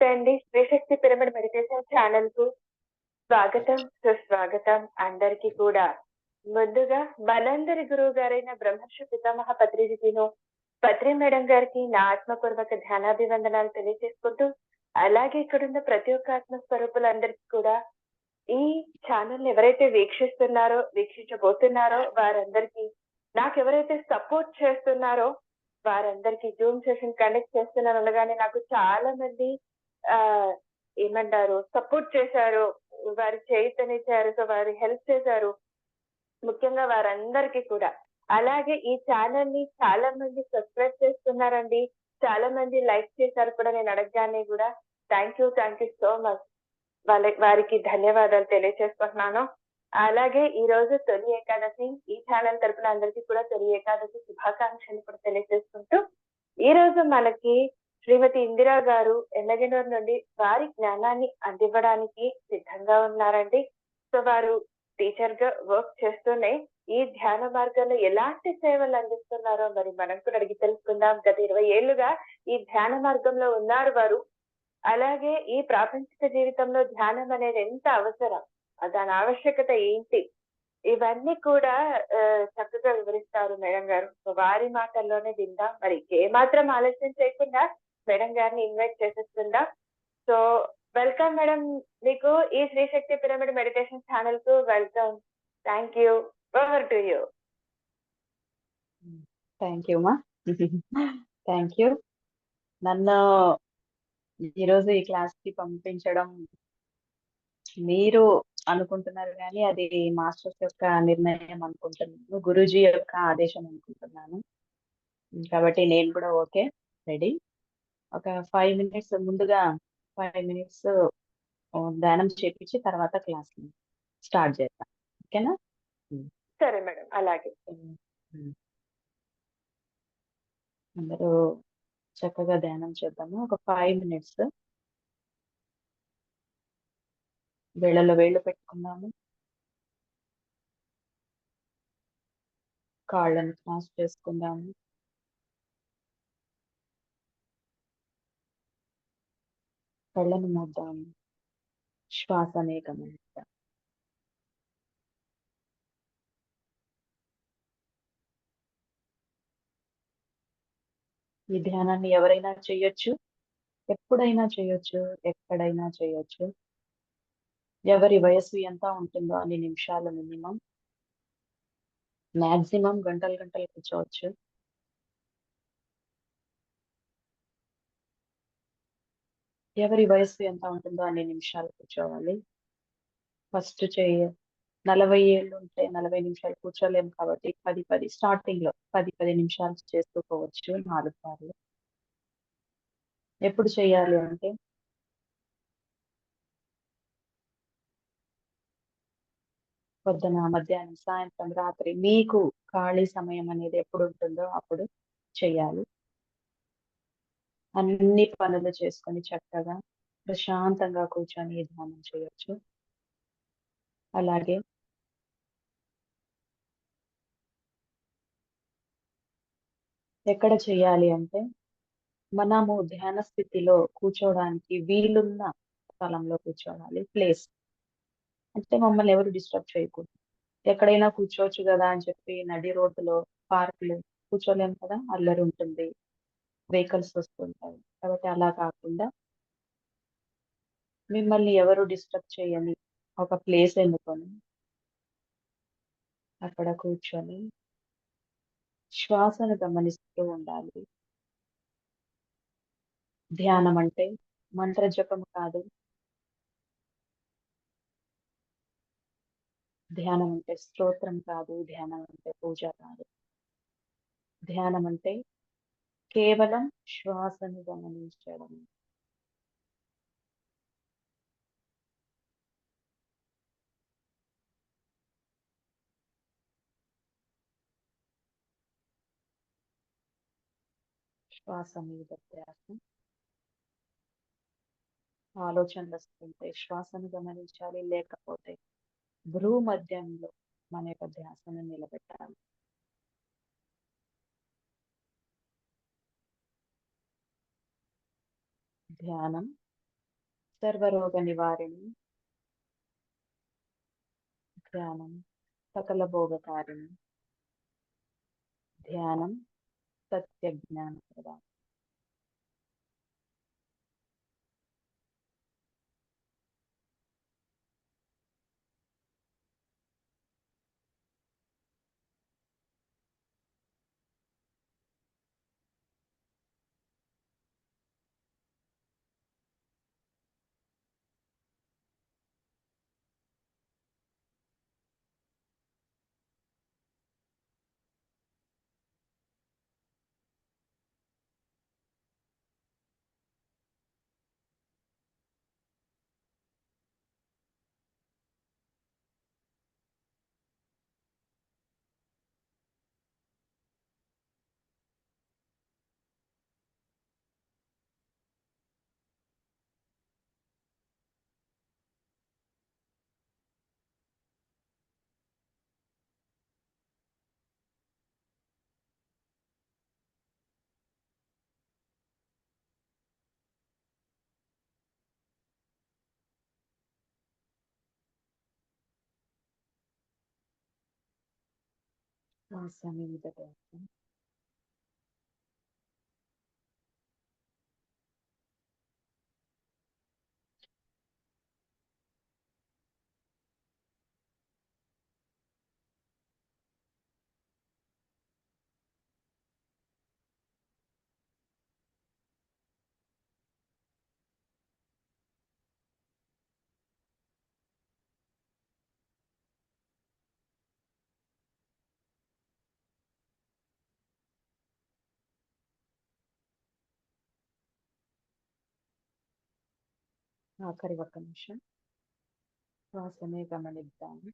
నమస్తే అండి. Sri Shakti pyramid meditation ఛానల్‌కు స్వాగతం, సుస్వాగతం అందరికీ కూడా. ముందుగా మనందరి గురువు గారైన బ్రహ్మర్షి పితామహ పత్రిజిను, పత్రి మేడం గారికి నా ఆత్మపూర్వక ధ్యానాభివందనాలు తెలియజేసుకుంటూ, అలాగే ఇక్కడున్న ప్రతి ఒక్క ఆత్మ స్వరూపులందరికీ కూడా ఈ ఛానల్‌ని ఎవరైతే వీక్షిస్తున్నారో, వీక్షించబోతున్నారో వారందరికీ, నాకెవరైతే సపోర్ట్ చేస్తున్నారో వారందరికీ జూమ్ సెషన్ కండక్ట్ చేస్తున్నాననగానే నాకు చాలా మంది ఆహ్, ఏమంటారు సపోర్ట్ చేశారు. వారు చేయూతనిచ్చారు. సో, వారు హెల్ప్ చేశారు. ముఖ్యంగా వారందరికీ కూడా. అలాగే ఈ ఛానల్‌ని చాలా మంది సబ్‌స్క్రైబ్ చేస్తున్నారండి. చాలా మంది లైక్ చేశారు కూడా నేను అడగగానే గూడా. Thank you so much. వారికి ధన్యవాదాలు తెలియచేసుకుంటున్నాను. అలాగే ఈరోజు తొలి ఏకాదశి. ఈ ఛానల్ తరపున అందరికీ కూడా తొలి ఏకాదశి శుభాకాంక్షలు కూడా తెలియజేసుకుంటూ, ఈరోజు మనకి శ్రీమతి ఇందిరా గారు ఎమ్మగనూరు నుండి వారి జ్ఞానాన్ని అందివ్వడానికి సిద్ధంగా ఉన్నారండి. సో, వారు టీచర్‌గా వర్క్ చేస్తూనే ఈ ధ్యాన మార్గంలో ఎలాంటి సేవలు అందిస్తున్నారో మరి మనం కూడా అడిగి తెలుసుకుందాం. గత 20 ఏళ్లుగా ఈ ధ్యాన మార్గంలో ఉన్నారు వారు. అలాగే ఈ ప్రాపంచిక జీవితంలో ధ్యానం అనేది ఎంత అవసరం? దాని ఆవశ్యకత ఏంటి? ఇవన్నీ కూడా చక్కగా వివరిస్తారు మేడం గారు. సో, వారి మాటల్లోనే విందాం. మరి ఏమాత్రం ఆలస్యం చేయకుండా మేడం గారిని ఇన్వైట్ చేసేస్తుందాం. So, welcome madam. మీకు ఈ శ్రీశక్తి పిరమిడ్ మెడిటేషన్ ఛానల్‌కు welcome. Thank you. Over to you. Thank you మా. Thank you. నన్ను ఈరోజు ఈ క్లాస్‌కి పంపించడం మీరు అనుకుంటున్నారు గానీ, అది మాస్టర్స్ యొక్క నిర్ణయం అనుకుంటున్నాను. గురూజీ యొక్క ఆదేశం అనుకుంటున్నాను. కాబట్టి నేను కూడా ఓకే. రెడీ. ఒక 5 మినిట్స్ ముందుగా 5 మినిట్స్ ధ్యానం చేపించి తర్వాత క్లాస్‌ని స్టార్ట్ చేద్దాం. ఓకేనా? సరే మేడం. అలాగే. అందరూ చక్కగా ధ్యానం చేద్దాము. ఒక 5 మినిట్స్. వేళ్ళలో వేళ్ళు పెట్టుకుందాము. కాళ్ళను క్రాస్ చేసుకుందాము. కళ్ళను మూద్దాము. శ్వాసనే గమనిద్దాం. ఈ ధ్యానాన్ని ఎవరైనా చేయొచ్చు, ఎప్పుడైనా చేయొచ్చు, ఎక్కడైనా చేయొచ్చు. ఎవరి వయస్సు ఎంత ఉంటుందో అన్ని నిమిషాలు మినిమం. మాక్సిమం గంటలు గంటలు కూర్చోవచ్చు. ఎవరి వయస్సు ఎంత ఉంటుందో అన్ని నిమిషాలు కూర్చోవాలి. ఫస్ట్ 40 ఏళ్ళు ఉంటే 40 నిమిషాలు కూర్చోలేము కాబట్టి 10 స్టార్టింగ్‌లో 10 నిమిషాలు చేస్తూ పోవచ్చు 4 సార్లు. ఎప్పుడు చేయాలి అంటే పొద్దున, మధ్యాహ్నం, సాయంత్రం, రాత్రి మీకు ఖాళీ సమయం అనేది ఎప్పుడు ఉంటుందో అప్పుడు చేయాలి. అన్ని పనులు చేసుకొని చక్కగా ప్రశాంతంగా కూర్చొని ధ్యానం చేయొచ్చు. అలాగే ఎక్కడ చేయాలి అంటే మనము ధ్యాన స్థితిలో కూర్చోవడానికి వీలున్న స్థలంలో కూర్చోవాలి. ప్లేస్ అంటే మమ్మల్ని ఎవరు డిస్టర్బ్ చేయకూడదు. ఎక్కడైనా కూర్చోవచ్చు కదా అని చెప్పి నడి రోడ్డులో, పార్కులో కూర్చోలేము కదా, అల్లరి ఉంటుంది, వెహికల్స్ వస్తుంటాయి. కాబట్టి అలా కాకుండా మిమ్మల్ని ఎవరు డిస్టర్బ్ చేయని ఒక ప్లేస్ ఎన్నుకొని అక్కడ కూర్చొని శ్వాసను గమనిస్తూ ఉండాలి. ధ్యానం అంటే మంత్ర జపం కాదు. ధ్యానం అంటే స్తోత్రం కాదు. ధ్యానం అంటే పూజ కాదు. ధ్యానం అంటే కేవలం శ్వాసను గమనించడం. శ్వాస మీద ధ్యాస. ఆలోచనలు వస్తుంటే శ్వాసను గమనించాలి. లేకపోతే భ్రూ మధ్యంలో మన యొక్క ధ్యాసను నిలబెట్టాలి. ధ్యానం సర్వరోగ నివారిణి, ధ్యానం సకల భోగకారిణి, ధ్యానం సత్య జ్ఞాన ప్రదానం. శ్వాస మీద ధ్యానం. ఆఖరి ఒక్క నిమిషం శ్వాసనే గమనిద్దాము.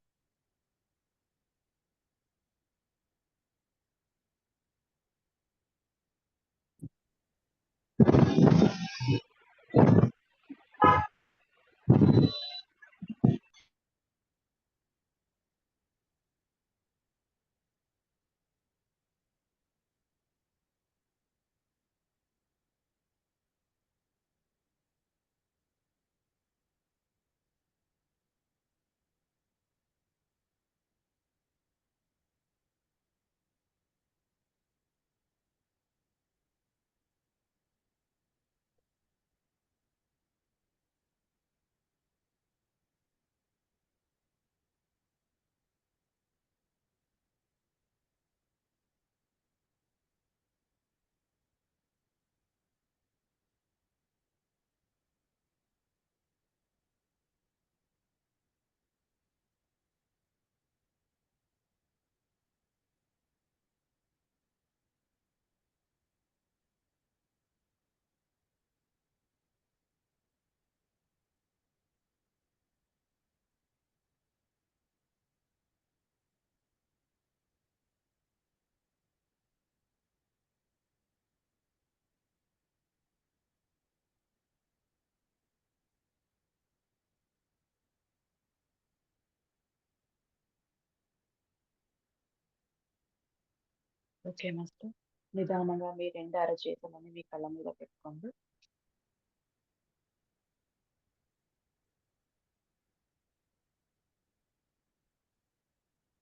Okay master. నిదానంగా మీ రెండు అరచేతులని మీ కళ్ళ మీద పెట్టుకోండి.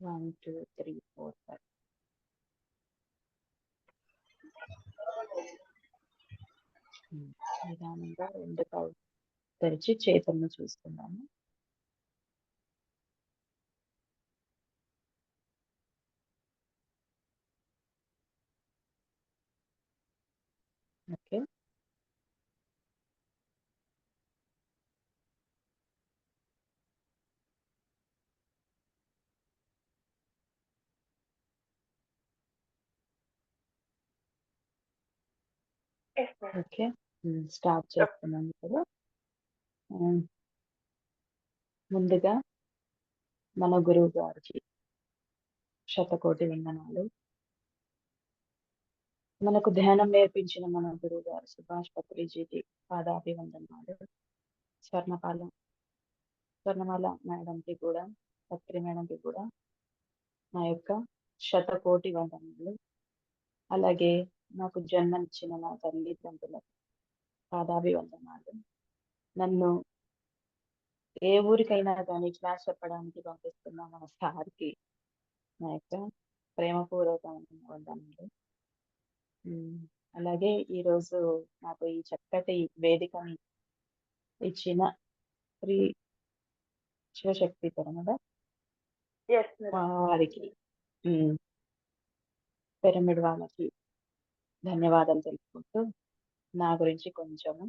1 2 3 4 5. నిదానంగా రెండు కళ్ళు తెరిచి చేతులను చూస్తున్నాము. Okay. Yes sir. Okay. Start చేస్తున్నాను కదా. ముందుగా మన గురువు గారికి శతకోటి వందనాలు. మనకు ధ్యానం నేర్పించిన మన గురువు గారు సుభాష్ పత్రిజీకి పాదాభివందనాలు. స్వర్ణమాల మేడంకి కూడా, పత్రి మేడంకి కూడా నా యొక్క శతకోటి వందనాలు. అలాగే నాకు జన్మనిచ్చిన నా తల్లిదండ్రులకు పాదాభివందనాలు. నన్ను ఏ ఊరికైనా కానీ క్లాస్ చెప్పడానికి పంపిస్తున్న మన సార్‌కి నా యొక్క ప్రేమపూర్వకమైన వందనాలు. హ్మ్. అలాగే ఈరోజు నాకు ఈ చక్కటి వేదికని ఇచ్చిన Shri Shivashakti pyramid yes madam. వారికి హ్మ్. పిరమిడ్ వాళ్ళకి ధన్యవాదాలు తెలుపుకుంటూ, నా గురించి కొంచెము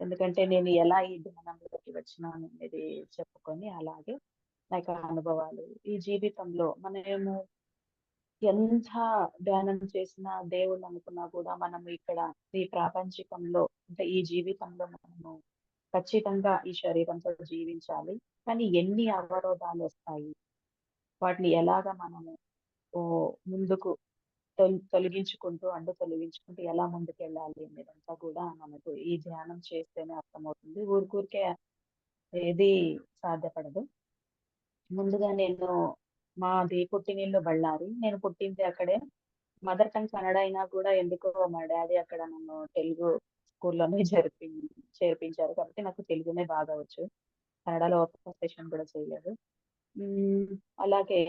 ఎందుకంటే నేను ఎలా ఈ ధ్యానంలోకి వచ్చినాను అనేది చెప్పుకొని, అలాగే నా యొక్క అనుభవాలు ఈ జీవితంలో మనము ఎంత ధ్యానం చేసినా, దేవుడిని అనుకున్నా కూడా మనం ఇక్కడ ఈ ప్రాపంచికంలో అంటే ఈ జీవితంలో మనము ఖచ్చితంగా ఈ శరీరంతో జీవించాలి. కానీ ఎన్ని అవరోధాలొస్తాయి, వాటిని ఎలాగా మనము ముందుకు తొలగించుకుంటూ, తొలగించుకుంటూ ఎలా ముందుకెళ్ళాలి అనేదంతా కూడా మనకు ఈ ధ్యానం చేస్తేనే అర్థమవుతుంది. ఊరికే ఏది సాధ్యపడదు. ముందుగా నేను మాది పుట్టినిల్లు బళ్ళారి. నేను పుట్టింది అక్కడే. మదర్ టంగ్ కన్నడ అయినా కూడా ఎందుకో మా డ్యాడీ అక్కడ నన్ను తెలుగు స్కూల్‌లోనే చేర్పించారు. కాబట్టి నాకు తెలుగునే బాగా వచ్చు. కన్నడలో ఒక్క సెషన్ కూడా చేయలేదు. హ్మ్. అలాగే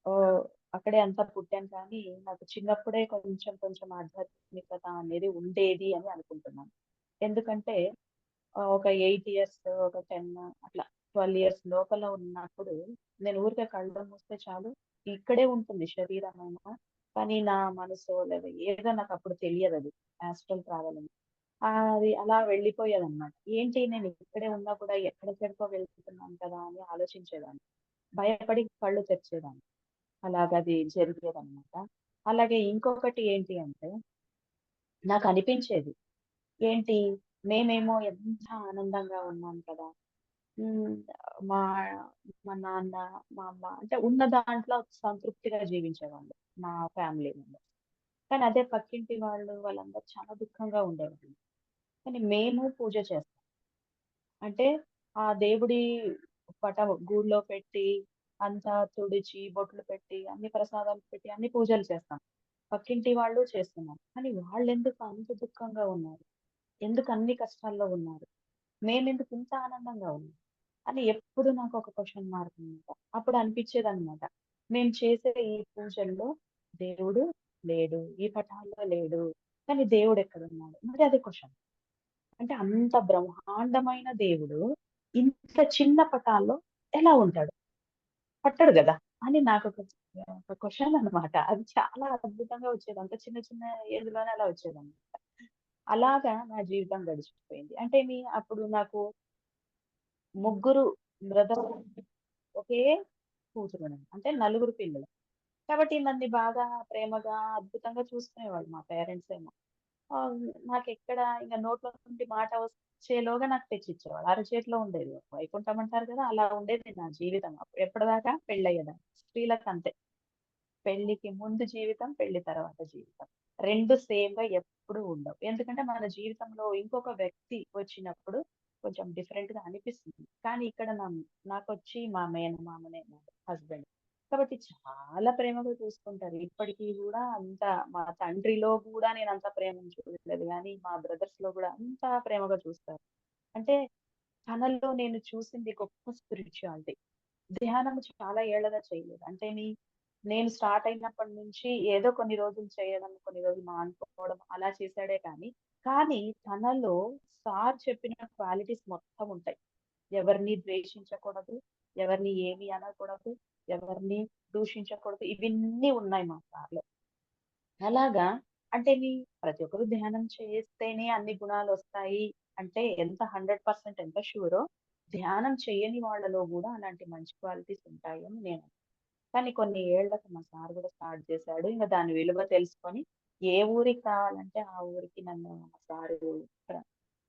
ఓహ్! అక్కడే అంతా పుట్టాను కానీ, నాకు చిన్నప్పుడే కొంచెం కొంచెం ఆధ్యాత్మికత అనేది ఉండేది అని అనుకుంటున్నాను. ఎందుకంటే ఒక 8 ఇయర్స్, ఒక 10 అట్లా 12 ఇయర్స్ లోపల ఉన్నప్పుడు నేను ఊరికే కళ్ళు మూస్తే చాలు ఇక్కడే ఉంటుంది శరీరమేమో. కానీ నా మనసో లేదా ఏదో నాకప్పుడు తెలియదది. యాస్ట్రల్ ట్రావెల్ అని. అది అలా వెళ్ళిపోయేదన్నమాట. ఏంటి నేను ఇక్కడే ఉన్నా కూడా ఎక్కడెక్కడికో వెళ్తున్నాను కదా అని ఆలోచించేదాన్ని. భయపడి కళ్ళు తెరిచేదాన్ని. అలాగది జరిగేదన్నమాట. అలాగే ఇంకొకటి ఏంటి అంటే నాకనిపించేది. ఏంటి మేమేమో ఎంత ఆనందంగా ఉన్నాం కదా! హ్మ్. మా మా నాన్న, మా అమ్మ అంటే ఉన్న దాంట్లో సంతృప్తిగా జీవించేవాళ్ళు. మా ఫ్యామిలీ మెంబర్స్. కానీ అదే పక్కింటి వాళ్ళందరూ చాలా దుఃఖంగా ఉండేవాళ్ళు. కానీ మేము పూజ చేస్తాం. అంటే ఆ దేవుడి పటం గూడులో పెట్టి, అంతా తుడిచి, బొట్లు పెట్టి, అన్ని ప్రసాదాలు పెట్టి, అన్ని పూజలు చేస్తాం. పక్కింటి వాళ్ళు చేస్తున్నారు. కానీ వాళ్ళెందుకు అంత దుఃఖంగా ఉన్నారు? ఎందుకు అన్ని కష్టాల్లో ఉన్నారు? మేమెందుకు ఇంత ఆనందంగా ఉన్నాం? అని ఎప్పుడు నాకొక క్వెషన్ మార్క్ అన్నమాట. అప్పుడు అనిపిచ్చేదన్నమాట. మేము చేసే ఈ పూజల్లో దేవుడు లేడు. ఈ పటాల్లో లేడు. కానీ దేవుడెక్కడున్నాడు? మరి అది క్వెషన్. అంటే అంత బ్రహ్మాండమైన దేవుడు ఇంత చిన్న పటాల్లో ఎలా ఉంటాడు? పట్టడు గదా! అని నాకొక ఒక క్వెషన్ అన్నమాట. అది చాలా అద్భుతంగా వచ్చేది. అంత చిన్న చిన్న ఏజ్‌లోనే అలా వచ్చేదన్నమాట. అలాగా నా జీవితం గడిచిపోయింది. అంటే అప్పుడు నాకు ముగ్గురు బ్రదర్స్ ఒకే కూతురుండింది. అంటే నలుగురు పిల్లలు. కాబట్టి నన్ను బాగా ప్రేమగా, అద్భుతంగా చూసుకునేవాళ్ళు మా పేరెంట్స్ ఏమో. ఆహ్, నాకెక్కడ ఇంక నోట్లో నుండి మాట వచ్చేలోగా నాకు తెచ్చిచ్చేవాళ్ళు. అరచేతిలో ఉండేది. వైకుంఠం అంటారు కదా! అలా ఉండేది నా జీవితం. ఎప్పటిదాకా పెళ్ళయ్యేదాకా. స్త్రీలకంతే. పెళ్ళికి ముందు జీవితం, పెళ్లి తర్వాత జీవితం. 2 సేమ్‌గా ఎప్పుడూ ఉండవు. ఎందుకంటే మన జీవితంలో ఇంకొక వ్యక్తి వచ్చినప్పుడు కొంచెం డిఫరెంట్‌గా అనిపిస్తుంది. కానీ ఇక్కడ నాకొచ్చి మా మేనమామనే నా హస్బెండ్. కాబట్టి చాలా ప్రేమగా చూసుకుంటారు. ఇప్పటికి గూడా అంత మా తండ్రిలో గూడా నేనంత ప్రేమను చూడలేదు గానీ, మా బ్రదర్స్‌లో గూడా అంత ప్రేమగా చూస్తారు. అంటే తనలో నేను చూసింది గొప్ప స్పిరిచ్యుయాలిటీ. ధ్యానం చాలా ఏళ్లగా చేయలేదు. అంటే నేను స్టార్ట్ అయినప్పటి నుంచి ఏదో కొన్ని రోజులు చేయడం, కొన్ని రోజులు మానుకోవడం అలా చేశాడే కానీ తనలో సార్ చెప్పిన క్వాలిటీస్ మొత్తం ఉంటాయి. ఎవరిని ద్వేషించకూడదు, ఎవరిని ఏమి అనకూడదు, ఎవరిని దూషించకూడదు. ఇవన్నీ ఉన్నాయి మా సార్‌లో. అలాగా అంటే ప్రతి ఒక్కరు ధ్యానం చేస్తేనే అన్ని గుణాలొస్తాయి అంటే ఎంత 100% ఎంత ష్యూరో, ధ్యానం చేయని వాళ్ళలో గూడా అలాంటి మంచి క్వాలిటీస్ ఉంటాయని నేను కానీ కొన్ని ఏళ్ళకి మా సార్ గూడా స్టార్ట్ చేశాడు. ఇంక దాని విలువ తెలుసుకొని, ఏ ఊరికి కావాలంటే ఆ ఊరికి నన్ను మా సారు క్ర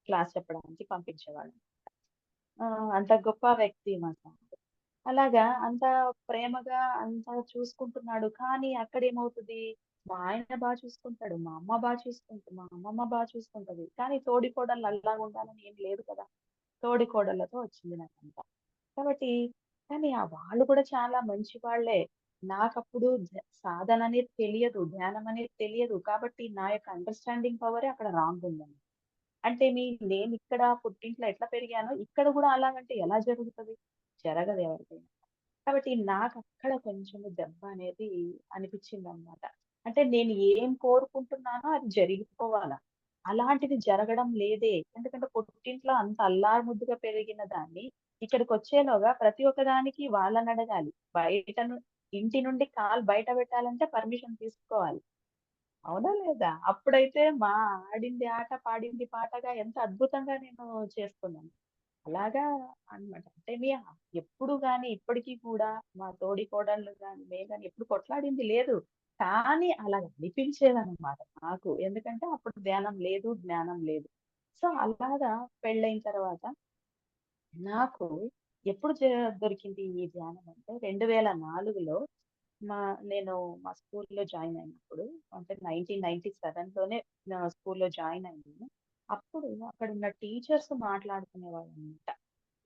క్లాస్ చెప్పడానికి పంపించేవాళ్ళు. అంత గొప్ప వ్యక్తి మా సారు. అలాగా అంత ప్రేమగా అంత చూసుకుంటున్నాడు. కానీ అక్కడేమవుతది, మా ఆయన చూసుకుంటాడు. మా అమ్మ మా అమ్మమ్మ చూసుకుంటది. కానీ తోడికోడళ్ళు అలాగుండాలని ఏం లేదు కదా! తోడికోడళ్ళతో వచ్చింది నాకంతా. కాబట్టి కానీ వాళ్ళు కూడా చాలా మంచి వాళ్ళే. నాకప్పుడు సాధన అనేది తెలియదు. ధ్యానం అనేది తెలియదు. కాబట్టి నా యొక్క అండర్‌స్టాండింగ్ పవరే అక్కడ రాంగ్ ఉందండి. అంటే నేను ఇక్కడ పుట్టింట్లో ఎట్లా పెరిగానో ఇక్కడ కూడా అలాగంటే ఎలా జరుగుతది? జరగదు ఎవరికైనా. కాబట్టి నాకక్కడ కొంచెం దెబ్బ అనేది అనిపిచ్చిందనమాట. అంటే నేను ఏం కోరుకుంటున్నానో అది జరిగిపోవాల. అలాంటిది జరగడం లేదే. ఎందుకంటే పుట్టింట్లో అంత అల్లారుముద్దుగా పెరిగిన దాన్ని ఇక్కడికొచ్చేలోగా ప్రతి ఒక్క దానికి వాళ్ళనడగాలి. ఇంటి నుండి కాలు బయట పెట్టాలంటే పర్మిషన్ తీసుకోవాలి. అవునా లేదా? అప్పుడైతే ఆడింది ఆట, పాడింది పాటగా ఎంత అద్భుతంగా నేను చేసుకున్నాను. అలాగా అన్నమాట. అంటే ఎప్పుడు గాని ఇప్పటికి కూడా మా తోడికోడళ్ళు గాని, మేము గాని ఎప్పుడు కొట్లాడింది లేదు. కానీ అలా అనిపించేదనమాట నాకు. ఎందుకంటే అప్పుడు ధ్యానం లేదు, జ్ఞానం లేదు. సో, అలాగా పెళ్ళైన తర్వాత నాకు ఎప్పుడు దొరికింది ఈ ధ్యానం అంటే 2004లో మా నేను మా స్కూల్‌లో జాయిన్ అయినప్పుడు అంటే 1997లోనే నా స్కూల్‌లో జాయిన్ అయ్యాను. అప్పుడు అక్కడున్న టీచర్స్ మాట్లాడుకునేవాళ్ళనమాట.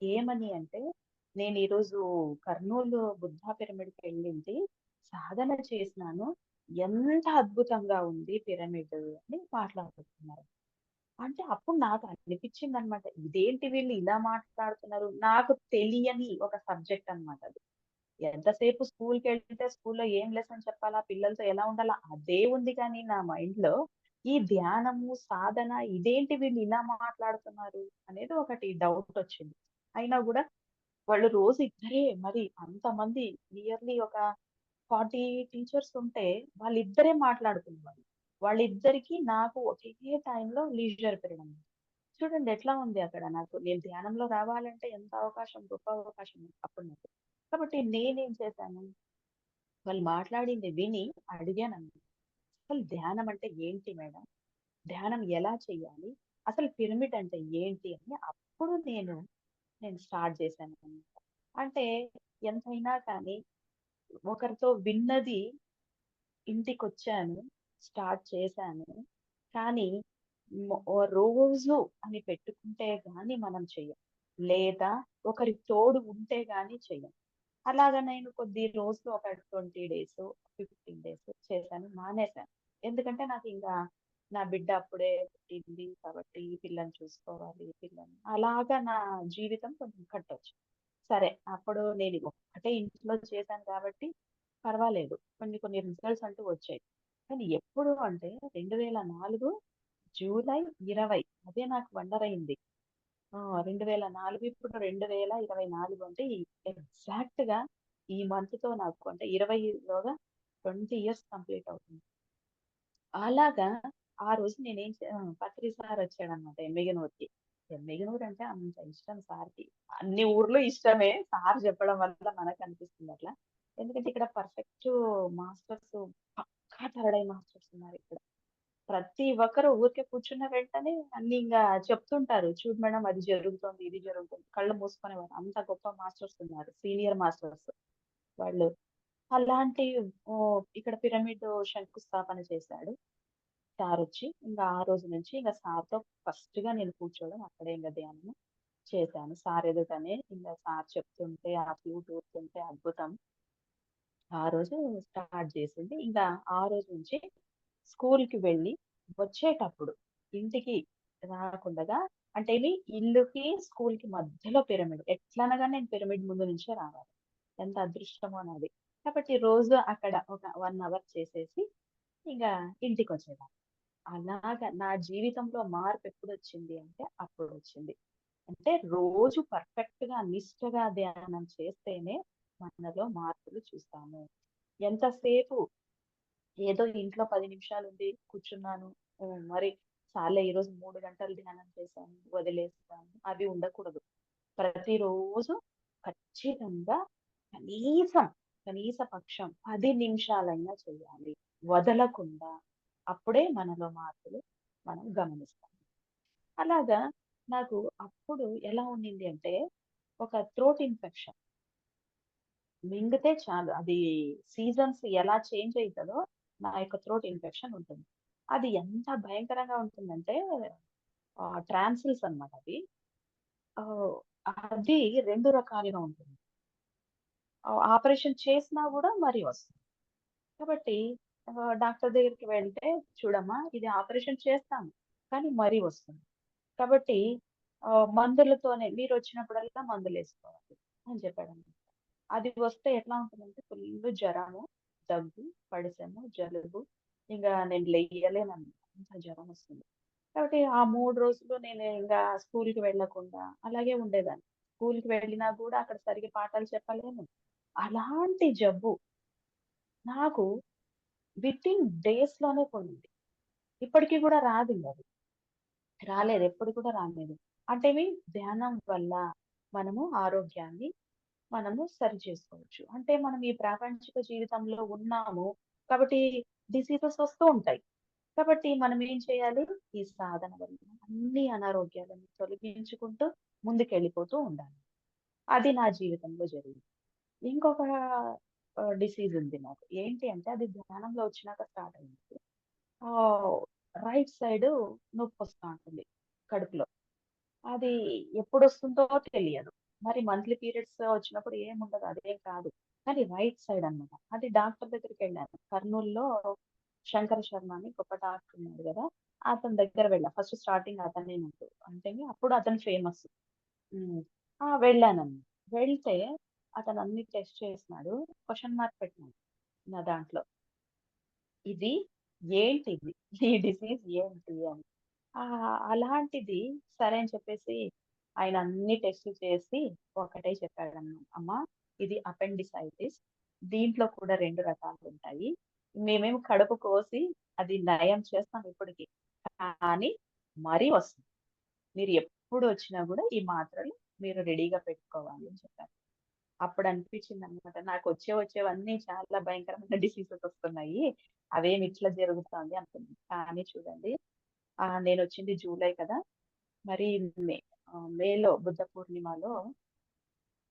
ఏమని అంటే, నేను ఈరోజు కర్నూలు బుద్ధా పిరమిడ్‌కెళ్ళింది. సాధన చేసినాను. ఎంత అద్భుతంగా ఉంది పిరమిడ్ అని మాట్లాడుతున్నారు. అంటే అప్పుడు నాకు అనిపించిందనమాట. ఇదేంటి వీళ్ళు ఇలా మాట్లాడుతున్నారు. నాకు తెలియని ఒక సబ్జెక్ట్ అన్నమాట అది. ఎంతసేపు స్కూల్‌కెళ్తే స్కూల్‌లో ఏం లెసన్ చెప్పాలా? పిల్లలతో ఎలా ఉండాలా? అదే ఉంది కానీ నా మైండ్‌లో ఈ ధ్యానము, సాధన ఇదేంటి వీళ్ళు ఇలా మాట్లాడుతున్నారు అనేది ఒకటి డౌటొచ్చింది. అయినా గూడా వాళ్ళు రోజు ఇద్దరే మరి అంతమంది నియర్లీ ఒక 40 టీచర్స్ ఉంటే వాళ్ళిద్దరే మాట్లాడుతున్నారు. వాళ్ళిద్దరికీ నాకు ఒకే టైంలో లీజర్ పీరియడ్ అన్నమాట. చూడండి ఎట్లా ఉంది అక్కడ నాకు. నేను ధ్యానంలో రావాలంటే ఎంత అవకాశం, గొప్ప అవకాశం అప్పుడు నాకు. కాబట్టి నేనేం చేశాను, వాళ్ళు మాట్లాడింది విని అడిగానన్నమాట. అసలు ధ్యానం అంటే ఏంటి మేడం? ధ్యానం ఎలా చేయాలి? అసలు పిరమిడ్ అంటే ఏంటి? అని అప్పుడు నేను స్టార్ట్ చేశానన్నమాట. అంటే ఎంతైనా కానీ ఒకరితో విన్నది ఇంటికొచ్చాను. స్టార్ట్ చేశాను. కానీ రోజు అని పెట్టుకుంటే గాని మనం చెయ్యం. లేదా ఒకరి తోడు ఉంటే గాని చెయ్యం. అలాగా నేను కొద్ది రోజులు ఒక 20 డేస్, 15 డేస్ చేశాను. మానేశాను. ఎందుకంటే నాకింకా నా బిడ్డ అప్పుడే పుట్టింది కాబట్టి పిల్లని చూసుకోవాలి. అలాగా నా జీవితం కొంచెం కట్టొచ్చు. సరే. అప్పుడు నేను ఒక్కటే ఇంట్లో చేశాను కాబట్టి పర్వాలేదు. కొన్ని కొన్ని రిజల్ట్స్ అంటూ వచ్చాయి. కానీ ఎప్పుడు అంటే 2004 జూలై 20 అదే నాకు వండర్ అయింది. 2004 ఇప్పుడు 2024 అంటే ఎగ్జాక్ట్‌గా ఈ మంత్‌తో నాకు అంటే 20లోగా 20 ఇయర్స్ కంప్లీట్ అవుతుంది. అలాగా ఆ రోజు పత్రి సార్ వచ్చాడన్నమాట ఎమ్మిగనూరుకి. ఎమ్మిగనూరు అంటే అంత ఇష్టం సార్‌కి. అన్ని ఊర్లు ఇష్టమే. సార్ చెప్పడం వల్ల మనకనిపిస్తుంది అట్లా. ఎందుకంటే ఇక్కడ పర్ఫెక్ట్ మాస్టర్స్ పక్కా థర్డ్ ఐ మాస్టర్స్ ఉన్నారిక్కడ. ప్రతి ఒక్కరు ఊరికే కూర్చున్న వెంటనే అన్ని ఇంగా చెప్తుంటారు. చూడు మేడం అది జరుగుతోంది, ఇది జరుగుతుంది. కళ్ళు మూసుకునేవారు. అంత గొప్ప మాస్టర్స్ ఉన్నారు. Senior masters. వాళ్ళు అలాంటి ఇక్కడ పిరమిడ్ శంకుస్థాపన చేశాడు. సారొచ్చి. ఇంక ఆ రోజు నుంచి ఇంక సార్‌తో ఫస్ట్‌గా నేను కూర్చోవడం అక్కడే ఇంక ధ్యానము చేశాను. సార్ ఎదుటనే ఇంగ సార్ చెప్తుంటే, ఆ ఫ్లూట్ ఊదుతుంటే అద్భుతం. ఆ రోజు స్టార్ట్ చేసింది. ఇంకా ఆ రోజు నుంచి స్కూల్‌కి వెళ్ళి వచ్చేటప్పుడు ఇంటికి రాకుండగా అంటే ఇల్లుకి, స్కూల్‌కి మధ్యలో పిరమిడ్. ఎట్లనగా నేను పిరమిడ్ ముందు నుంచే రావాలి. ఎంత అదృష్టమో నాది. కాబట్టి రోజు అక్కడ ఒక 1 అవర్ చేసేసి ఇగ ఇంటికొచ్చేదాన్ని. అలాగా నా జీవితంలో మార్పెప్పుడొచ్చింది అంటే అప్పుడొచ్చింది. అంటే రోజు పర్ఫెక్ట్‌గా నిష్టగా ధ్యానం చేస్తేనే మనలో మార్పులు చూస్తాము. ఎంతసేపు ఏదో ఇంట్లో 10 నిమిషాలుండి కూర్చున్నాను. మరి చాల్లే ఈరోజు 3 గంటలు ధ్యానం చేశాను, వదిలేస్తాను అవి ఉండకూడదు. ప్రతిరోజు ఖచ్చితంగా కనీసం, కనీస పక్షం 10 నిమిషాలైనా చేయాలి. వదలకుండా. అప్పుడే మనలో మార్పులు మనం గమనిస్తాం. అలాగా నాకు అప్పుడు ఎలా ఉండింది అంటే, ఒక థ్రోట్ ఇన్ఫెక్షన్. మింగితే చాలు. అది సీజన్స్ ఎలా చేంజ్ అయితదో, నా యొక్క థ్రోట్ ఇన్ఫెక్షన్ ఉంటుంది. అది ఎంత భయంకరంగా ఉంటుందంటే, ట్రాన్సిల్స్ అన్నమాట అవి. ఆహ్, అది 2 రకాలుగా ఉంటుంది. ఆపరేషన్ చేసినా గూడా మరీ వస్తుంది. కాబట్టి డాక్టర్ దగ్గరికి వెళ్తే, చూడమ్మా ఇది ఆపరేషన్ చేస్తాము. కానీ మరీ వస్తుంది. కాబట్టి మందులతోనే మీరు వచ్చినప్పుడల్లా మందులు వేసుకోవాలి అని చెప్పాడన్నమాట. అది వస్తే ఎట్లా ఉంటుందంటే ఫుల్ జ్వరము, దగ్గు, పడిసెము, జలుబు. ఇంకా నేను లెయ్యలేనన్నమాట. అంత జ్వరం వస్తుంది. కాబట్టి ఆ 3 రోజులు నేను ఇంగా స్కూల్‌కి వెళ్ళకుండా అలాగే ఉండేదాన్ని. స్కూల్‌కి వెళ్ళినా గూడా అక్కడ సరిగ్గా పాఠాలు చెప్పలేను. అలాంటి జబ్బు నాకు వితిన్ డేస్‌లోనే పోయింది. ఇప్పటికి గూడా రాదింకది. రాలేదు. ఎప్పుడు కూడా రాలేదు. అంటే ధ్యానం వల్ల మనము ఆరోగ్యాన్ని మనము సరి చేసుకోవచ్చు. అంటే మనం ఈ ప్రాపంచిక జీవితంలో ఉన్నాము. కాబట్టి డిసీజెస్ వస్తూ ఉంటాయి. కాబట్టి మనం ఏం చేయాలి? ఈ సాధన వల్ల అన్ని అనారోగ్యాలను తొలగించుకుంటూ ముందుకెళ్ళిపోతూ ఉండాలి. అది నా జీవితంలో జరిగింది. ఇంకొక డిసీజ్ ఉంది నాకు. ఏంటి అంటే అది ధ్యానంలో వచ్చినాక స్టార్ట్ అయింది. ఆహ్, రైట్ సైడ్ నొప్పొస్తా ఉంటుంది కడుపులో. అది ఎప్పుడొస్తుందో తెలియదు. మరి మంత్లీ పీరియడ్స్ వచ్చినప్పుడు ఏముండదు. అదేం కాదు. కానీ రైట్ సైడ్ అన్నమాట. అది డాక్టర్ దగ్గరికెళ్ళాను. కర్నూల్‌లో శంకర శర్మ అని గొప్ప డాక్టర్ ఉన్నాడు గదా! అతని దగ్గర వెళ్ళా. ఫస్ట్ స్టార్టింగ్ అతనే నాకు. అంటే అప్పుడు అతను ఫేమస్. హ్మ్. వెళ్ళానన్నమాట. వెళ్తే అతను అన్ని టెస్ట్ చేసినాడు. క్వెషన్ మార్క్ పెట్టినాడు నా దాంట్లో. ఇది ఏంటిది? ఈ డిసీజ్ ఏంటి అని. అలాంటిది సరే అని చెప్పేసి ఆయన అన్ని టెస్టులు చేసి ఒకటే చెప్పాడన్నమాట. అమ్మా ఇది అపెండిసైటిస్. దీంట్లో కూడా 2 రకాలుంటాయి. మేమేమో కడుపు కోసి అది నయం చేస్తాం ఇప్పటికి. కానీ మరీ వస్తుంది. మీరు ఎప్పుడు వచ్చినా గూడా ఈ మాత్రలు మీరు రెడీగా పెట్టుకోవాలి అని చెప్పారు. అప్పుడు అనిపించిందనమాట. వచ్చేవన్నీ చాలా భయంకరమైన డిసీజెస్ వస్తున్నాయి. అవేమి ఇట్లా జరుగుతాంది అనుకున్నాను. కానీ చూడండి నేనొచ్చింది జూలై కదా! మరి మే మేలో బుద్ధ పూర్ణిమలో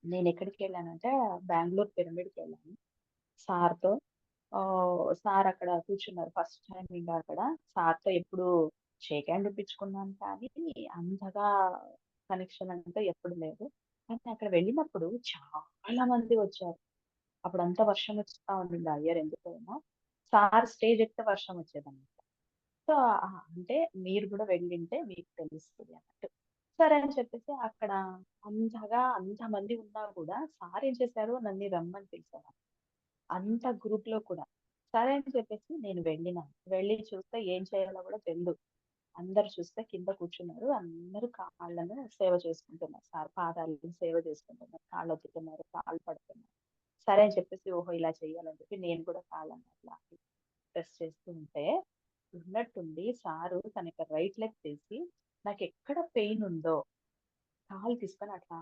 నేనెక్కడికెళ్ళానంటే బెంగుళూరు పిరమిడ్‌కెళ్ళాను సార్‌తో. సార్ అక్కడ కూర్చున్నారు. ఫస్ట్ టైమ్ ఇంకా అక్కడ. సార్‌తో ఎప్పుడు షేక్ హ్యాండ్ ఇప్పించుకున్నాను కానీ అంతగా కనెక్షన్ అంటే ఎప్పుడు లేదు. కానీ అక్కడ వెళ్ళినప్పుడు చాలా మంది వచ్చారు. అప్పుడంతా వర్షం వస్తా ఉండింది ఆ ఇయర్ ఎందుకో ఏమో. సార్ స్టేజ్ ఎక్కితే వర్షం వచ్చేదన్నమాట. సో, అంటే మీరు గూడా వెళ్ళింటే మీకు తెలుస్తది అన్నట్టు. సరే అని చెప్పేసి అక్కడ అంతమంది ఉన్నా కూడా సార్ ఏం చేశారు నన్ను రమ్మని పిలిచారు. అంత గ్రూప్‌లో కూడా. సరే అని చెప్పేసి నేను వెళ్ళినాను. వెళ్లి చూస్తే ఏం చేయాలో కూడా తెలీదు. అందరూ చూస్తే కింద కూర్చున్నారు. అందరూ కాళ్ళను సేవ చేసుకుంటున్నారు. సార్ పాదాలను సేవ చేసుకుంటున్నారు. కాళ్ళొత్తుతున్నారు, కాళ్ళు పడుతున్నారు. సరే అని చెప్పేసి ఓహో! ఇలా చేయాలని చెప్పి నేను కూడా కాళ్ళని అట్లా ప్రెస్ చేస్తూ ఉంటే, ఉన్నట్టుండి సారు తన యొక్క రైట్ లెగ్ తీసి నాకెక్కడ పెయిన్ ఉందో కాలు తీసుకొని అట్లా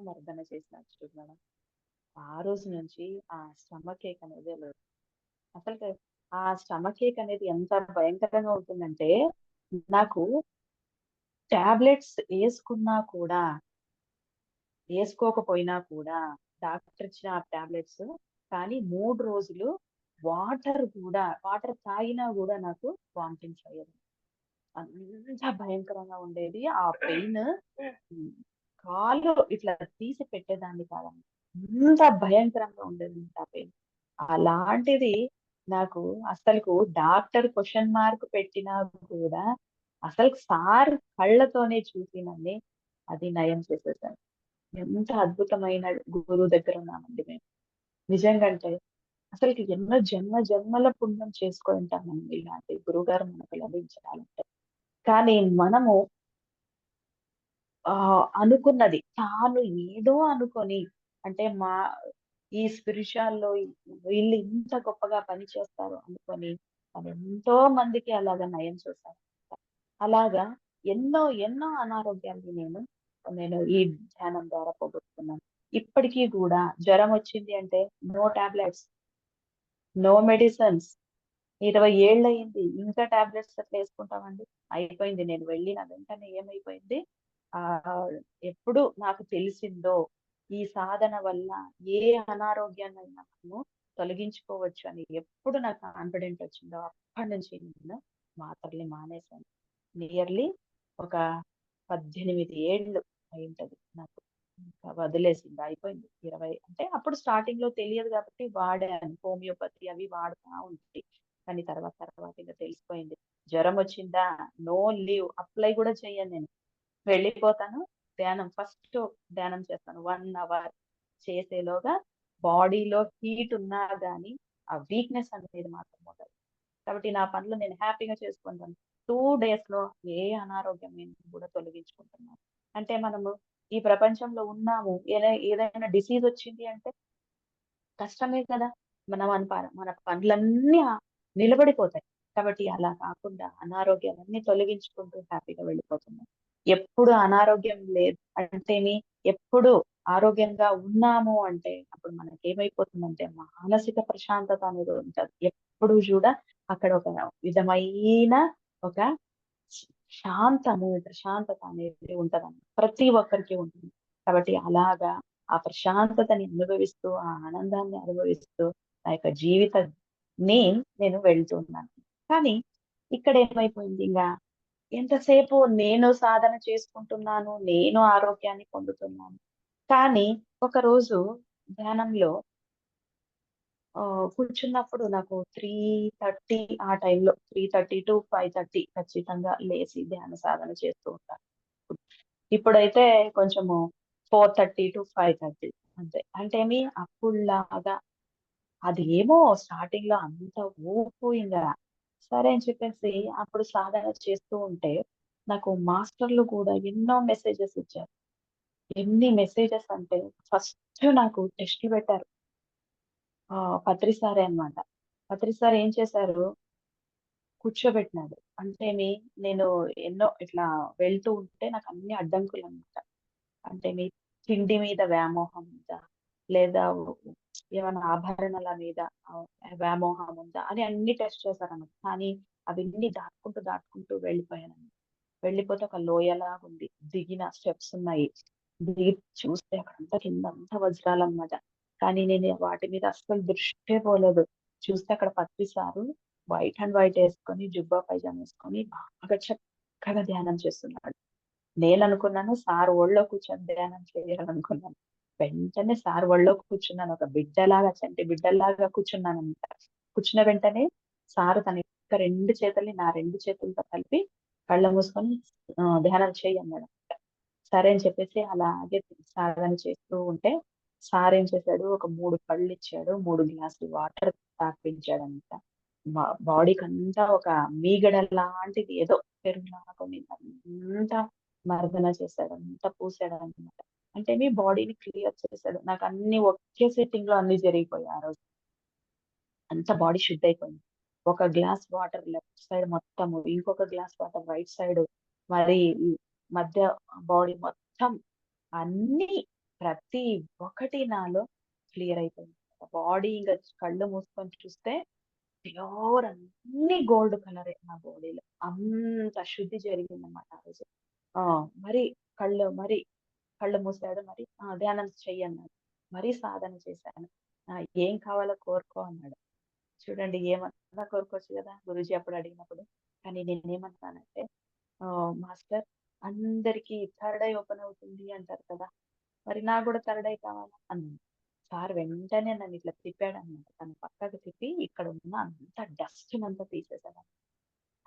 మర్దన చేసినాడు చూడు మేడం. ఆ రోజు నుంచి ఆ స్టమక్ ఏక్ అనేది లేదు. అసలుకి ఆ స్టమక్ ఏక్ అనేది ఎంత భయంకరంగా ఉంటుందంటే, నాకు టాబ్లెట్స్ ఏసుకోకపోయినా కూడా డాక్టర్ ఇచ్చిన ఆ టాబ్లెట్స్ కానీ 3 రోజులు వాటర్ తాగినా గూడా నాకు వామిటింగ్స్ అయ్యేది. అంత భయంకరంగా ఉండేది. ఆ పెయిన్ హ్మ్. కాళ్ళు ఇట్లా తీసి పెట్టేదాన్ని కాదండి. అంత భయంకరంగా ఉండేదండి ఆ పెయిన్. అలాంటిది నాకు అసలుకు డాక్టర్ క్వెషన్ మార్క్ పెట్టినా కూడా అసలు సార్ కళ్ళతోనే చూసి నన్ను అది నయం చేసేసారు. ఎంత అద్భుతమైన గురువు దగ్గర ఉన్నామండి మేము. నిజంగా అంటే అసలుకి ఎన్నో జన్మల పుణ్యం చేసుకొని ఉంటామండి ఇలాంటి గురువుగారు మనకు లభించాలంటే. కానీ మనము అనుకున్నది తాను ఏదో అనుకోని అంటే ఈ స్పిరిచ్యువల్‌లో వీళ్ళు ఇంత గొప్పగా పని చేస్తారు అనుకోని ఎంతో మందికి అలాగా నయం చేశారు. అలాగా ఎన్నో అనారోగ్యాల్ని నేను ఈ ధ్యానం ద్వారా పోగొట్టుకున్నాను. ఇప్పటికి గూడా జ్వరం వచ్చింది అంటే నో టాబ్లెట్స్, నో మెడిసిన్స్. 20 ఏళ్లయింది. ఇంకా టాబ్లెట్స్ ఎట్లా యేసుకుంటామండి? అయిపోయింది. నేను వెళ్ళిన వెంటనే ఏమైపోయింది? ఆహ్, ఎప్పుడు నాకు తెలిసిందో ఈ సాధన వల్ల ఏ అనారోగ్యాన్నైనా మనము తొలగించుకోవచ్చు అని ఎప్పుడు నాకు కాన్ఫిడెంట్ వచ్చిందో అప్పటినుంచి నేను మాత్రల్ని మానేశాను. నియర్లీ ఒక 18 ఏళ్ళు అయుంటది నాకు. ఇంకా వదిలేసింది. అయిపోయింది. 20 అంటే అప్పుడు స్టార్టింగ్‌లో తెలియదు కాబట్టి వాడాను. హోమియోపతి అవి వాడుతా ఉంటి. కానీ తర్వాత ఇంక తెలిసిపోయింది. జ్వరం వచ్చిందా నో లీవ్ అప్లై గూడా చెయ్యను నేను. వెళ్ళిపోతాను. ఫస్ట్ ధ్యానం చేస్తాను 1 అవర్. చేసేలోగా బాడీలో హీట్ ఉన్నా గానీ ఆ వీక్నెస్ అనేది మాత్రం ఉండదు. కాబట్టి నా పనులు నేను హ్యాపీగా చేసుకుంటాను. 2 డేస్‌లో ఏ అనారోగ్యం నేను కూడా తొలగించుకుంటున్నాను. అంటే మనము ఈ ప్రపంచంలో ఉన్నాము. ఏదైనా డిసీజ్ వచ్చింది అంటే కష్టమే కదా! మన పనులన్నీ నిలబడిపోతాయి. కాబట్టి అలా కాకుండా అనారోగ్యాలన్నీ తొలగించుకుంటూ హ్యాపీగా వెళ్ళిపోతున్నాను. ఎప్పుడు అనారోగ్యం లేదు అంటేని ఎప్పుడు ఆరోగ్యంగా ఉన్నాము అంటే అప్పుడు మనకేమైపోతుందంటే మానసిక ప్రశాంతత అనేది ఉంటది. ఎప్పుడు చూడా అక్కడ ఒక విధమైన ఒక ప్రశాంతత అనేది ఉంటదన్నమాట. ప్రతి ఒక్కరికి ఉంటుంది. కాబట్టి అలాగా ఆ ప్రశాంతతని అనుభవిస్తూ, ఆ ఆనందాన్ని అనుభవిస్తూ నా యొక్క జీవితాన్ని నేను వెళ్తున్నాను. కానీ ఇక్కడ ఏమైపోయింది ఎంతసేపు నేను సాధన చేసుకుంటున్నాను, నేను ఆరోగ్యాన్ని పొందుతున్నాను. కానీ ఒకరోజు ధ్యానంలో కూర్చున్నప్పుడు నాకు 3:30 ఆ టైంలో 3:30-5:30 ఖచ్చితంగా లేసి ధ్యాన సాధన చేస్తూ ఉంటాను. ఇప్పుడైతే కొంచెము 4:30-5:30 అంతే. అంటే అప్పుడులాగా అది ఏమో స్టార్టింగ్‌లో అంత ఊపు సరే అని చెప్పేసి అప్పుడు సాధన చేస్తూ ఉంటే నాకు మాస్టర్‌లు కూడా ఎన్నో మెసేజెస్ ఇచ్చారు. ఎన్ని మెసేజెస్ అంటే ఫస్ట్ నాకు టెస్ట్‌లు పెట్టారు. పత్రి సారే అన్నమాట. పత్రి సార్ ఏం చేశారు, కూర్చోబెట్టినాడు. నేను ఎన్నో ఇట్లా వెళ్తూ ఉంటే నాకు అన్ని అడ్డంకులన్నమాట. అంటే తిండి మీద వ్యామోహం ఉందా? లేదా ఏమైనా ఆభరణాల మీద వ్యామోహం ఉందా? అని అన్ని టెస్ట్ చేశారన్నమాట. కానీ అవన్నీ దాటుకుంటూ వెళ్ళిపోయాను. వెళ్ళిపోతే ఒక లోయలాగుంది. దిగిన స్టెప్స్ ఉన్నాయి. దిగి చూస్తే అక్కడంతా కిందంతా వజ్రాలన్నమాట. కానీ నేను వాటి మీద అస్సలు దృష్టే పోలేదు. చూస్తే అక్కడ పత్రి సారు వైట్ అండ్ వైట్ ఏసుకొని, జుబ్బా పైజామా ఏసుకొని బాగా చక్కగా ధ్యానం చేస్తున్నాడు. నేననుకున్నాను సార్ ఒళ్ళో కూర్చొని ధ్యానం చేయాలనుకున్నాను. వెంటనే సార్ ఒళ్ళో కూర్చున్నాను. ఒక బిడ్డలాగా, చంటి బిడ్డలాగా కూర్చున్నానన్నమాట. కూర్చున్న వెంటనే సారు తన యొక్క 2 చేతుల్ని నా 2 చేతులతో కలిపి కళ్ళు మూసుకొని ధ్యానం చెయ్యి అన్నాడన్నమాట. సరే అని చెప్పేసి అలాగే సాధన చేస్తూ ఉంటే సార్ ఏం చేశాడు, ఒక 3 కళ్ళిచ్చాడు. 3 గ్లాసులు వాటర్ తాగిపించాడన్నమాట. బాడీకంతా ఒక మీగడ లాంటిది ఏదో పెరుగులాగా అంతా మర్దన చేశాడు. అంతా పూసాడన్నమాట. అంటే మీ బాడీని క్లియర్ చేశాడు. నాకన్నీ ఒకే సిట్టింగ్‌లో అన్నీ జరిగిపోయాయి ఆ రోజు. అంతా బాడీ శుద్ధయిపోయింది. ఒక గ్లాస్ వాటర్ లెఫ్ట్ సైడ్ మొత్తము, ఇంకొక గ్లాస్ వాటర్ రైట్ సైడ్, మరి ఈ మధ్య బాడీ మొత్తం అన్నీ ప్రతి ఒక్కటి నాలో క్లియర్ అయిపోయింది. బాడీ కళ్ళు మూసుకొని చూస్తే ప్యూర్ అన్ని గోల్డ్ కలరే నా బాడీలో. అంత శుద్ధి జరిగిందన్నమాట ఆ రోజు. ఆ! మరి మరి కళ్ళు మూసాడు. మరి ధ్యానం చెయ్యన్నాడు. మరి సాధన చేశాను. ఏం కావాలో కోరుకో అన్నాడు. చూడండి ఏమన్నా కోరుకోవచ్చు గదా! గురూజీ అప్పుడు అడిగినప్పుడు. కానీ నేనేమన్నానంటే మాస్టర్ అందరికి థర్డ్ ఐ ఓపెన్ అవుతుంది అంటారు కదా! మరి నాకు గూడా థర్డ్ ఐ కావాలా అన్నాను. సార్ వెంటనే నన్ను ఇట్లా తిప్పాడన్నమాట. తన పక్కకు తిప్పి ఇక్కడ ఉన్న అంత డస్ట్‌నంతా తీసేసాడు.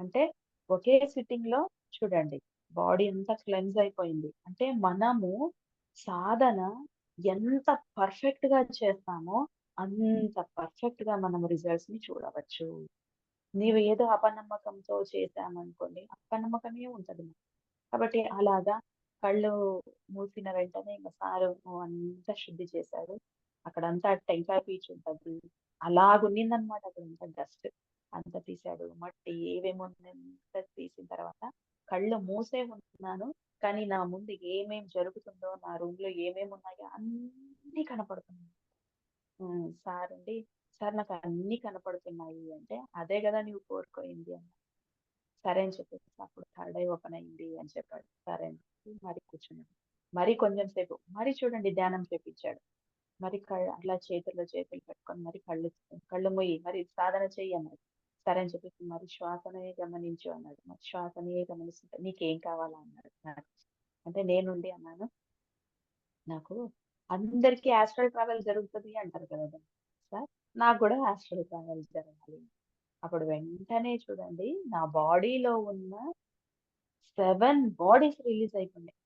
అంటే ఒకే సిట్టింగ్‌లో చూడండి బాడీ అంతా క్లెన్స్ అయిపోయింది. అంటే మనము సాధన ఎంత పర్ఫెక్ట్‌గా చేస్తామో అంత పర్ఫెక్ట్‌గా మనం రిజల్ట్స్‌ని చూడవచ్చు. నీవు ఏదో అపనమ్మకంతో చేశామనుకోండి, అపనమ్మకమే ఉంటది. కాబట్టి అలాగా కళ్ళు మూసిన వెంటనే సారు అంతా శుద్ధి చేశాడు. అక్కడంతా టెంకాయ పీచు ఉంటది. అలాగున్నిందనమాట అక్కడంతా డస్ట్. అంతా తీశాడు. మట్టి ఏవేమో అంతా తీసిన తర్వాత కళ్ళు మూసే ఉన్నాను. కానీ నా ముందు ఏమేం జరుగుతుందో, నా రూమ్‌లో ఏమేమున్నాయో అన్నీ కనపడుతున్నాయి. సార్ "సార్ నాకన్నీ కనపడుతున్నాయి" అంటే, "అదే గదా నీవు కోరుకోయింది" అన్నా. సరే అని చెప్పేసి అప్పుడు థర్డ్ ఐ ఓపెన్ అయింది అని చెప్పాడు. సరే అని చెప్పి మరి కూర్చున్నాను. మరి కొంచెం సేపు మరి చూడండి ధ్యానం చేపిచ్చాడు. మరి అట్లా చేతుల్లో చేతులు పెట్టుకొని మరి కళ్ళు మూయి మరి సాధన చెయ్యి అన్నాడు. సరే అని చెప్పేసి మరి శ్వాసనే గమనించు అన్నాడు. మరి శ్వాసనే గమనిస్తుంటే నీకేం కావాలా అన్నాడు నాకు. అంటే నేనుండి అన్నాను, నాకు అందరికీ యాస్ట్రల్ ట్రావెల్ జరుగుతది అంటారు కదా! సార్ నాకు గూడా యాస్ట్రల్ ట్రావెల్ జరగాలి. అప్పుడు వెంటనే చూడండి నా బాడీలో ఉన్న 7 బాడీస్ రిలీజ్ అయిపోయినాయి.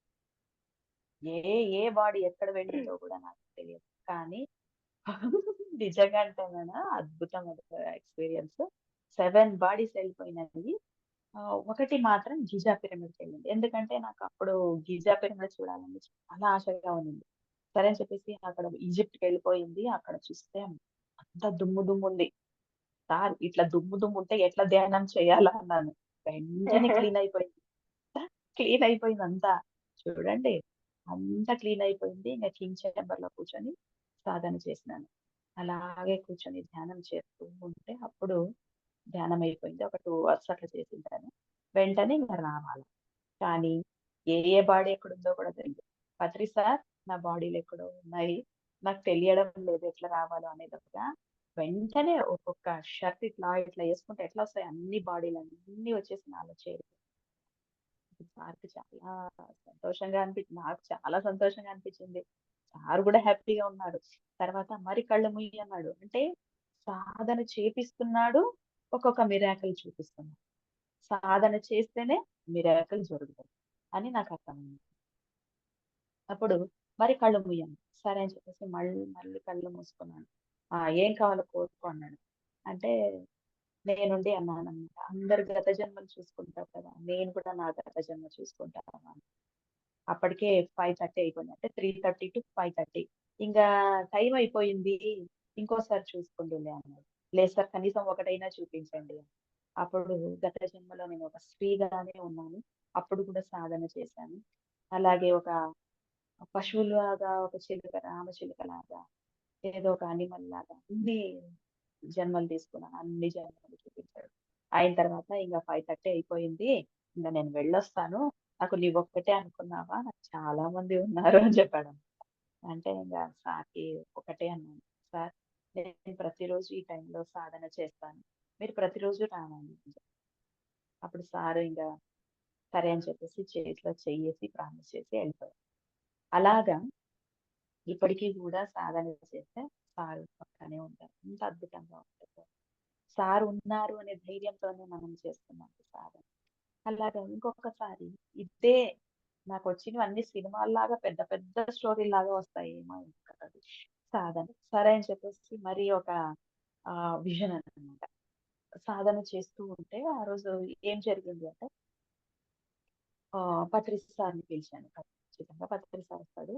ఏ బాడీ ఎక్కడ వెళ్ళిందో కూడా నాకు తెలియదు. కానీ నిజంగా అంటానా అద్భుతం అది ఎక్స్‌పీరియన్స్. 7 బాడీస్ వెళ్ళిపోయినాయి. ఒకటి మాత్రం గిజా పిరమిడ్‌కి వెళ్ళింది. ఎందుకంటే నాకు అప్పుడు గిజా పిరమిడ్ చూడాలని చాలా ఆశగా ఉన్నింది. సరే అని చెప్పేసి అక్కడ ఈజిప్ట్‌కి వెళ్ళిపోయింది. అక్కడ చూస్తే అంతా దుమ్ము దుమ్ము ఉంది. సార్ ఇట్లా దుమ్ము దుమ్ము ఉంటే ఎట్లా ధ్యానం చేయాలా అన్నాను. వెంటనే క్లీన్ అయిపోయింది. క్లీన్ అయిపోయిందంతా. చూడండి అంతా క్లీన్ అయిపోయింది. ఇంక కింగ్ చేంబర్‌లో కూర్చొని సాధన చేసినాను. అలాగే కూర్చొని ధ్యానం చేస్తూ ఉంటే అప్పుడు ధ్యానం అయిపోయింది. ఒక 2 అవర్స్ అట్లా చేసింటాను. వెంటనే ఇంక రావాలి. కానీ ఏ బాడీ ఎక్కడుందో కూడా తెలీదు. పత్రి సార్ నా బాడీలో ఎక్కడో ఉన్నాయి. నాకు తెలియడం లేదు ఎట్లా రావాలో అనేదొకట. వెంటనే ఒక్కొక్క షర్ట్ ఇట్లా యేసుకుంటే ఎట్లా వస్తాయి అన్ని బాడీలన్నీ వచ్చేసి నాలో చేరి సార్‌కి చాలా సంతోషంగా నాకు చాలా సంతోషంగా అనిపించింది. సార్ గూడా హ్యాపీగా ఉన్నారు. తర్వాత మరి కళ్ళు మూయి అన్నాడు. అంటే సాధన చేపిస్తున్నాడు. ఒక్కొక్క మిరాకిల్ చూపిస్తున్నాడు. సాధన చేస్తేనే మిరాకిల్ జరుగుతది అని నాకు అర్థమైంది. అప్పుడు మరి కళ్ళు మూయన్నాడు. సరే అని చెప్పేసి మళ్ళీ కళ్ళు మూసుకున్నాను. ఏం కావాలో కోరుకో అన్నాడు. అంటే నేనుండి అన్నానన్నమాట. అందరు గత జన్మలు చూసుకుంటారు కదా! నేను కూడా నా గత జన్మ చూసుకుంటాను. అప్పటికే 5:30 అయిపోయింది. అంటే 3:30-5:30 ఇంగా టైం అయిపోయింది. ఇంకోసారి చూసుకోండిలే అన్నాడు. లేదు సార్ కనీసం ఒకటైనా చూపించండి. అప్పుడు గత జన్మలో నేను ఒక స్త్రీగానే ఉన్నాను. అప్పుడు కూడా సాధన చేశాను. అలాగే ఒక పశువులాగా, ఒక చిలుక రామచిలుకలాగా, ఏదో ఒక యానిమల్ లాగా అన్ని జన్మలు తీసుకున్నాను. అన్ని జన్మలు చూపించాడు. అయిన తర్వాత ఇంగ 5:30 అయిపోయింది. ఇంగ నేను వెళ్ళొస్తాను. నాకు నీవొక్కటే అనుకున్నావా? నాకు చాలా మంది ఉన్నారు అని చెప్పాడు. అంటే ఇంగ సార్‌కి ఒకటే అన్నాను. సార్ నేను ప్రతిరోజు ఈ టైంలో సాధన చేస్తాను. మీరు ప్రతిరోజు రావాలి. అప్పుడు సార్ ఇంగ సరే అని చెప్పేసి చేతిలో చెయ్యేసి ప్రామిస్ చేసి ఎళ్ళిపోయారు. అలాగా ఇప్పటికి గూడా సాధన చేస్తే సార్ పక్కనే ఉంటారు. ఎంత అద్భుతంగా ఉంటదో. సార్ ఉన్నారు అనే ధైర్యంతోనే మనం చేస్తున్నాం సాధన. అలాగా ఇంకొకసారి ఇదే నాకొచ్చినవన్నీ సినిమాల్లాగా పెద్ద పెద్ద స్టోరీలాగా వస్తాయేమో ఇంకా అది సాధన. సరే అని చెప్పేసి మరి ఒక విజన్ అన్నమాట. సాధన చేస్తూ ఉంటే ఆ రోజు ఏం జరిగింది అంటే పత్రి సార్‌ని పిలిచాను. ఖచ్చితంగా పత్రి సార్ వస్తాడు.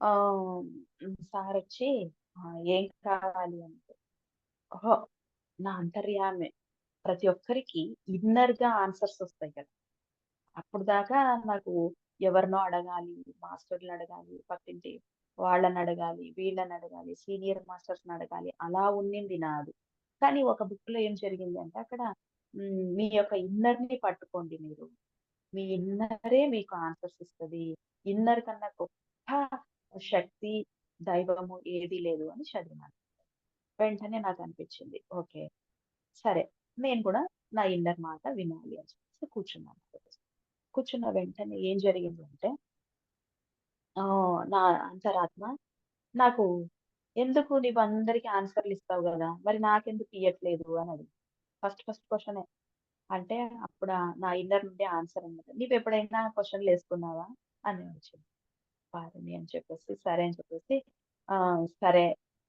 ఆహ్, సారొచ్చి "ఏం కావాలి" అంటే, ఓహో! నా అంతర్యామి ప్రతి ఒక్కరికి ఇన్నర్‌గా ఆన్సర్స్ వస్తాయి కదా! అప్పటిదాకా నాకు ఎవరినో అడగాలి, మాస్టర్‌లనడగాలి, పక్కింటి వాళ్ళనడగాలి, వీళ్ళనడగాలి, సీనియర్ మాస్టర్స్‌నడగాలి అలా ఉన్నింది నాది. కానీ ఒక బుక్‌లో ఏం జరిగింది అంటే అక్కడ మీ యొక్క ఇన్నర్‌ని పట్టుకోండి మీరు. మీ ఇన్నరే మీకు ఆన్సర్స్ ఇస్తది. ఇన్నర్ కన్నా గొప్ప శక్తి, దైవము ఏది లేదు అని చదివినాను. వెంటనే నాకనిపించింది. ఓకే. సరే. నేను కూడా నా ఇన్నర్ మాట వినాలి అని చెప్పేసి కూర్చున్నాను. కూర్చున్న వెంటనే ఏం జరిగిందంటే నా అంతరాత్మ నాకు ఎందుకు నీవందరికి ఆన్సర్‌లు ఇస్తావు గదా! మరి నాకెందుకు ఇయ్యట్లేదు అని అడిగింది. ఫస్ట్ క్వెషనే. అంటే అప్పుడు నా ఇన్నర్ నుండి ఆన్సర్ అన్నమాట. "నీవెప్పుడైనా క్వెషన్‌లేసుకున్నావా?" అని వచ్చింది. పారని అని చెప్పేసి, సరే అని చెప్పేసి, సరే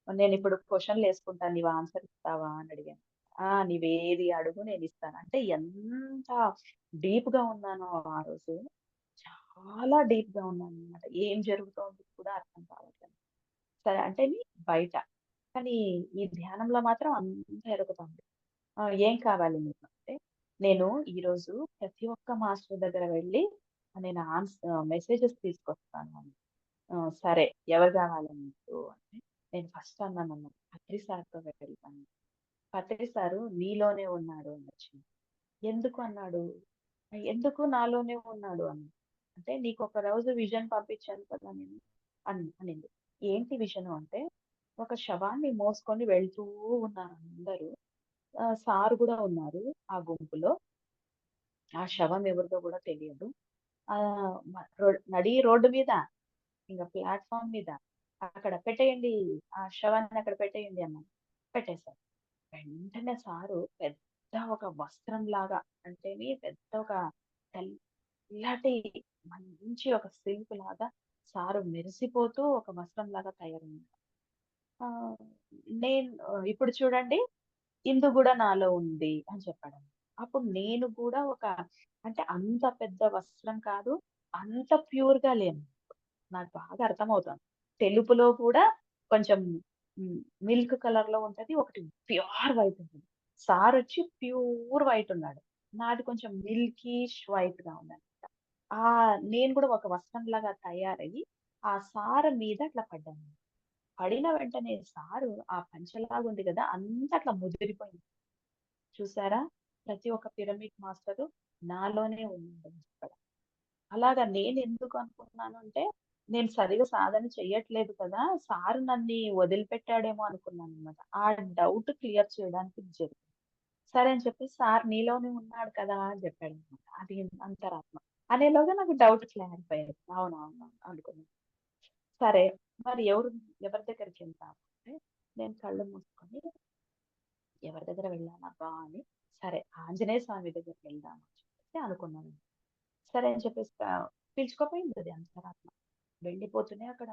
నేనిప్పుడు క్వెషన్‌లేసుకుంటాను. నీవు ఆన్సర్ ఇస్తావా అని అడిగాను. నీవేది అడుగు నేనిస్తాను. అంటే ఎంత డీప్‌గా ఉన్నానో ఆ రోజు, చాలా డీప్‌గా ఉన్నానన్నమాట. ఏం జరుగుతోంది కూడా అర్థం కావట్లేదు. సరే అంటే బయట. కానీ ఈ ధ్యానంలో మాత్రం అంతా ఎరుగుతోంది. ఏం కావాలి మీకు అంటే, నేను ఈరోజు ప్రతి ఒక్క మాస్టర్ దగ్గర వెళ్లి నేను మెసేజెస్ తీసుకొస్తాను అని. సరే ఎవరు కావాలి మీకు అంటే, నేను ఫస్ట్ అన్నానన్నమాట. పత్రి సార్‌తో వెళ్తాను. పత్రి సారు నీలోనే ఉన్నాడు అనొచ్చింది. ఎందుకు అన్నాడు? ఎందుకు నాలోనే ఉన్నాడు అని. అంటే నీకొక రోజు విజన్ పంపించాను కదా నేను అనింది. ఏంటి విషను అంటే, ఒక శవాన్ని మోసుకొని వెళ్తూ ఉన్నారు అందరూ. సార్ గూడా ఉన్నారు ఆ గుంపులో. ఆ శవం ఎవరిదో గూడా తెలియదు. ఆహ్, మ రో నడి రోడ్డు మీద ఇంగ ప్లాట్‌ఫార్మ్ మీద అక్కడ పెట్టేయండి. ఆ శవాన్ని అక్కడ పెట్టేయండి అన్నారు. పెట్టేశారు. వెంటనే సారు పెద్ద ఒక వస్త్రంలాగా అంటేని పెద్ద ఒక ఇలాంటి మంచి ఒక సిల్క్ లాగా సారు మెరిసిపోతూ ఒక వస్త్రం లాగా తయారయ్యింది. ఆహ్, ఇప్పుడు చూడండి, ఇందు గూడా నాలో ఉంది అని చెప్పాడన్నమాట. అప్పుడు నేను కూడా అంటే అంత పెద్ద వస్త్రం కాదు, అంత ప్యూర్‌గా లేను. నాకు బాగా అర్థమవుతోంది. తెలుపులో కూడా కొంచెం హ్మ్, మిల్క్ కలర్‌లో ఉంటది. ఒకటి ప్యూర్ వైట్ ఉంటది. సారొచ్చి ప్యూర్ వైట్ ఉన్నాడు. నాది కొంచెం మిల్కీష్ వైట్‌గా ఉందన్నమాట. నేను కూడా ఒక వస్త్రంలాగా తయారయ్యి, ఆ సార మీద అట్లా పడ్డాను. పడిన వెంటనే సారు ఆ పంచలాగుంది గదా! అంతా అట్లా ముదిరిపోయింది. చూసారా? ప్రతి ఒక్క పిరమిడ్ మాస్టరు నాలోనే ఉన్నాడని చెప్పడం. అలాగా నేనెందుకు అనుకున్నాను అంటే, నేను సరిగ్గా సాధన చెయ్యట్లేదు కదా! సారు నన్ని వదిలిపెట్టాడేమో అనుకున్నాననమాట. ఆ డౌట్ క్లియర్ చేయడానికి ఇది జరిగింది. సరే అని చెప్పి సార్ నీలోనే ఉన్నాడు కదా! అని చెప్పాడనమాట. అది అంతరాత్మ. అనేలోగా నాకు డౌట్ క్లారిఫై అయింది. అవునవును అనుకున్నాను. సరే, మరి ఎవరి దగ్గరికెళ్తాము అంటే, నేను కళ్ళు మూసుకొని ఎవరి దగ్గర వెళ్ళాలబ్బా అని, సరే ఆంజనేయ స్వామి దగ్గరికెళ్దాం అని చెప్పేసి అనుకున్నాను. సరే అని చెప్పేసి పిలుచుకుపోయింది అది అంతరాత్మ. వెళ్ళిపోతూనే అక్కడ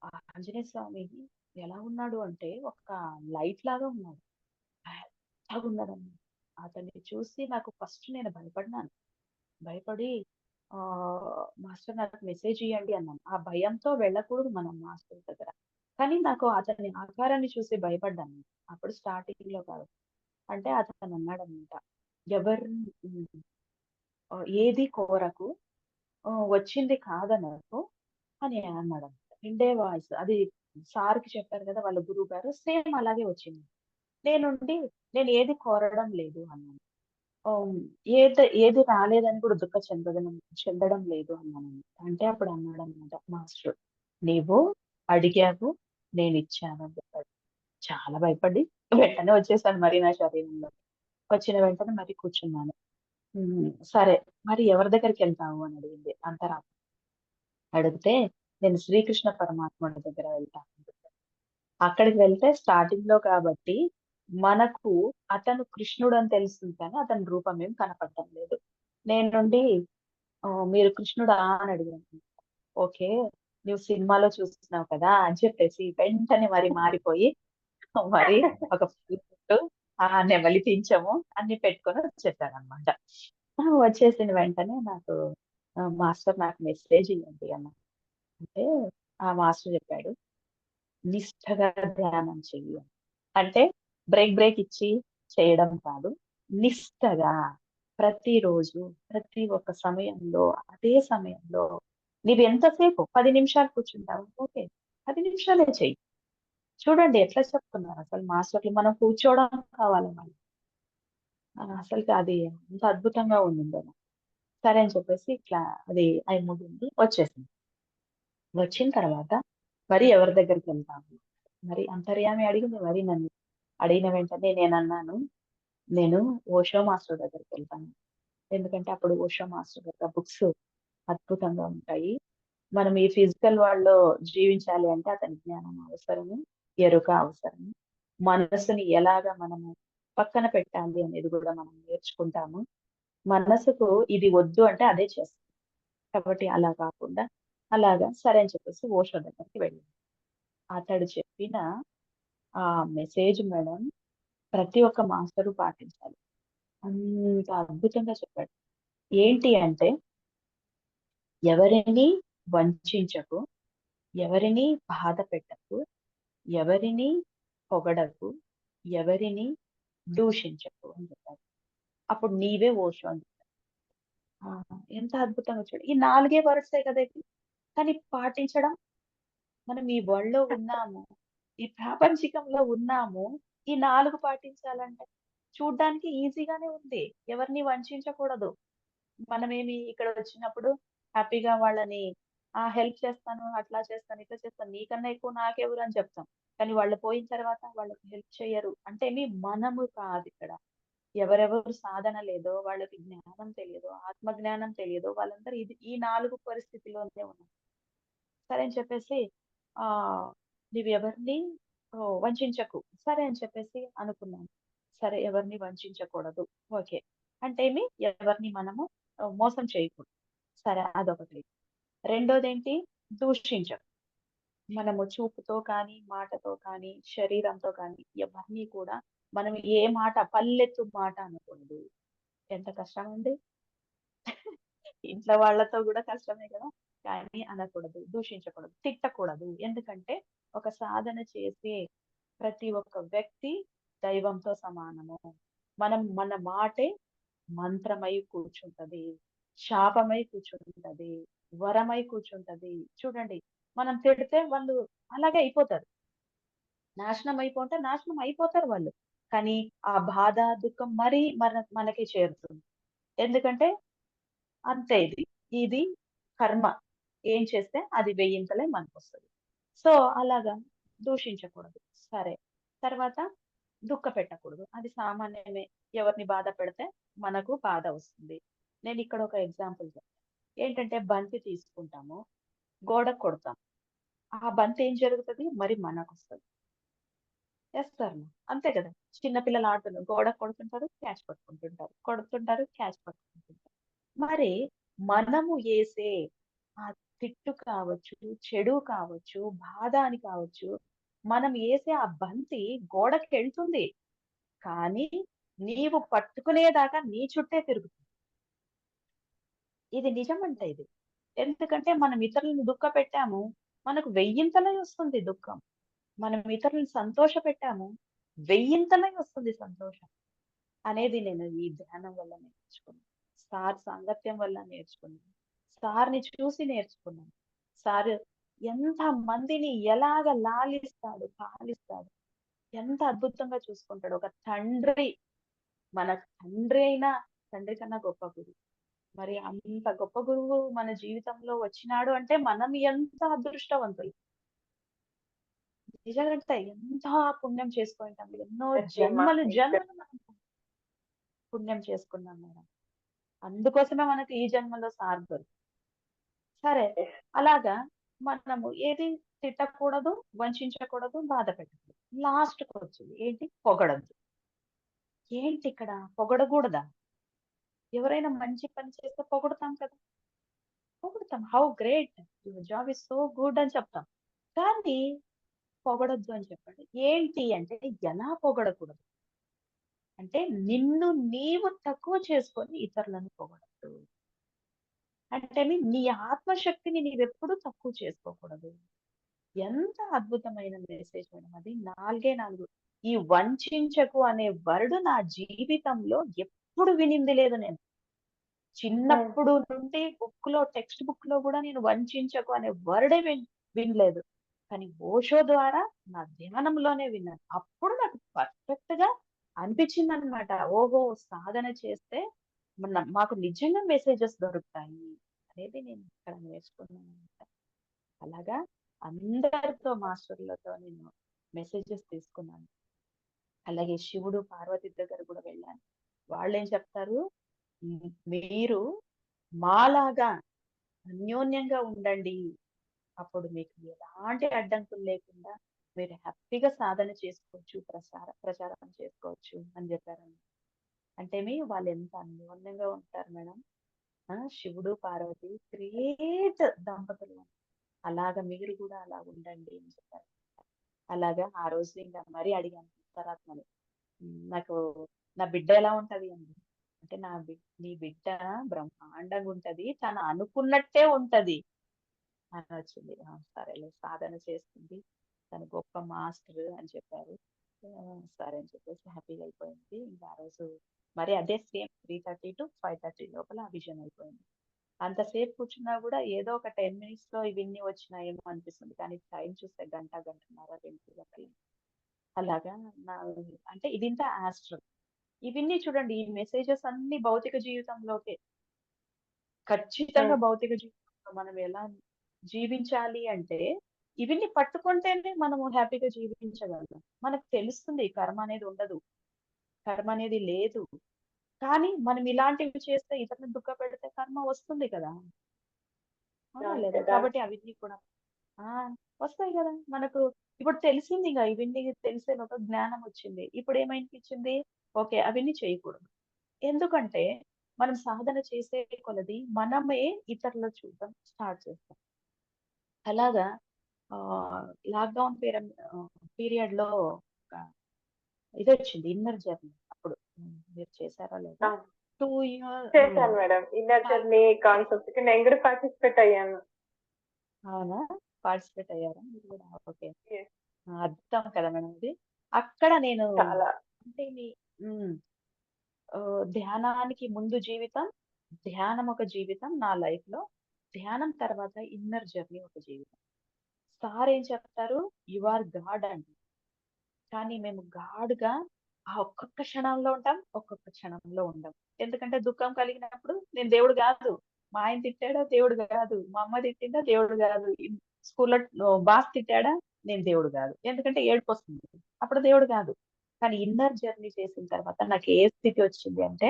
ఆ ఆంజనేయ స్వామి ఎలా ఉన్నాడు అంటే, ఒక లైట్ లాగా ఉన్నాడు. పెద్దగున్నాడన్నమాట. అతన్ని చూసి నాకు ఫస్ట్ నేను భయపడినాను. భయపడి మాస్టర్ నాకు మెసేజ్ ఇయ్యండి అన్నాను. ఆ భయంతో వెళ్ళకూడదు మనం మాస్టర్ దగ్గర. కానీ నాకు అతని ఆకారాన్ని చూసి భయపడ్డాను. అప్పుడు స్టార్టింగ్‌లో కాదు. అంటే అతనన్నాడన్నమాట. ఎవరిని ఏది కోరకు, వచ్చింది కాదనకు అని అన్నాడన్నమాట. రెండే వాయిస్. అది సార్‌కి చెప్పారు కదా! వాళ్ళ గురువుగారు. సేమ్ అలాగే వచ్చింది. నేనుండి నేను ఏది కోరడం లేదు అన్నాను. హ్మ్. ఏది రాలేదని కూడా చెందడం లేదు అన్నానన్నమాట. అంటే అప్పుడు అన్నాడన్నమాట మాస్టరు. "నీవు అడిగావు, నేనిచ్చాను" అని చెప్పాడు. చాలా భయపడి వెంటనే వచ్చేసాను మరి నా శరీరంలో. వచ్చిన వెంటనే మరి కూర్చున్నాను. సరే, మరి ఎవరి దగ్గరికెళ్తావు అని అడిగింది అంతరాత్మ. అడిగితే నేను శ్రీకృష్ణ పరమాత్ముడి దగ్గర వెళ్తాను అని చెప్పాను. అక్కడికి వెళ్తే స్టార్టింగ్‌లో కాబట్టి మనకు అతను కృష్ణుడని తెలుస్తుంది కానీ అతని రూపం ఏం కనపడటం లేదు. నేనుండి మీరు కృష్ణుడా అని అడిగాను. ఓకే. నువ్వు సినిమాలో చూస్తున్నావు కదా! అని చెప్పేసి వెంటనే మరి మారిపోయి మరి ఒక ఫుల్ జుట్టు, నెమలి పించము అన్ని పెట్టుకొని వచ్చేసాననమాట. వచ్చేసిన వెంటనే నాకు మాస్టర్ నాకు మెసేజ్ ఇయ్యండి అన్నా. అంటే ఆ మాస్టర్ చెప్పాడు, "నిష్టగా ధ్యానం చెయ్యి" అని. అంటే బ్రేక్ ఇచ్చి చేయడం కాదు. నిష్టగా ప్రతిరోజు, ప్రతి ఒక్క సమయంలో, అదే సమయంలో నీవెంతసేపు 10 నిమిషాలు కూర్చుంటావా? ఓకే. 10 నిమిషాలే చెయ్యి. చూడండి ఎట్లా చెప్తున్నారు అసలు మాస్టర్‌లు. మనం కూర్చోవడం కావాలి మళ్ళీ. అసలుకి అది అంత అద్భుతంగా ఉండిందది. సరే అని చెప్పేసి ఇట్లా అది అయిముగింది. వచ్చేసింది. వచ్చిన తర్వాత మరి ఎవరి దగ్గరికెళ్తాము? మరి అంతర్యామి అడిగింది మరి నన్ను. అడిగిన వెంటనే నేనన్నాను, నేను ఓషో మాస్టర్ దగ్గరికెళ్తాను. ఎందుకంటే అప్పుడు ఓషో మాస్టర్ యొక్క బుక్స్ అద్భుతంగా ఉంటాయి. మనం ఈ ఫిజికల్ వరల్డ్‌లో జీవించాలి అంటే అతని జ్ఞానం అవసరము, ఎరుక అవసరము. మనసుని ఎలాగా మనము పక్కన పెట్టాలి అనేది గూడా మనం నేర్చుకుంటాము. మనసుకు ఇది వద్దు అంటే అదే చేస్తుంది. కాబట్టి అలా కాకుండా అలాగా సరే అని చెప్పేసి ఓషో దగ్గరికి వెళ్ళాను. అతడు చెప్పిన ఆ మెసేజ్ మేడం ప్రతి ఒక్క మాస్టరు పాటించాలి. అంత అద్భుతంగా చెప్పాడు. ఏంటి అంటే ఎవరిని వంచించకు, ఎవరిని బాధ పెట్టకు, ఎవరిని పొగడకు, ఎవరిని దూషించకు అని చెప్పారు. అప్పుడు నీవే ఓషో అని చెప్పారు. ఆ! ఎంత అద్భుతంగా చూడు. ఈ 4 వర్డ్సే కదా ఇవి. కానీ పాటించడం, మనం ఈ వరల్డ్‌లో ఉన్నాము. ఈ ప్రాపంచికంలో ఉన్నాము. ఈ 4 పాటించాలంటే చూడ్డానికి ఈజీగానే ఉంది. ఎవరిని వంచించకూడదు. మనమేమి ఇక్కడొచ్చినప్పుడు హ్యాపీగా వాళ్ళని హెల్ప్ చేస్తాను, అట్లా చేస్తాను, ఇట్లా చేస్తాను. నీకన్నా ఎక్కువ నాకెవరు అని చెప్తాం. కానీ వాళ్ళు పోయిన తర్వాత వాళ్ళకి హెల్ప్ చెయ్యరు. అంటే మనము కాదిక్కడ. ఎవరెవరు సాధన లేదో, వాళ్ళకి జ్ఞానం తెలియదో, ఆత్మ జ్ఞానం తెలియదో వాళ్ళందరూ ఈ 4 పరిస్థితిలోనే ఉన్నారు. సరే అని చెప్పేసి ఆహ్, "నీవెవరిని వంచించకు." సరే అని చెప్పేసి అనుకున్నాను. సరే ఎవరిని వంచించకూడదు. ఓకే. అంటే ఎవరిని మనము మోసం చేయకూడదు. సరే అదొకటి. రెండోదేంటి? దూషించడం. మనము చూపుతో కానీ, మాటతో కానీ, శరీరంతో కానీ ఎవరిని కూడా మనం ఏ మాట పల్లెత్తు మాట అనకూడదు. ఎంత కష్టమండి? ఇంట్లో వాళ్ళతో గూడా కష్టమే గదా! కానీ అనకూడదు, దూషించకూడదు, తిట్టకూడదు. ఎందుకంటే ఒక సాధన చేసే ప్రతి ఒక్క వ్యక్తి దైవంతో సమానము. మన మాటే మంత్రమై కూర్చుంటది. శాపమై కూర్చుంటది. వరమై కూర్చుంటది. చూడండి, మనం తిడితే వాళ్ళు అలాగే అయిపోతారు. నాశనం అయిపోతే నాశనం అయిపోతారు వాళ్ళు. కానీ ఆ బాధ, దుఃఖం మరీ మనకి చేరుతుంది. ఎందుకంటే అంతే ఇది. ఇది కర్మ. ఏం చేస్తే అది వెయ్యింతలే మనకొస్తది. సో, అలాగా దూషించకూడదు. సరే. తర్వాత దుఃఖపెట్టకూడదు. అది సామాన్యమే. ఎవరిని బాధ పెడితే మనకు బాధ వస్తుంది. నేనిక్కడ ఒక ఎగ్జాంపుల్ చెప్తా. ఏంటంటే బంతి తీసుకుంటాము. గోడకు కొడతాం. ఆ బంతి ఏం జరుగుతది? మరి మనకొస్తది. ఎస్తారు. అంతే కదా! చిన్న పిల్లల ఆటలు గోడకు కొడుతుంటారు, క్యాచ్ పట్టుకుంటుంటారు. కొడుతుంటారు, క్యాచ్ పట్టుకుంటుంటారు. మరి మనము ఏసే ఆ తిట్టు కావచ్చు, చెడు కావచ్చు, బాధ అని కావచ్చు, మనం ఏసే ఆ బంతి గోడకెళ్తుంది. కానీ నీవు పట్టుకునేదాకా నీ చుట్టే తిరుగుతుంది. ఇది నిజమంట ఇది. ఎందుకంటే మనం ఇతరులను దుఃఖపెట్టాము. మనకు వెయ్యింతలే వస్తుంది దుఃఖం. మనం ఇతరులను సంతోషపెట్టాము. వెయ్యింతలే వస్తుంది సంతోషం. అనేది నేను ఈ ధ్యానం వల్ల నేర్చుకున్నాను. సార్ సాంగత్యం వల్ల నేర్చుకున్నాను. సార్‌ని చూసి నేర్చుకున్నాను. సార్ ఎంత మందిని ఎలాగ లాలిస్తాడు, పాలిస్తాడు. ఎంత అద్భుతంగా చూసుకుంటాడు. ఒక తండ్రి, మన తండ్రి అయినా తండ్రి కన్నా గొప్ప గురువు. మరి అంత గొప్ప గురువు మన జీవితంలో వచ్చినాడు అంటే మనం ఎంత అదృష్టవంతులు. నిజంగంటే ఎంత పుణ్యం చేసుకుంటాం. ఎన్నో నిజమా? జన్మలు జన్మలు మనం పుణ్యం చేసుకున్నాం మేడం. అందుకోసమే మనకి ఈ జన్మలో సార్ దొరికారు. సరే. అలాగా మనము ఏది తిట్టకూడదు, వంచించకూడదు, బాధ పెట్టకూడదు. లాస్ట్‌కొచ్చింది. ఏంటి? పొగడొద్దు. ఏంటిక్కడ పొగడగూడదా? ఎవరైనా మంచి పని చేస్తే పొగుడుతాం కదా! పొగుడుతాం. How great! Your job is so good అని చెప్తాం. కానీ పొగడొద్దు అని చెప్పండి. ఏంటి అంటే ఎలా పొగడకూడదు? అంటే నిన్ను నీవు తక్కువ చేసుకొని ఇతరులను పొగడొద్దు. అంటే నీ ఆత్మశక్తిని నీవెప్పుడు తక్కువ చేసుకోకూడదు. ఎంత అద్భుతమైన మెసేజ్ మేడం అది. 4 ఈ వంచించకు అనే వర్డ్ నా జీవితంలో ఎప్పుడు వినింది లేదు నేను. హ్మ్. చిన్నప్పుడు నుండి టెక్స్ట్ బుక్‌లో గూడా నేను వంచించకు అనే వర్డే వినలేదు. కానీ ఓషో ద్వారా నా ధ్యానంలోనే విన్నాను. అప్పుడు నాకు పర్ఫెక్ట్‌గా అనిపించిందనమాట. ఓహో! సాధన చేస్తే మాకు నిజంగా మెసేజెస్ దొరుకుతాయి అనేది నేను ఇక్కడ నేర్చుకున్నాననమాట. అలాగా అందరితో మాస్టర్‌లతో నేను మెసేజెస్ తీసుకున్నాను. అలాగే శివుడు, పార్వతి దగ్గర గూడా వెళ్ళాను. వాళ్ళేం చెప్తారు, మీరు మాలాగా అన్యోన్యంగా ఉండండి. అప్పుడు మీకు ఎలాంటి అడ్డంకులు లేకుండా మీరు హ్యాపీగా సాధన చేసుకోవచ్చు, ప్రచారం చేసుకోవచ్చు అని జెప్పారండి. అంటే వాళ్ళెంత అన్యోన్యంగా ఉంటారు మేడం. శివుడు, పార్వతి గ్రేట్ దంపతులు. అలాగా మీరు గూడా అలా ఉండండి అని చెప్పారు. అలాగా ఆ రోజు ఇంకా మరీ అడిగాను అంతరాత్మని. నాకు నా బిడ్డ ఎలా ఉంటది అని. అంటే నీ బిడ్డ బ్రహ్మాండంగా ఉంటది. తను అనుకున్నట్టే ఉంటది అనొచ్చింది. ఆ! సరేలే సాధన చేస్తుంది. తను గొప్ప మాస్టర్ అని చెప్పారు. సరే అని చెప్పేసి హ్యాపీగా అయిపోయింది. ఇంకా ఆ రోజు మరి అదే సేమ్ 3:30-5:30 లోపల ఆ విజన్ అయిపోయింది. అంతసేపు కూర్చున్నా గూడా ఏదో ఒక 10 మినిట్స్‌లో ఇవన్నీ వచ్చినాయేమో అనిపిస్తుంది. కానీ టైం చూస్తే గంట, గంటన్నర, 2 గంటలు. అలాగా నా అంటే ఇదింతా ఆస్ట్రల్. ఇవన్నీ చూడండి ఈ మెసేజెస్ అన్నీ భౌతిక జీవితంలోకే. ఖచ్చితంగా హ్మ్. భౌతిక జీవితంలో మనం ఎలా జీవించాలి అంటే, ఇవన్నీ పట్టుకుంటేనే మనము హ్యాపీగా జీవించగలం. మనకు తెలుస్తుంది కర్మ అనేది ఉండదు. కర్మ అనేది లేదు. కానీ మనం ఇలాంటివి చేస్తే ఇతరులను దుఃఖపెడితే కర్మ వస్తుంది కదా! అవునా అవును లేదా? కదా! కాబట్టి అవన్నీ కూడా ఆ! వస్తాయి గదా! మనకు ఇప్పుడు తెలిసిందిగా ఇవన్నీ తెలిసే జ్ఞానం వచ్చింది. ఇప్పుడేమనిపించింది? ఓకే. అవన్నీ చేయకూడదు. ఎందుకంటే మనం సాధన చేసే కొలది మనమే ఇతరులు చూడడం స్టార్ట్ చేస్తాం. అలాగా లాక్‌డౌన్ పీరియడ్ లో ఒక ఇదొచ్చింది ఇన్నర్ జర్నీ అప్పుడు. మీరు చేశారో లేదో? అవును. 2 ఇయర్ చేశాను మేడం. ఇన్నర్ చాలా జర్నీ కాన్సెప్ట్ కి నేను కూడా పార్టిసిపేట్ అయ్యాను. అవునా? పార్టిసిపేట్ అయ్యారా మీరు కూడా? ఓకే. Yes. అద్భుతం కదా మేడం ఇది. అక్కడ నేను చాలా. అంటే హ్మ్. ధ్యానానికి ముందు జీవితం, ధ్యానం ఒక జీవితం నా లైఫ్‌లో. ధ్యానం తర్వాత ఇన్నర్ జర్నీ ఒక జీవితం. సార్ ఏం చెప్తారు? యూ ఆర్ గాడ్ అండి. కానీ మేము గాడ్‌గా ఆ ఒక్కొక్క క్షణంలో ఉంటాం, ఒక్కొక్క క్షణంలో ఉండం. ఎందుకంటే దుఃఖం కలిగినప్పుడు నేను దేవుడు గాదు. మా ఆయన తిట్టాడా? దేవుడు గాదు. మా అమ్మ తిట్టిందా? దేవుడు గాదు. స్కూల్‌లో బాస్ తిట్టాడా? నేను దేవుడు గాదు. ఎందుకంటే ఏడుపొస్తుంది. అప్పుడు దేవుడు గాదు. కానీ ఇన్నర్ జర్నీ చేసిన తర్వాత నాకు ఏ స్థితి వచ్చింది అంటే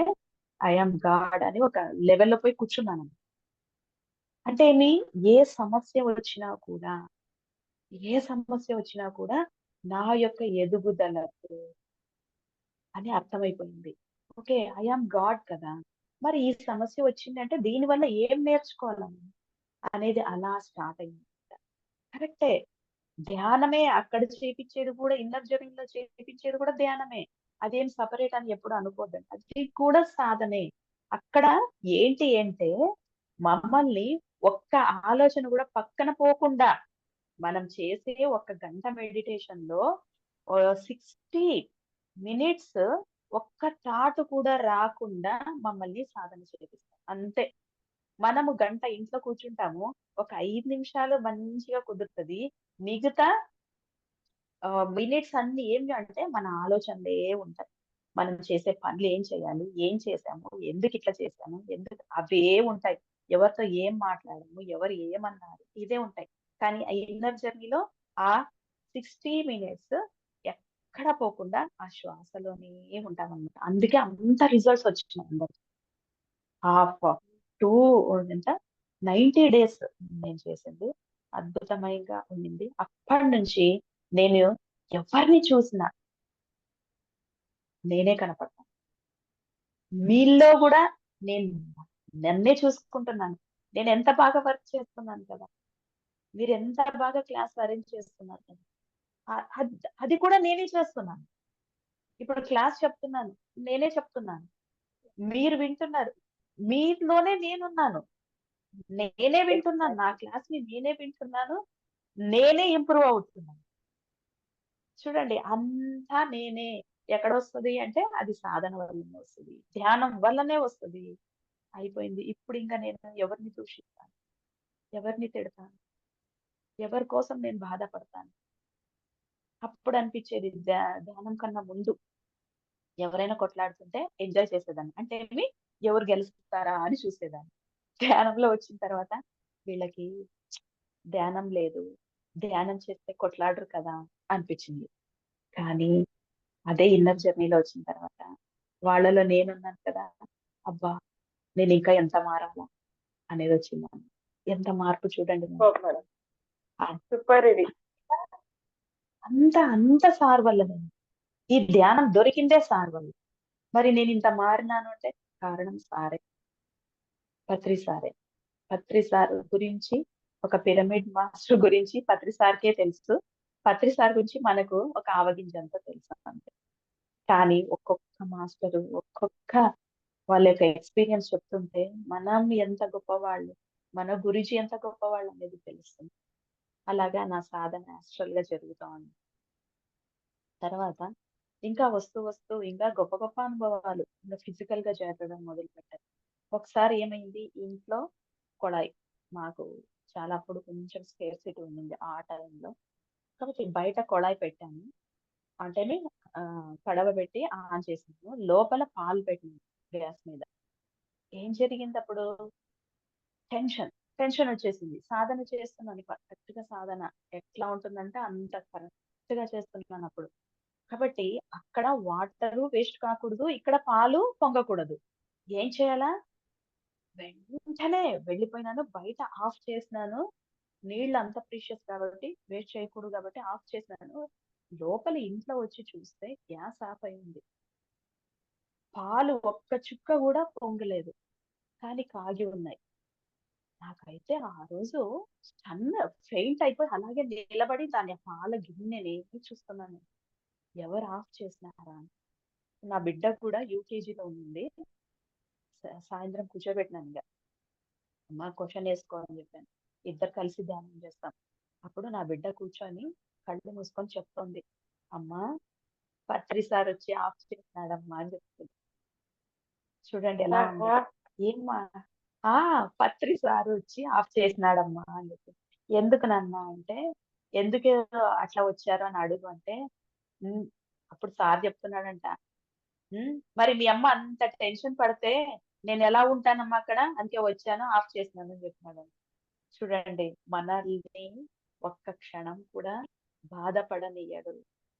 ఐ యామ్ గాడ్ అని ఒక లెవెల్‌లో పోయి కూర్చున్నాను. అంటే ఏ సమస్య వచ్చినా కూడా, ఏ సమస్య వచ్చినా కూడా నా యొక్క ఎదుగుదలకు అని అర్థమైపోయింది. ఓకే. ఐ యామ్ గాడ్ కదా! మరి ఈ సమస్య వచ్చిందంటే దీనివల్ల ఏం నేర్చుకోవాలని అనేది అలా స్టార్ట్ అయింది. కరెక్టే. ధ్యానమే అక్కడ చేపిచ్చేది కూడా ఇన్నర్ జర్నీలో చేపించేది కూడా ధ్యానమే. అదేం సెపరేట్ అని ఎప్పుడు అనుకోద్దండి. అది కూడా సాధనే. అక్కడ ఏంటి అంటే మమ్మల్ని ఒక్క ఆలోచన కూడా పక్కన పోకుండా మనం చేసే ఒక గంట మెడిటేషన్‌లో 60 మినిట్స్ ఒక్క థాట్ కూడా రాకుండా మమ్మల్ని సాధన చేపిస్తారు. అంతే. మనము గంట ఇంట్లో కూర్చుంటాము. ఒక 5 నిమిషాలు మంచిగా కుదురుతది. మిగతా మినిట్స్ అన్నీ ఏంటి అంటే మన ఆలోచనలే ఉంటాయి. మనం చేసే పనులు ఏం చేయాలి? ఏం చేశాము? ఎందుకిట్లా చేశాము? ఎందుకు అవే ఉంటాయి. ఎవరితో ఏం మాట్లాడాము? ఎవరు ఏమన్నారు? ఇదే ఉంటాయి. కానీ ఆ ఇన్నర్ జర్నీలో ఆ 60 మినిట్స్ ఎక్కడ పోకుండా ఆ శ్వాసలోనే ఉంటామన్నమాట. అందుకే అంత రిజల్ట్స్ వచ్చినాయి అందరికి. హాఫ్ 2 ఎంత 90 డేస్ నేను చేసింది. అద్భుతమైగా ఉండింది. అప్పటినుంచి నేను ఎవరిని చూసినా నేనే కనపడతాను. మీలో గూడా నేను నన్నే చూసుకుంటున్నాను. నేనెంత బాగా వర్క్ చేస్తున్నాను కదా! మీరెంత బాగా క్లాస్ అరేంజ్ చేస్తున్నారు కదా! అది కూడా నేనే చేస్తున్నాను. ఇప్పుడు క్లాస్ చెప్తున్నాను. నేనే చెప్తున్నాను. మీరు వింటున్నారు. మీలోనే నేనున్నాను. నేనే వింటున్నాను. నా ఎగ్జాక్ట్‌లీ. క్లాస్‌ని నేనే వింటున్నాను. నేనే ఇంప్రూవ్ అవుతున్నాను. చూడండి అంతా నేనే. ఎక్కడొస్తది అంటే అది సాధన వల్లనే వస్తది. ధ్యానం వల్లనే వస్తది. అయిపోయింది. ఇప్పుడింక నేను ఎవరిని దూషిస్తాను? ఎవరిని తిడతాను? ఎవరి కోసం నేను బాధపడతాను? అప్పుడనిపిచ్చేది ధ్యానం కన్నా ముందు ఎవరైనా కొట్లాడుతుంటే ఎంజాయ్ చేసేదాన్ని. అంటే ఎవరు గెలుస్తారా అని చూసేదాన్ని. ధ్యానంలో వచ్చిన తర్వాత వీళ్ళకి ధ్యానం లేదు. ధ్యానం చేస్తే కొట్లాడరు కదా! అనిపిచ్చింది. కానీ అదే ఇన్నర్ జర్నీలో వచ్చిన తర్వాత వాళ్ళలో నేనున్నాను కదా! అబ్బా! నేనింకా ఎంత మారాలా అనేదొచ్చింది. ఎంత మార్పు చూడండి మనం. Super madam. ఆ! సూపర్ ఇది. అంత సార్ వల్లనే. ఈ ధ్యానం దొరికిందే సార్ వల్ల. మరి నేనింత మారినాను అంటే కారణం సారే. పత్రి సారే. పత్రి సార్ గురించి ఒక పిరమిడ్ మాస్టర్ గురించి పత్రి సార్‌కే తెలుసు. పత్రి సార్ గురించి మనకు ఒక ఆవగింజంత తెలుసు అంతే. కానీ ఒక్కొక్క మాస్టరు, ఒక్కొక్క వాళ్ళ యొక్క ఎక్స్‌పీరియన్స్ చెప్తుంటే మనం ఎంత గొప్పవాళ్ళు, మన గురూజీ ఎంత గొప్పవాళ్ళనేది తెలుస్తుంది. అలాగా నా సాధన యాస్ట్రల్‌గా జరుగుతా ఉంది. తర్వాత ఇంకా వస్తూ ఇంకా గొప్ప గొప్ప అనుభవాలు ఇంకా ఫిజికల్‌గా జరగడం మొదలుపెట్టాయి. ఒకసారి ఏమైంది ఇంట్లో కొళాయి మాకు చాలా అప్పుడు కొంచెం స్కేర్సిటీ ఉండింది ఆ టైంలో. కాబట్టి బయట కొళాయి పెట్టాను. అంటే కడవ పెట్టి ఆన్ చేసాను. లోపల పాలు పెట్టినాను గ్యాస్ మీద. ఏం జరిగిందప్పుడు? టెన్షన్. టెన్షనొచ్చేసింది. సాధన చేస్తున్నాను. కరెక్ట్‌గా సాధన. ఎట్లా ఉంటుందంటే అంత కరెక్ట్‌గా చేస్తున్నానప్పుడు. కాబట్టి అక్కడ వాటరు వేస్ట్ కాకూడదు. ఇక్కడ పాలు పొంగకూడదు. ఏం చేయాలా? వెంటనే వెళ్ళిపోయినాను. బయట ఆఫ్ చేసినాను. నీళ్ళు అంత ప్రీషియస్ కాబట్టి వేస్ట్ చేయకూడదు కాబట్టి ఆఫ్ చేసినాను. లోపల ఇంట్లో వచ్చి చూస్తే గ్యాస్ ఆఫ్ అయింది. పాలు ఒక్క చుక్క కూడా పొంగలేదు. కానీ కాగి ఉన్నాయి. నాకైతే ఆ రోజు ఫెయింట్ అయిపోయి అలాగే నిలబడి దాని పాల గిన్నెని చూస్తున్నాను. ఎవరు ఆఫ్ చేసినారా అని. నా బిడ్డ కూడా యూకేజీలో ఉంది. సాయంత్రం కూర్చోబెట్టినాను ఇక. అమ్మ క్వశ్చన్ వేసుకో అని చెప్పాను. ఇద్దరు కలిసి ధ్యానం చేస్తాం. అప్పుడు నా బిడ్డ కూర్చొని కళ్ళు మూసుకొని చెప్తోంది, అమ్మా పత్రి సార్ వచ్చి ఆఫ్ చేసినాడమ్మా అని చెప్తుంది. చూడండి ఎలా ఉంది. ఆహా! ఏమ్మా? ఆ పత్రి సార్ వచ్చి ఆఫ్ చేసినాడమ్మా అని చెప్పి. ఎందుకు నాన్న అంటే, ఎందుకు అట్లా వచ్చారు అని అడుగు అంటే, "ఉమ్, అప్పుడు సార్ చెప్తున్నాడంట, మరి మీ అమ్మ అంత టెన్షన్ పడితే నేను ఎలా ఉంటానమ్మా అక్కడ, అందుకే వచ్చాను ఆఫ్ చేసినాను అని చెప్పినాడు." చూడండి, మనల్ని ఒక్క క్షణం కూడా బాధపడనీయడు,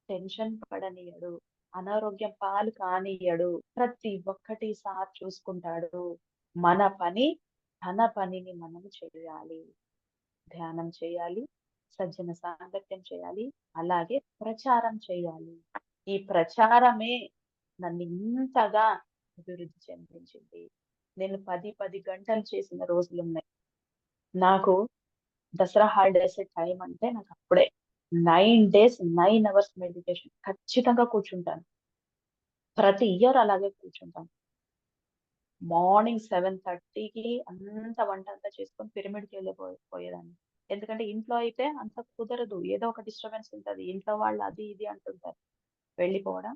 టెన్షన్ పడనీయడు, అనారోగ్యం పాలు కానీయడు. ప్రతి ఒక్కటి సార్ చూసుకుంటాడు. మన పని, తన పనిని మనం చేయాలి. ధ్యానం చేయాలి, సజ్జన సాంగత్యం చేయాలి, అలాగే ప్రచారం చేయాలి. ఈ ప్రచారమే నన్ను ఇంతగా అభివృద్ధి చెందించింది. నేను 10 గంటలు చేసిన రోజులున్నాయి. నాకు దసరా హాలిడేస్ టైం అంటే నాకు అప్పుడే 9 డేస్ 9 అవర్స్ మెడిటేషన్ ఖచ్చితంగా కూర్చుంటాను. ప్రతి ఇయర్ అలాగే కూర్చుంటాను. మార్నింగ్ 7:30కి అంత వంట అంతా చేసుకొని పిరమిడ్కి వెళ్ళిపోయేదాన్ని. ఎందుకంటే ఇంట్లో అయితే అంత కుదరదు. ఏదో ఒక డిస్టర్బెన్స్ ఉంటది. ఇంట్లో వాళ్ళు అది ఇది అంటుంటారు. వెళ్ళిపోవడం,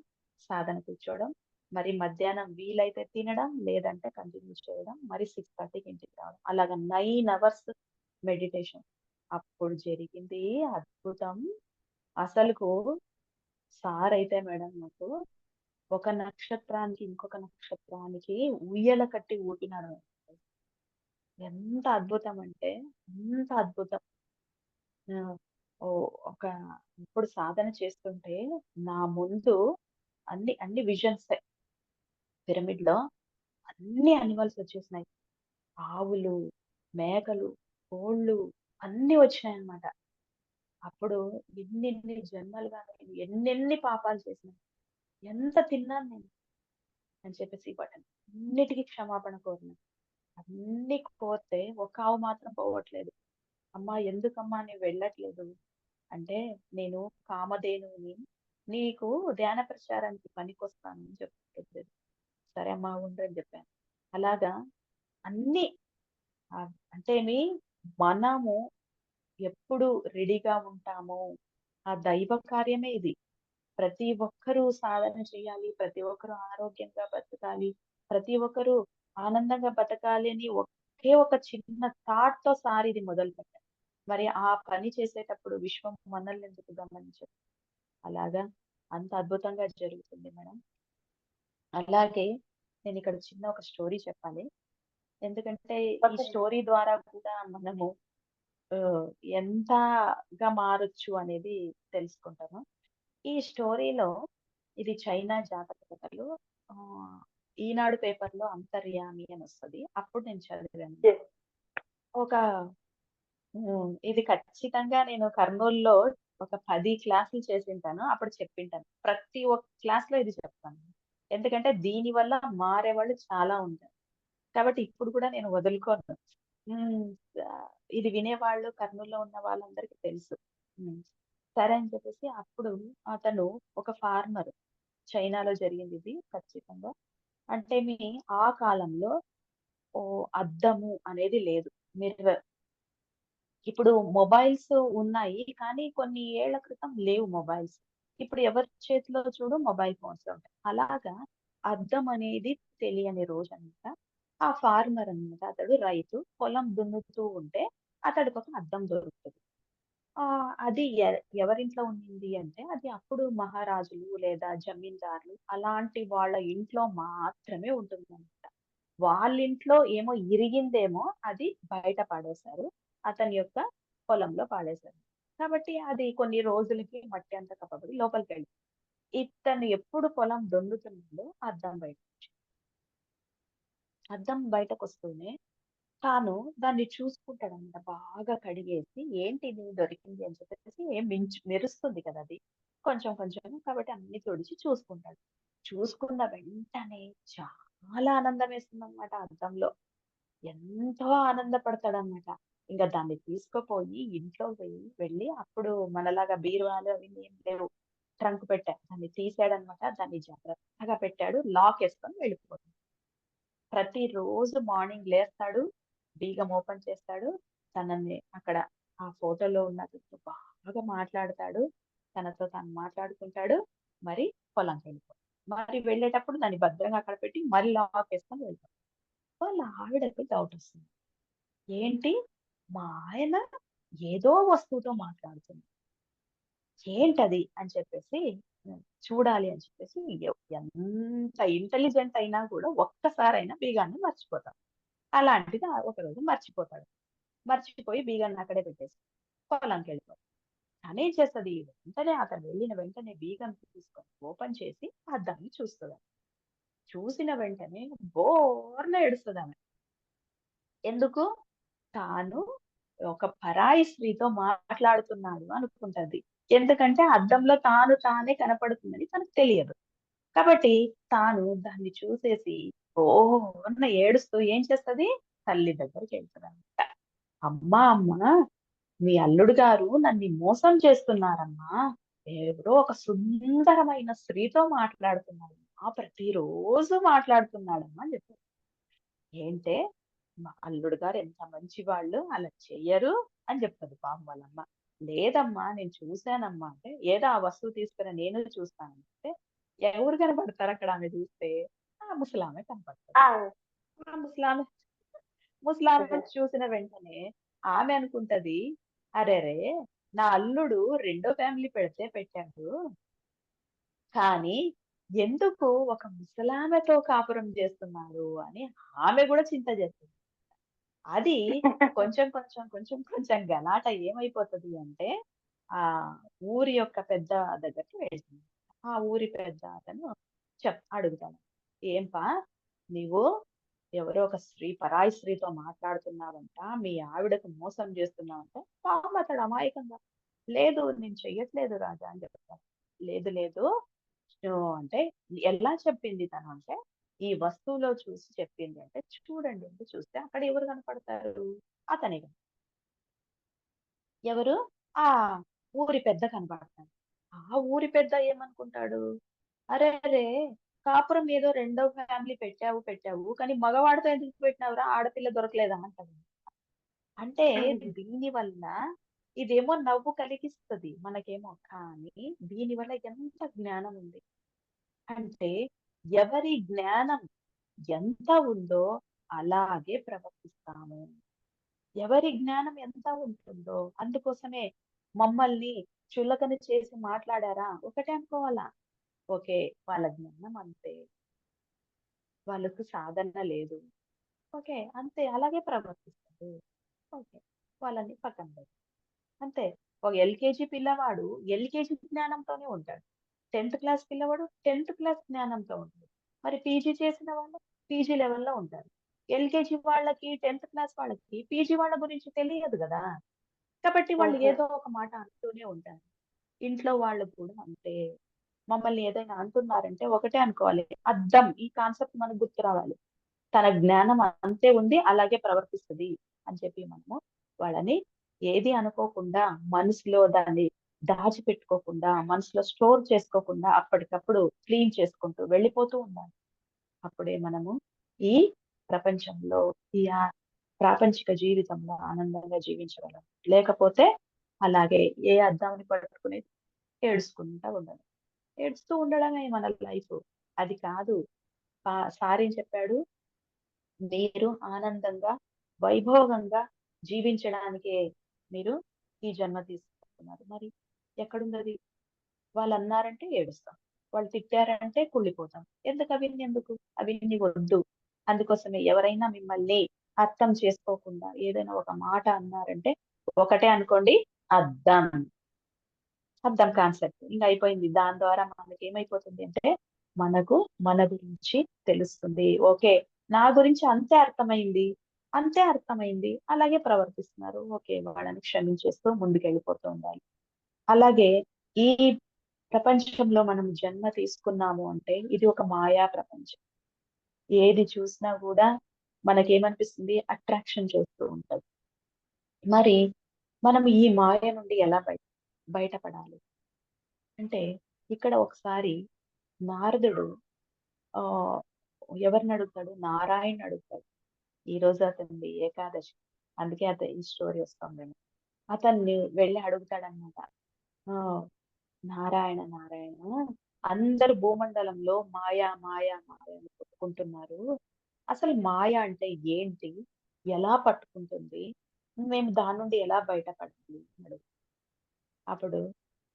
సాధన కూర్చోవడం, మరి మధ్యాహ్నం వీలైతే తినడం, లేదంటే కంటిన్యూ చేయడం, మరి 6:30కి ఇంటికి రావడం. అలాగా 9 అవర్స్ మెడిటేషన్. అప్పుడు జరిగింది అద్భుతం. అసలుకు సార్ అయితే మేడం నాకు ఒక నక్షత్రానికి ఇంకొక నక్షత్రానికి ఉయ్యల కట్టి ఊపినాడు. ఎంత అద్భుతం అంటే అంత అద్భుతం. ఆ, ఓ ఒక ఇప్పుడు సాధన చేస్తుంటే నా ముందు అన్ని అన్ని విజన్స్ పిరమిడ్ లో అన్ని అనిమల్స్ వచ్చేసినాయి. ఆవులు, మేకలు, కోళ్ళు అన్ని వచ్చినాయి అన్నమాట. అప్పుడు ఎన్నెన్ని జన్మలుగా నేను ఎన్నెన్ని పాపాలు చేసినాను, ఎంత తిన్నాను నేను అని చెప్పేసి బటన్ అన్నిటికీ క్షమాపణ కోరిన. అన్ని కోరితే ఒక ఆవు మాత్రం పోవట్లేదు. అమ్మా ఎందుకమ్మా నీవు వెళ్ళట్లేదు అంటే, నేను కామధేనువుని, నీకు ధ్యాన ప్రచారానికి పనికొస్తాను అని చెప్తుంది. సరే అమ్మా ఉండని చెప్పాను. అలాగా అన్ని అంటే మనము ఎప్పుడు రెడీగా ఉంటామో ఆ దైవ కార్యమే ఇది. ప్రతి ఒక్కరూ సాధన చేయాలి, ప్రతి ఒక్కరూ ఆరోగ్యంగా బతకాలి, ప్రతి ఒక్కరూ ఆనందంగా బతకాలి అని ఒకే ఒక చిన్న థాట్ తో సార్ ఇది మొదలు పెట్టారు. మరి ఆ పని చేసేటప్పుడు విశ్వం మనల్ని ఎందుకు గమనించదు? అలాగా అంత అద్భుతంగా జరుగుతుంది మేడం. అలాగే నేను ఇక్కడ చిన్న ఒక స్టోరీ చెప్పాలి. ఎందుకంటే ఈ ఓకే. స్టోరీ ద్వారా కూడా మనము ఆ, ఎంతగా మారొచ్చు అనేది తెలుసుకుంటాము. ఈ స్టోరీలో ఇది చైనా జాతక కథలు. ఆ, ఈనాడు పేపర్ లో అంతర్యామి అని వస్తది. అప్పుడు నేను చదివాను. యెస్. ఒక ఇది ఖచ్చితంగా నేను కర్నూలులో ఒక 10 క్లాసులు చేసింటాను. అప్పుడు చెప్పింటాను. ప్రతి ఒక్క క్లాస్ లో ఇది చెప్తాను. ఎందుకంటే దీని వల్ల మారేవాళ్ళు చాలా ఉంటారు. కాబట్టి ఇప్పుడు కూడా నేను వదులుకోను. ఉమ్, ఆ, ఇది వినేవాళ్ళు కర్నూలులో ఉన్న వాళ్ళందరికీ తెలుసు. ఉమ్, సరే అని చెప్పేసి అప్పుడు అతను ఒక ఫార్మర్. చైనాలో జరిగింది ఇది ఖచ్చితంగా. అంటే ఆ కాలంలో ఓ అద్దము అనేది లేదు. మిర్రర్. ఇప్పుడు మొబైల్స్ ఉన్నాయి కానీ కొన్ని ఏళ్ల క్రితం లేవు మొబైల్స్. ఇప్పుడు ఎవరి చేతిలో చూడు మొబైల్ ఫోన్స్ ఉంటాయి. అలాగా అద్దం అనేది తెలియని రోజు అనమాట. ఆ ఫార్మర్ అన్నమాట, అతడు రైతు పొలం దున్నుతూ ఉంటే అతడికి ఒక అద్దం దొరుకుతుంది. అది ఎవరింట్లో ఉండింది అంటే అది అప్పుడు మహారాజులు లేదా జమీందారులు అలాంటి వాళ్ళ ఇంట్లో మాత్రమే ఉంటుందన్నమాట. వాళ్ళ ఇంట్లో ఏమో ఇరిగిందేమో అది బయట పడేశారు. అతని యొక్క పొలంలో పాడేశారు. కాబట్టి అది కొన్ని రోజులకి మట్టి అంతా కప్పబడి లోపలికి వెళ్ళింది. ఇతను ఎప్పుడు పొలం దున్నుతున్నాడో అద్దం అద్దం బయటకు వస్తూనే తాను దాన్ని చూసుకుంటాడన్నమాట. బాగా కడిగేసి ఏంటి ఇది దొరికింది అని చెప్పేసి ఏం మెరుస్తుంది కదా అది కొంచెం కొంచెం. కాబట్టి అన్ని తుడిచి చూసుకుంటాడు. చూసుకున్న వెంటనే చాలా ఆనందం వేస్తుందన్నమాట అద్దంలో. ఎంతో ఆనందపడతాడనమాట. ఇంక దాన్ని తీసుకుపోయి ఇంట్లో వెళ్ళి అప్పుడు మనలాగా బీరువాలు అవి ఏం లేవు. ట్రంక్ పెట్టారు. దాన్ని తీసాడనమాట. దాన్ని జాగ్రత్తగా పెట్టాడు. లాక్ ఏసుకొని వెళ్ళిపోయాడు. ప్రతిరోజు మార్నింగ్ లేస్తాడు. బీగం ఓపెన్ చేస్తాడు. తనని అక్కడ ఆ ఫోటోలో ఉన్న అతనితో బాగా మాట్లాడతాడు. తనతో తాను మాట్లాడుకుంటాడు. మరి పొలంకెళ్ళిపోతాడు. మరి వెళ్ళేటప్పుడు దాన్ని భద్రంగా అక్కడ పెట్టి మళ్ళీ లాక్ ఏసుకొని వెళ్ళిపోతాడు. వాళ్ళ ఆవిడకి డౌటొస్తుంది. ఏంటి మా ఆయన ఏదో వస్తువుతో మాట్లాడుతున్నాడు. ఏంటది అని చెప్పేసి చూడాలి అని చెప్పేసి ఎంత ఇంటెలిజెంట్ అయినా కూడా ఒక్కసారైనా బీగాన్ని మర్చిపోతాం. అలాంటిది ఒకరోజు మర్చిపోతాడు. మర్చిపోయి బీగాన్ని అక్కడే పెట్టేసి పొలంకెళ్ళిపోతాడు. తనేం చేస్తది? వెంటనే అతను వెళ్ళిన వెంటనే బీగం తీసుకొని ఓపెన్ చేసి అద్దాన్ని చూస్తది. చూసిన వెంటనే బోర్న ఏడుస్తదామె. ఎందుకు? తాను ఒక పరాయి స్త్రీతో మాట్లాడుతున్నాడు అనుకుంటది. ఎందుకంటే అద్దంలో తాను తానే కనపడుతుందని తనకు తెలియదు. కాబట్టి తాను దాన్ని చూసేసి ఓన్న ఏడుస్తూ ఏం చేస్తది? తల్లి దగ్గరికెళ్తదనమాట. అమ్మా! అమ్మా! మీ అల్లుడు గారు నన్ను మోసం చేస్తున్నారమ్మా. ఎవరో ఒక సుందరమైన స్త్రీతో మాట్లాడుతున్నాడమ్మా. ప్రతిరోజు మాట్లాడుతున్నాడమ్మా అని చెప్పారు. ఏంటే మా అల్లుడు గారు ఎంత మంచి వాళ్ళు అలా చెయ్యరు అని చెప్తది పాపం వాళ్ళమ్మ. లేదమ్మా నేను చూశానమ్మా అంటే, ఏదో ఆ వస్తువు తీసుకురా నేను చూస్తానంటే, ఎవరు కనపడతారు అక్కడ ఆమె చూస్తే? ఆ ముసలామె కనపడతది. అవును. ఆ ముసలామె చూసిన వెంటనే ఆమె అనుకుంటది, అరెరే! నా అల్లుడు రెండో ఫ్యామిలీ పెడితే పెట్టాడు. కానీ ఎందుకు ఒక ముసలామెతో కాపురం చేస్తున్నాడు అని ఆమె కూడా చింత చేస్తుంది. అది కొంచెం గలాట ఏమైపోతది అంటే, ఆ ఊరి యొక్క పెద్ద దగ్గరికి వెళ్తుంది. ఆ ఊరి పెద్ద అతను అడుగుతాడు. "ఏంపా నీవు ఎవరో ఒక పరాయి స్త్రీతో మాట్లాడుతున్నావంట. మీ ఆవిడకు మోసం చేస్తున్నావంట." పాపం అతడు అమాయకంగా, "లేదు నేను చెయ్యట్లేదు రాజా" అని చెప్తాడు. "లేదు లేదు అంటే ఎలా చెప్పింది తను అంటే, ఈ వస్తువులో చూసి చెప్పింది అంటే, చూడండి అంటే చూస్తే అక్కడ ఎవరు కనపడతారు? అతనే ఎవరు? ఆ ఊరి పెద్ద కనపడతాడు. ఆ ఊరి పెద్ద ఏమనుకుంటాడు? అరెరే! కాపురం ఏదో రెండో ఫ్యామిలీ పెట్టావు. కానీ మగవాడితో ఎందుకు పెట్టినావురా? ఆడపిల్ల దొరకలేదా అంటాడు. అంటే దీని వల్ల ఇదేమో నవ్వు కలిగిస్తది మనకేమో. కానీ దీని వల్ల ఎంత జ్ఞానం ఉంది. అంటే ఎవరి జ్ఞానం ఎంత ఉందో అలాగే ప్రవర్తిస్తాము. ఎవరి జ్ఞానం ఎంత ఉంటుందో అందుకోసమే మమ్మల్ని చులకన చేసి మాట్లాడారా? ఒకటే అనుకోవాలా. ఓకే. వాళ్ళ జ్ఞానం అంతే. వాళ్ళకు సాధన లేదు. ఓకే. అంతే అలాగే ప్రవర్తిస్తారు. ఓకే. వాళ్ళని పక్కన పెడతాం. అంతే. ఒక ఎల్‌కేజీ పిల్లవాడు ఎల్‌కేజీ జ్ఞానంతోనే ఉంటాడు. 10థ్ క్లాస్ పిల్లవాడు 10థ్ క్లాస్ జ్ఞానంతో ఉంటాడు. మరి పీజీ చేసిన వాళ్ళు పీజీ లెవెల్‌లో ఉంటారు. ఎల్‌కేజీ వాళ్ళకి 10థ్ క్లాస్ వాళ్ళకి పీజీ వాళ్ళ గురించి తెలియదు గదా! కాబట్టి వాళ్ళు ఓకే. ఏదో ఒక మాట అంటూనే ఉంటారు. ఇంట్లో వాళ్ళు కూడా అంతే. మమ్మల్ని ఏదైనా అంటున్నారంటే ఒకటే అనుకోవాలి. అద్దం ఈ కాన్సెప్ట్ మనకు గుర్తు రావాలి. తన జ్ఞానం అంతే ఉంది. అలాగే ప్రవర్తిస్తది అని చెప్పి మనము వాళ్ళని ఏది అనుకోకుండా మనసులో దాన్ని దాచిపెట్టుకోకుండా, మనసులో స్టోర్ చేసుకోకుండా అప్పటికప్పుడు క్లీన్ చేసుకుంటూ వెళ్ళిపోతూ ఉండాలి. అప్పుడే మనము ఈ ప్రపంచంలో ఈ ప్రాపంచిక జీవితంలో ఆనందంగా జీవించగలం. లేకపోతే అలాగే ఏ అద్దాన్ని పట్టుకుని ఏడుసుకుంటా ఉండడం. ఏడుస్తూ ఉండడమే మన లైఫ్. అది కాదు. సార్ ఏం చెప్పాడు? మీరు ఆనందంగా, వైభోగంగా జీవించడానికే మీరు ఈ జన్మ తీసుకుంటున్నారు. మరి ఎక్కడుందది? వాళ్ళన్నారంటే ఏడుస్తాం. వాళ్ళు తిట్టారంటే కుళ్ళిపోతాం. ఎందుకు అవన్నీ ఎందుకు? అవన్నీ వద్దు. అందుకోసమే ఎవరైనా మిమ్మల్ని అర్థం చేసుకోకుండా ఏదైనా ఒక మాట అన్నారంటే ఒకటే అనుకోండి అద్దం. అద్దం కాన్సెప్ట్. ఇంక అయిపోయింది. దాని ద్వారా మనకేమైపోతుంది అంటే, మనకు మన గురించి తెలుస్తుంది. ఓకే. నా గురించి అంతే అర్థమైంది. అంతే అర్థమైంది. అలాగే ప్రవర్తిస్తున్నారు. ఓకే. వాళ్ళని క్షమించేస్తూ ముందుకెళ్ళిపోతూ ఉండాలి. అలాగే ఈ ప్రపంచంలో మనం జన్మ తీసుకున్నాము అంటే ఇది ఒక మాయా ప్రపంచం. ఏది చూసినా కూడా మనకేమనిపిస్తుంది? అట్రాక్షన్ చేస్తూ ఉంటది. మరి మనం ఈ మాయ నుండి ఎలా బయటపడాలి? అంటే ఇక్కడ ఒకసారి నారదుడు ఆహ్, ఎవరిని అడుగుతాడు? నారాయణ్‌ని అడుగుతాడు. ఈరోజు అతనిది ఏకాదశి. అందుకే ఈ స్టోరీ వస్తుందేమో. అతన్ని వెళ్లి అడుగుతాడన్నమాట. ఆ! నారాయణ, నారాయణ, అందరూ భూమండలంలో మాయ, మాయ, మాయ అని కొట్టుకుంటున్నారు. అసలు మాయ అంటే ఏంటి? ఎలా పట్టుకుంటుంది? మేము దాని నుండి ఎలా బయటపడాలి? అని అప్పుడు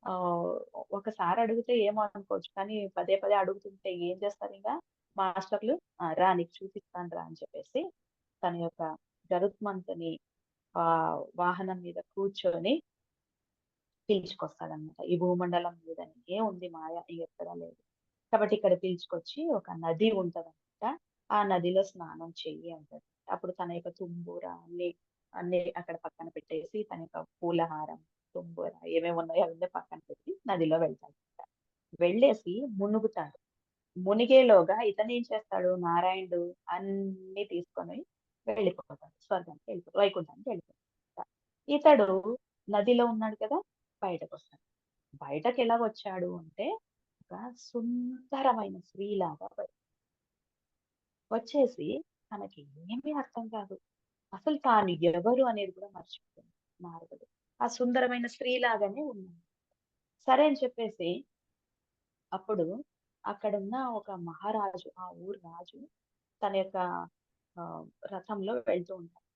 ఆహ్, ఒకసారి అడిగితే ఏమో అనుకోవచ్చు. కానీ పదే పదే అడుగుతుంటే ఏం చేస్తారింక మాస్టర్‌లు, రా నీకు చూపిస్తాను రా అని చెప్పేసి తన యొక్క గరుత్మంతుని వాహనం మీద కూర్చొని పిలుచుకొస్తాడన్నమాట. ఈ భూమండలం మీదనే ఉంది మాయ ఎక్కడా లేదు. కాబట్టి ఇక్కడ పిలుచుకొచ్చి ఒక నది ఉంటదన్నమాట. ఆ నదిలో స్నానం చెయ్యి అంటాడు. అప్పుడు తన యొక్క తుంబుర అన్ని అక్కడ పక్కన పెట్టేసి తన యొక్క పూలహారం, తుంబుర ఏమేమి ఉన్నాయో అవన్నీ పక్కన పెట్టి నదిలో వెళ్తాడన్నమాట. వెళ్ళేసి మునుగుతాడు. మునిగేలోగా ఇతనేం చేస్తాడు నారాయణుడు అన్నీ తీసుకొని వెళ్ళిపోతాడు. స్వర్గానికి వైకుంఠానికి వెళ్ళిపోతాడు. ఇతడు నదిలో ఉన్నాడు కదా! బయటకొస్తాడు. బయటకెలాగొచ్చాడు అంటే ఒక సుందరమైన స్త్రీలాగా వచ్చేసి తనకి ఏమీ అర్థం కాదు. అసలు తాను ఎవరు అనేది కూడా మర్చిపోయాడు నారదుడు. ఆ సుందరమైన స్త్రీలాగానే ఉన్నాడు. సరే అని చెప్పేసి అప్పుడు అక్కడున్న ఒక మహారాజు, ఆ ఊరు రాజు తన యొక్క ఆహ్, రథంలో వెళ్తూ ఉంటాడు.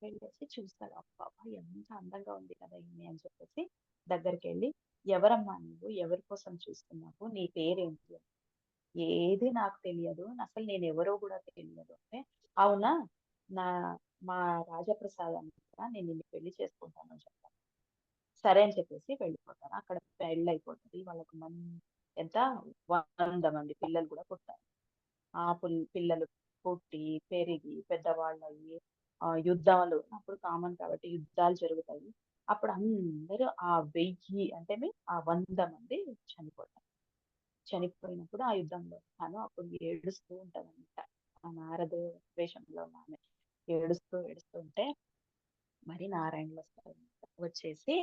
వెళ్ళేసి చూస్తాడు. అబ్బబ్బా! ఎంత అందంగా ఉంది కదా ఈమె అని చెప్పేసి దగ్గరికెళ్ళి, ఎవరమ్మా నువ్వు? ఎవరి కోసం చూస్తున్నావు? నీ పేరేంటి? ఏది నాకు తెలియదు. అసలు నేనెవరో గూడా తెలియదు అంటే, అవునా! నా మా రాజప్రసాదం కదా! నేను నిన్ను పెళ్లి చేసుకుంటాను అని చెప్తాను. సరే అని చెప్పేసి వెళ్ళిపోతారు. అక్కడ పెళ్లయిపోతది. వాళ్ళకు ఎంత 100 మంది పిల్లలు గూడా పుడతారు. ఆ పిల్లలు పుట్టి, పెరిగి, పెద్దవాళ్ళయ్యి యుద్ధాలు అప్పుడు కామన్ కాబట్టి యుద్ధాలు జరుగుతాయి. అప్పుడు అందరూ ఆ 1000 అంటేనే ఆ 100 మంది చనిపోతారు. చనిపోయినప్పుడు ఆ యుద్ధంలో తను అప్పుడు ఏడుస్తూ ఉంటదనమాట. ఆ నారదు వేషంలో ఉన్న ఆమె ఏడుస్తూ, ఏడుస్తూ ఉంటే మరి నారాయణులు వస్తారనమాట. వచ్చేసి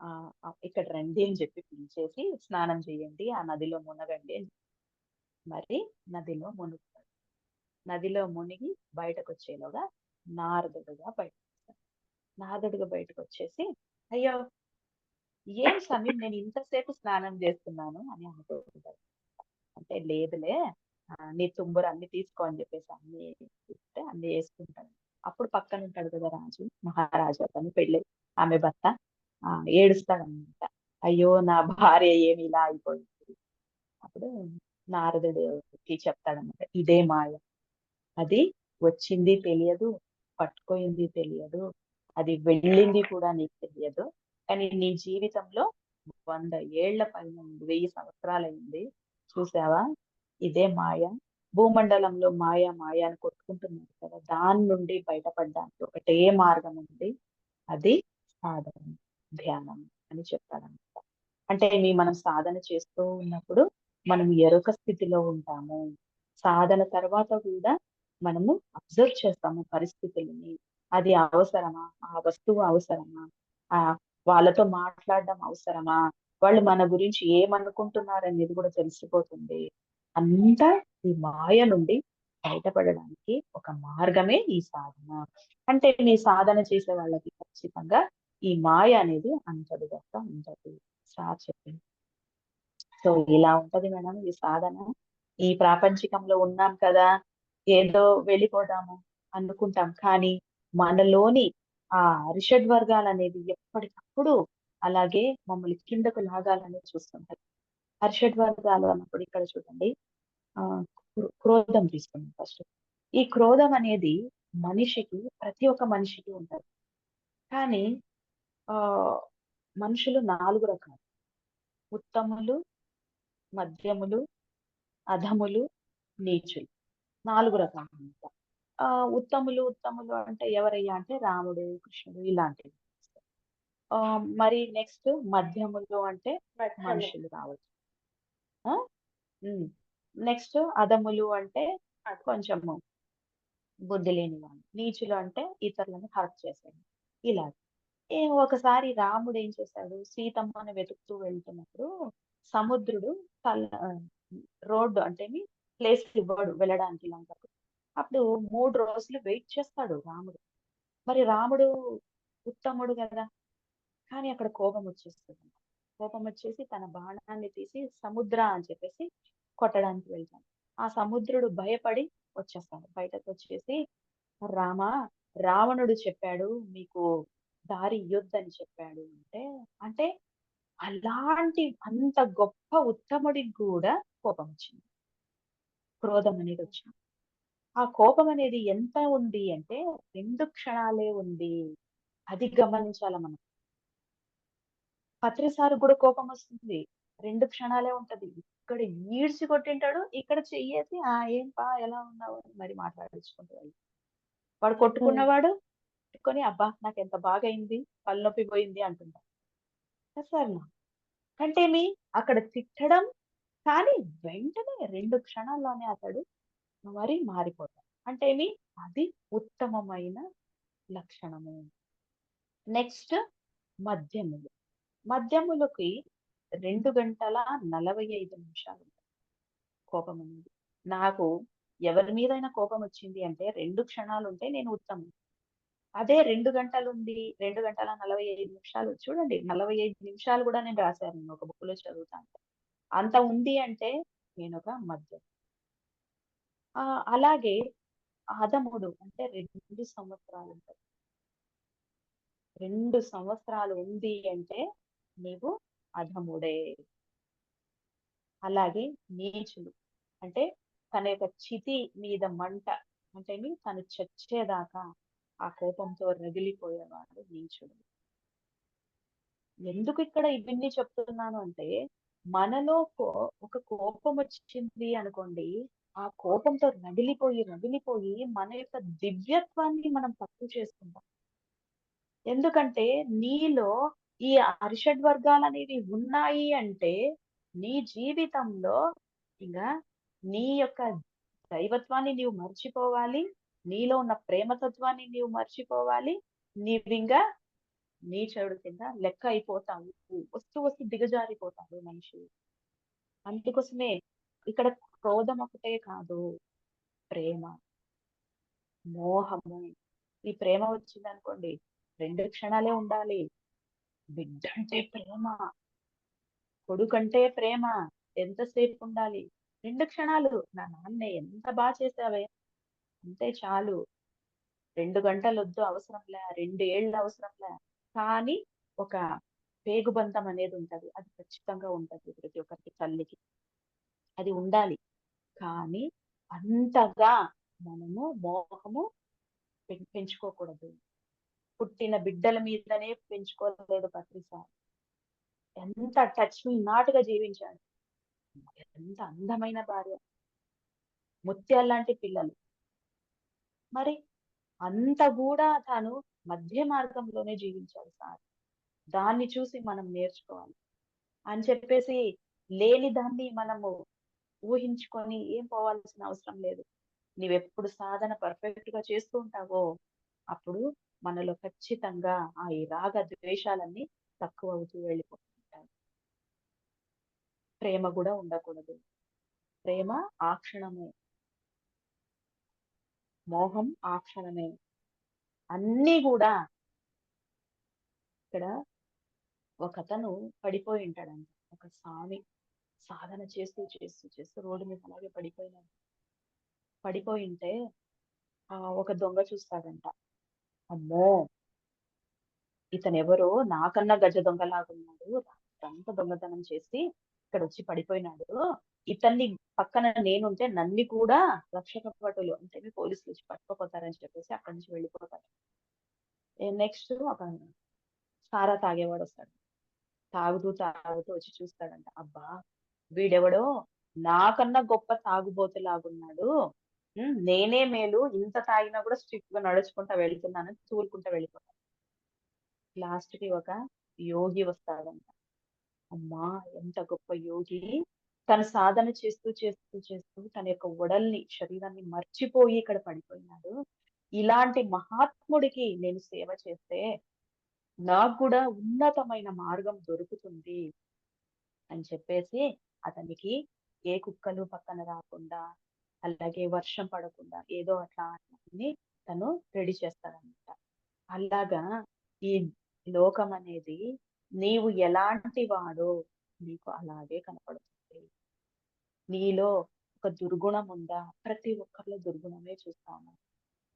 ఆహ్, ఇక్కడ రండి అని చెప్పి పిలిచేసి స్నానం చేయండి. ఆ నదిలో మునగండి అని మరి నదిలో మునుగుతాడు. నదిలో మునిగి బయటకొచ్చేలోగా నారదుడుగా బయటకొస్తాడు. నారదుడుగా బయటకొచ్చేసి, "అయ్యో! ఏం సమీర్ నేను ఇంతసేపు స్నానం చేస్తున్నాను" అని అనుకో ఉంటాడు. అంటే లేదులే నీ తుంబురు అన్ని తీసుకో అని చెప్పేసి అన్ని ఇస్తే అన్ని యేసుకుంటాడు. అప్పుడు పక్కన ఉంటాడు కదా రాజు, మహారాజు అతను ఆమె భర్త ఏడుస్తాడనమాట. అయ్యో! నా భార్య ఏమి ఇలా అయిపోయింది. అప్పుడు నారదుడికి చెప్తాడన్నమాట. ఇదే మాయ. అది వచ్చింది తెలియదు, పట్టుపోయింది తెలియదు, అది వెళ్ళింది కూడా నీకు తెలియదు. కానీ నీ జీవితంలో 100 ఏళ్ల పైన ఉంది. 1000 సంవత్సరాలయింది. చూసావా? ఇదే మాయ. భూమండలంలో మాయ, మాయ అని కొట్టుకుంటున్నారు కదా! దాని నుండి బయటపడడానికి ఒకటే మార్గం ఉంది. అది సాధన, ధ్యానం అని చెప్తాడన్నమాట. అంటే మనం సాధన చేస్తూ ఉన్నప్పుడు మనం ఎరుక స్థితిలో ఉంటాము. సాధన తర్వాత కూడా మనము అబ్జర్వ్ చేస్తాము పరిస్థితులని. అది అవసరమా? ఆ వస్తువు అవసరమా? వాళ్ళతో మాట్లాడడం అవసరమా? వాళ్ళు మన గురించి ఏమనుకుంటున్నారనేది కూడా తెలిసిపోతుంది. అంతా ఈ మాయ నుండి బయటపడడానికి ఒక మార్గమే ఈ సాధన. అంటే మీ సాధన చేసే వాళ్ళకి ఖచ్చితంగా ఈ మాయ అనేది అంతటిదొక్క ఉంటది. సార్ చెప్పింది. సో, ఇలా ఉంటది మేడం ఈ సాధన. ఈ ప్రాపంచికంలో ఉన్నాం కదా! ఏదో వెళ్ళిపోదాము అనుకుంటాం. కానీ మనలోని ఆ అరిషడ్ వర్గాలనేవి ఎప్పటికప్పుడు అలాగే మమ్మల్ని కిందకు లాగాలని చూస్తుంటాయి. అరిషడ్ వర్గాలు అన్నప్పుడు ఇక్కడ చూడండి ఆహ్, క్రోధం తీసుకుందాం ఫస్ట్. ఈ క్రోధం అనేది ప్రతి ఒక్క మనిషికి ఉంటది. కానీ ఆహ్, మనుషులు 4 రకాలు. ఉత్తములు, మధ్యములు, అధములు, నీచులు. 4 రకాలన్నమాట. ఉత్తములు అంటే ఎవరయ్యా అంటే రాముడు, కృష్ణుడు ఇలాంటివి. మరి నెక్స్ట్ మధ్యములు అంటే మధ్యము. మనుషులు రావచ్చు. ఆ? నెక్స్ట్ అధములు అంటే అది. కొంచెము బుద్ధి లేని వాళ్ళు. నీచులు అంటే ఇతరులను హర్ట్ చేసేది. ఇలా. ఒకసారి రాముడు ఏం చేశాడు, సీతమ్మని వెతుకుతూ వెళ్తున్నప్పుడు సముద్రుడు రోడ్డు అంటే ప్లేస్ ఇవ్వడు వెళ్ళడానికి లంకకు. అప్పుడు 3 రోజులు వెయిట్ చేస్తాడు రాముడు. మరి రాముడు ఉత్తముడు కదా! కానీ అక్కడ కోపం వచ్చేస్తుంది. కోపం వచ్చేసి తన బాణాన్ని తీసి సముద్ర అని చెప్పేసి కొట్టడానికి వెళ్తాడు. ఆ సముద్రుడు భయపడి వచ్చేస్తాడు. బయటకు వచ్చేసి రామా, రావణుడు చెప్పాడు మీకు దారి ఇయ్యొద్దని చెప్పాడు అంటే, అంటే అలాంటి అంత గొప్ప ఉత్తముడికి కూడా కోపం వచ్చింది. క్రోధం అనేది వచ్చింది. ఆ కోపం అనేది ఎంత ఉంది అంటే 2 క్షణాలే ఉంది. అది గమనించాల మనం. పత్రిసారికి కూడా కోపం వస్తుంది. 2 క్షణాలే ఉంటది. ఇక్కడ ఈడ్చి కొట్టింటాడు. ఇక్కడ చెయ్యేసి ఏం ఎలా ఉన్నావు అని మరి మాట్లాడించుకుంటూ వెళ్తాడు. వాడు కొట్టుకున్నవాడు కొట్టుకొని అబ్బా నాకెంత బాగయింది, పళ్ళనొప్పి పోయింది అంటుంటాడు. సరేనా? అంటే అక్కడ తిట్టడం కానీ వెంటనే 2 క్షణాల్లోనే అతడు మరి మారిపోతాడు. అంటే అది ఉత్తమమైన లక్షణము. నెక్స్ట్ మధ్యములు. మధ్యములకి 2 గంటల 45 నిమిషాలు కోపం అనేది. నాకు ఎవరి మీదైనా కోపం వచ్చింది అంటే 2 క్షణాలుంటే నేను ఉత్తమం. అదే 2 గంటలుంది, 2 గంటల 45 నిమిషాలు చూడండి 45 నిమిషాలు కూడా నేను రాశాను ఒక బుక్‌లో చదువుతా ఉంటే. అంత ఉంది అంటే నేనొక మధ్య. అలాగే అధముడు అంటే 2 సంవత్సరాలుంటది. 2 సంవత్సరాలు ఉంది అంటే నీవు అధముడే. అలాగే నీచులు అంటే తన యొక్క చితి మీద మంట అంటే తను చచ్చేదాకా ఆ కోపంతో రగిలిపోయేవాడు నీచుడు. ఎందుకు ఇక్కడ ఇవన్నీ చెప్తున్నాను అంటే మనలో ఒక కోపం వచ్చింది అనుకోండి, ఆ కోపంతో రగిలిపోయి మన యొక్క దివ్యత్వాన్ని మనం తక్కువ చేసుకుంటాం. ఎందుకంటే నీలో ఈ అరిషడ్ వర్గాలనేవి ఉన్నాయి అంటే నీ జీవితంలో ఇంకా నీ యొక్క దైవత్వాన్ని నీవు మర్చిపోవాలి. నీలో ఉన్న ప్రేమతత్వాన్ని నీవు మర్చిపోవాలి. నీవింకా నీచడు కింద లెక్క అయిపోతావు. వస్తూ దిగజారిపోతావు మనిషి. అందుకోసమే ఇక్కడ క్రోధం ఒకటే కాదు, ప్రేమ, మోహము. ఈ ప్రేమ వచ్చిందనుకోండి 2 క్షణాలే ఉండాలి. బిడ్డంటే ప్రేమ, కొడుకంటే ప్రేమ ఎంతసేపు ఉండాలి? 2 క్షణాలు. నా నాన్నే ఎంత చేసావే అంతే చాలు. 2 గంటలొద్దు అవసరంలే. 2 ఏళ్ళు అవసరంలే. కానీ ఒక పేగుబంధం అనేది ఉంటది. అది ఖచ్చితంగా ఉంటది ప్రతి ఒక్కరికి తల్లికి. అది ఉండాలి. కానీ అంతగా మనము మోహము పెంచుకోకూడదు. పుట్టిన బిడ్డల మీదనే పెంచుకోలేదు పత్రిసారి. ఎంత టచ్ మీ నాట్‌గా జీవించాడు. ఎంత అందమైన భార్య. ముత్యాల్లాంటి పిల్లలు. మరి అంత గూడా తాను మధ్య మార్గంలోనే జీవించాడు సార్. దాన్ని చూసి మనం నేర్చుకోవాలి. అని చెప్పేసి లేని దాన్ని మనము ఊహించుకొని ఏం పోవాల్సిన అవసరం లేదు. నీవెప్పుడు సాధన పర్ఫెక్ట్‌గా చేస్తూ ఉంటావో, అప్పుడు మనలో ఖచ్చితంగా ఈ రాగ ద్వేషాలన్నీ తక్కువవుతూ వెళ్ళిపోతుంటాయి. ప్రేమ గూడా ఉండకూడదు. ప్రేమ ఆ క్షణమే. మోహం ఆ క్షణమే. అన్నీ గూడా ఇక్కడ ఒకతను పడిపోయి ఉంటాడంట. ఒక స్వామి సాధన చేస్తూ రోడ్డు మీద అలాగే పడిపోయినాడు. పడిపోయింటే ఒక దొంగ చూస్తాడంట. అమ్మో! ఇతనెవరో నాకన్నా గజ దొంగలాగున్నాడు. రాత్రంతా దొంగతనం చేసి ఇక్కడొచ్చి పడిపోయినాడు. ఇతన్ని పక్కన నేనుంటే నన్ను కూడా రక్షక భటులు అంటే పోలీసులు వచ్చి పట్టుకుపోతారని చెప్పేసి అక్కడి నుంచి వెళ్ళిపోతాడు. నెక్స్ట్ ఒక సారా తాగేవాడొస్తాడు. తాగుతూ వచ్చి చూస్తాడంట. అబ్బా! వీడెవడో నాకన్నా గొప్ప తాగుబోతులాగున్నాడు. నేనే మేలు ఇంత తాగినా కూడా స్ట్రిక్ట్‌గా నడుచుకుంటా వెళ్తున్నానని తూలుకుంటా వెళ్ళిపోతాడు. లాస్ట్ కి ఒక యోగి వస్తాడంట. అమ్మా, ఎంత గొప్ప యోగి! తను సాధన చేస్తూ చేస్తూ చేస్తూ తన యొక్క శరీరాన్ని మర్చిపోయి ఇక్కడ పడిపోయినాడు. ఇలాంటి మహాత్ముడికి నేను సేవ చేస్తే నాకు కూడా ఉన్నతమైన మార్గం దొరుకుతుంది అని చెప్పేసి అతనికి ఏ కుక్కలు పక్కన రాకుండా, అలాగే వర్షం పడకుండా ఏదో అట్లా అన్ని తను రెడీ చేస్తాడనమాట. అలాగా ఈ లోకం అనేది నీవు ఎలాంటి వాడో నీకు అలాగే కనపడుతుంది. నీలో ఒక దుర్గుణం ఉందా? ప్రతి ఒక్కరిలో దుర్గుణమే చూస్తాము.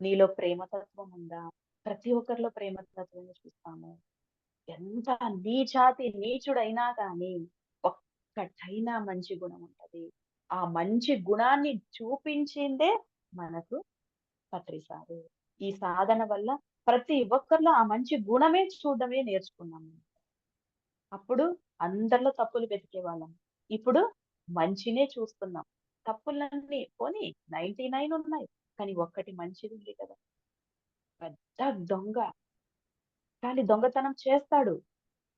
నీలో ప్రేమతత్వం ఉందా? ప్రతి ఒక్కరిలో ప్రేమతత్వమే చూస్తాము. ఎంత నీచుడైనా కానీ ఒక్కటైనా మంచి గుణం ఉంటది. ఆ మంచి గుణాన్ని చూపించిందే మనకు పత్రి సారు. ఈ సాధన వల్ల ప్రతి ఒక్కరిలో ఆ మంచి గుణమే చూడడమే నేర్చుకున్నాము. అప్పుడు అందరిలో తప్పులు వెతికేవాళ్ళం. ఇప్పుడు మంచినే చూస్తున్నాం. తప్పులన్నీ పోనీ 99 ఉన్నాయి. కానీ ఒక్కటి మంచిది ఉంది కదా! పెద్ద దొంగ. కానీ దొంగతనం చేస్తాడు.